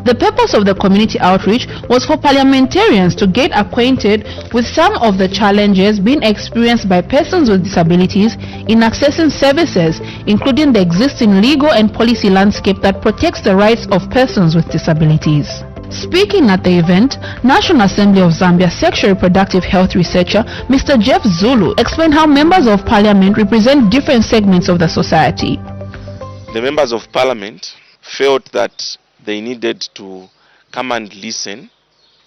The purpose of the community outreach was for parliamentarians to get acquainted with some of the challenges being experienced by persons with disabilities in accessing services, including the existing legal and policy landscape that protects the rights of persons with disabilities. Speaking at the event, National Assembly of Zambia sexual reproductive health researcher Mr. Jeff Zulu explained how members of parliament represent different segments of the society. The members of parliament felt that they needed to come and listen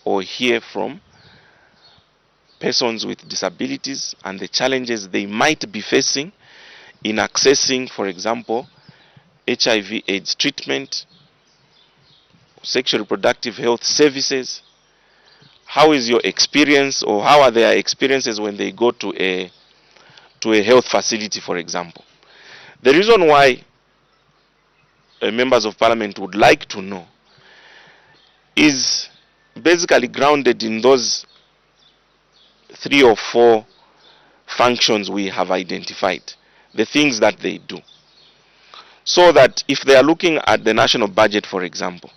or hear from persons with disabilities and the challenges they might be facing in accessing, for example, HIV/AIDS treatment, sexual reproductive health services. How is your experience, or how are their experiences when they go to a health facility, for example? The reason why members of parliament would like to know is basically grounded in those 3 or 4 functions we have identified, the things that they do. So that if they are looking at the national budget, for example,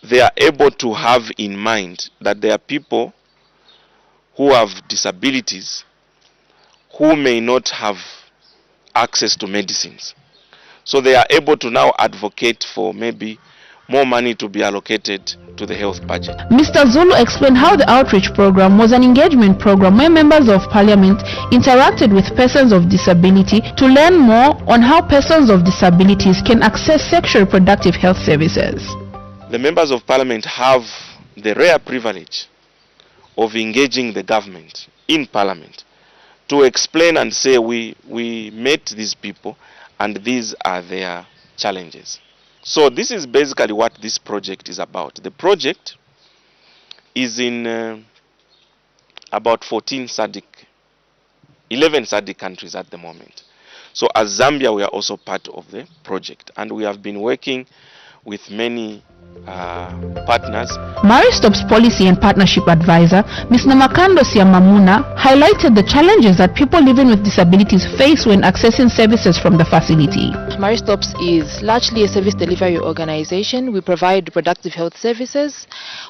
they are able to have in mind that there are people who have disabilities who may not have access to medicines. So they are able to now advocate for maybe more money to be allocated to the health budget. Mr. Zulu explained how the outreach program was an engagement program where members of parliament interacted with persons of disability to learn more on how persons of disabilities can access sexual reproductive health services. The members of parliament have the rare privilege of engaging the government in parliament to explain and say we met these people and these are their challenges. So this is basically what this project is about. The project is in about 11 SADC countries at the moment. So as Zambia, we are also part of the project, and we have been working with many partners. Maristop's policy and partnership advisor, Ms. Namakando Siamamuna, highlighted the challenges that people living with disabilities face when accessing services from the facility. Maristops is largely a service delivery organization. We provide reproductive health services.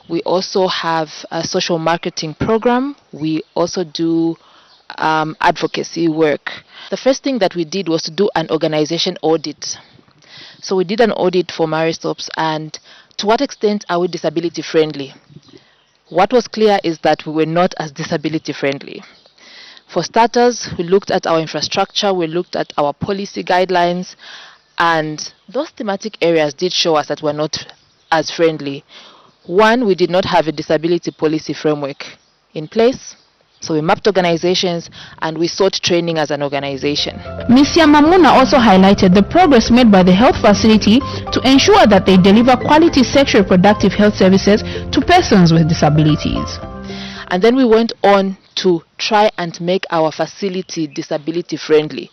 We also have a social marketing program. We also do advocacy work. The first thing that we did was to do an organization audit. So we did an audit for Maristops, and to what extent are we disability friendly? What was clear is that we were not as disability friendly. For starters, we looked at our infrastructure, we looked at our policy guidelines, and those thematic areas did show us that we're not as friendly. One, we did not have a disability policy framework in place. So we mapped organizations and we sought training as an organization. Ms. Yamamuna also highlighted the progress made by the health facility to ensure that they deliver quality sexual reproductive health services to persons with disabilities. And then we went on to try and make our facility disability friendly.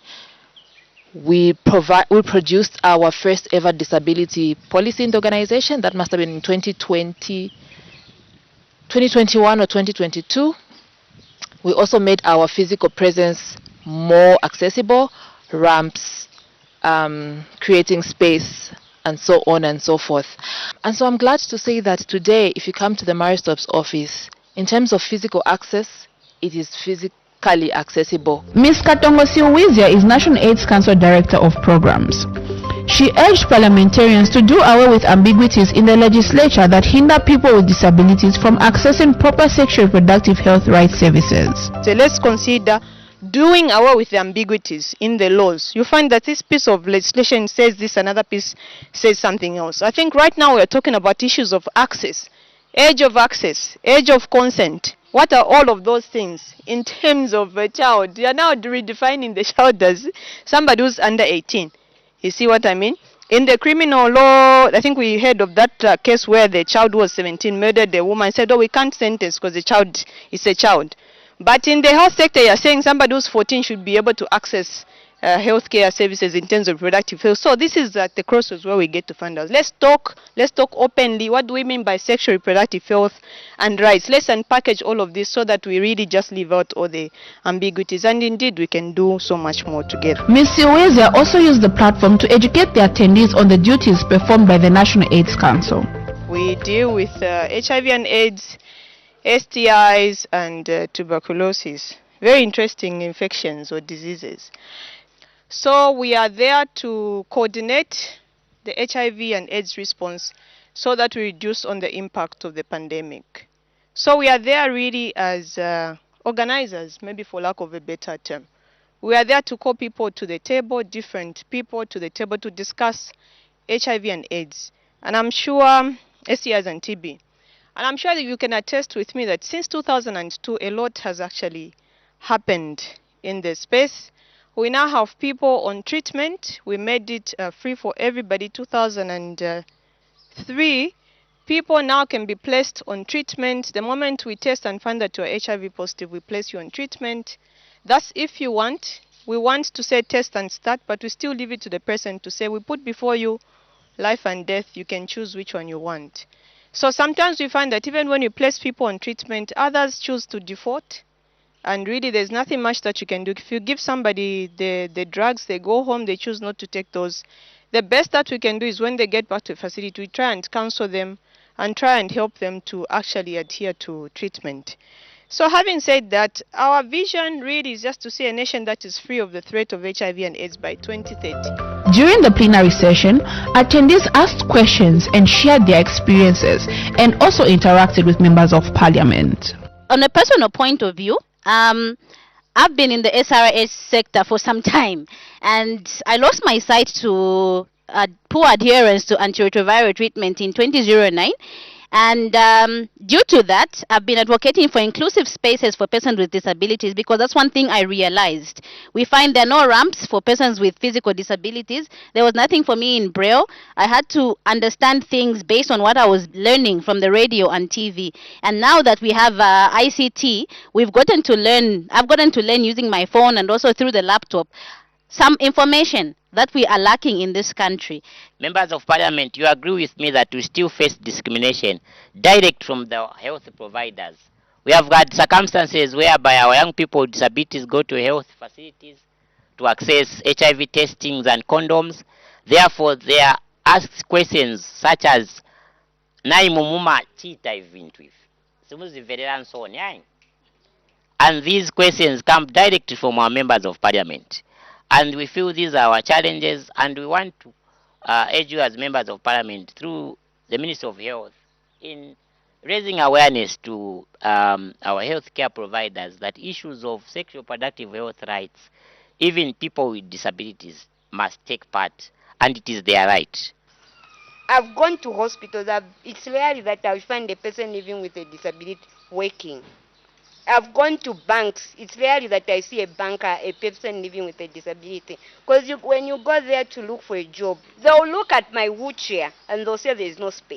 We produced our first ever disability policy in the organization. That must have been in 2021 or 2022. We also made our physical presence more accessible, ramps, creating space, and so on and so forth. And so I'm glad to say that today, if you come to the Maristops office, in terms of physical access, it is physically accessible. Ms. Katongo Siwizia is National AIDS Council Director of Programs. She urged parliamentarians to do away with ambiguities in the legislature that hinder people with disabilities from accessing proper sexual reproductive health rights services. So let's consider doing away with the ambiguities in the laws. You find that this piece of legislation says this, another piece says something else. I think right now we are talking about issues of access, age of consent. What are all of those things in terms of a child? You are now redefining the child as somebody who's under 18. You see what I mean? In the criminal law, I think we heard of that case where the child was 17, murdered the woman, said, oh, we can't sentence because the child is a child. But in the health sector, you're saying somebody who's 14 should be able to access healthcare services in terms of reproductive health. So this is at the crossroads where we get to find out. Let's talk openly. What do we mean by sexual reproductive health and rights? Let's unpackage all of this so that we really just leave out all the ambiguities. And indeed, we can do so much more together. Ms. Siwezia also used the platform to educate the attendees on the duties performed by the National AIDS Council. We deal with HIV and AIDS, STIs, and tuberculosis. Very interesting infections or diseases. So we are there to coordinate the HIV and AIDS response so that we reduce on the impact of the pandemic. So we are there really as organizers, maybe for lack of a better term. We are there to call people to the table, different people to the table to discuss HIV and AIDS. And I'm sure STIs and TB. And I'm sure that you can attest with me that since 2002, a lot has actually happened in the space. We now have people on treatment. We made it free for everybody. 2003, people now can be placed on treatment. The moment we test and find that you're HIV positive, we place you on treatment. That's if you want. We want to say test and start, but we still leave it to the person to say, we put before you life and death. You can choose which one you want. So sometimes we find that even when you place people on treatment, others choose to default. And really, there's nothing much that you can do. If you give somebody the drugs, they go home, they choose not to take those. The best that we can do is when they get back to the facility, we try and counsel them and try and help them to actually adhere to treatment. So having said that, our vision really is just to see a nation that is free of the threat of HIV and AIDS by 2030. During the plenary session, attendees asked questions and shared their experiences and also interacted with members of parliament. On a personal point of view, I've been in the SRH sector for some time, and I lost my sight to poor adherence to antiretroviral treatment in 2009. And due to that, I've been advocating for inclusive spaces for persons with disabilities, because that's one thing I realized. We find there are no ramps for persons with physical disabilities. There was nothing for me in Braille. I had to understand things based on what I was learning from the radio and TV. And now that we have ICT, I've gotten to learn using my phone and also through the laptop some information that we are lacking in this country. Members of Parliament, you agree with me that we still face discrimination direct from the health providers. We have got circumstances whereby our young people with disabilities go to health facilities to access HIV testings and condoms. Therefore, they are asked questions such as, Nai mumuma chita ivintu if. And so on. And these questions come directly from our members of Parliament. And we feel these are our challenges, and we want to urge you as members of Parliament through the Ministry of Health in raising awareness to our healthcare providers that issues of sexual productive health rights, even people with disabilities, must take part, and it is their right. I've gone to hospitals. It's rare that I find a person living with a disability working. I've gone to banks. It's rare that I see a banker, a person living with a disability. Because when you go there to look for a job, they'll look at my wheelchair and they'll say there's no space.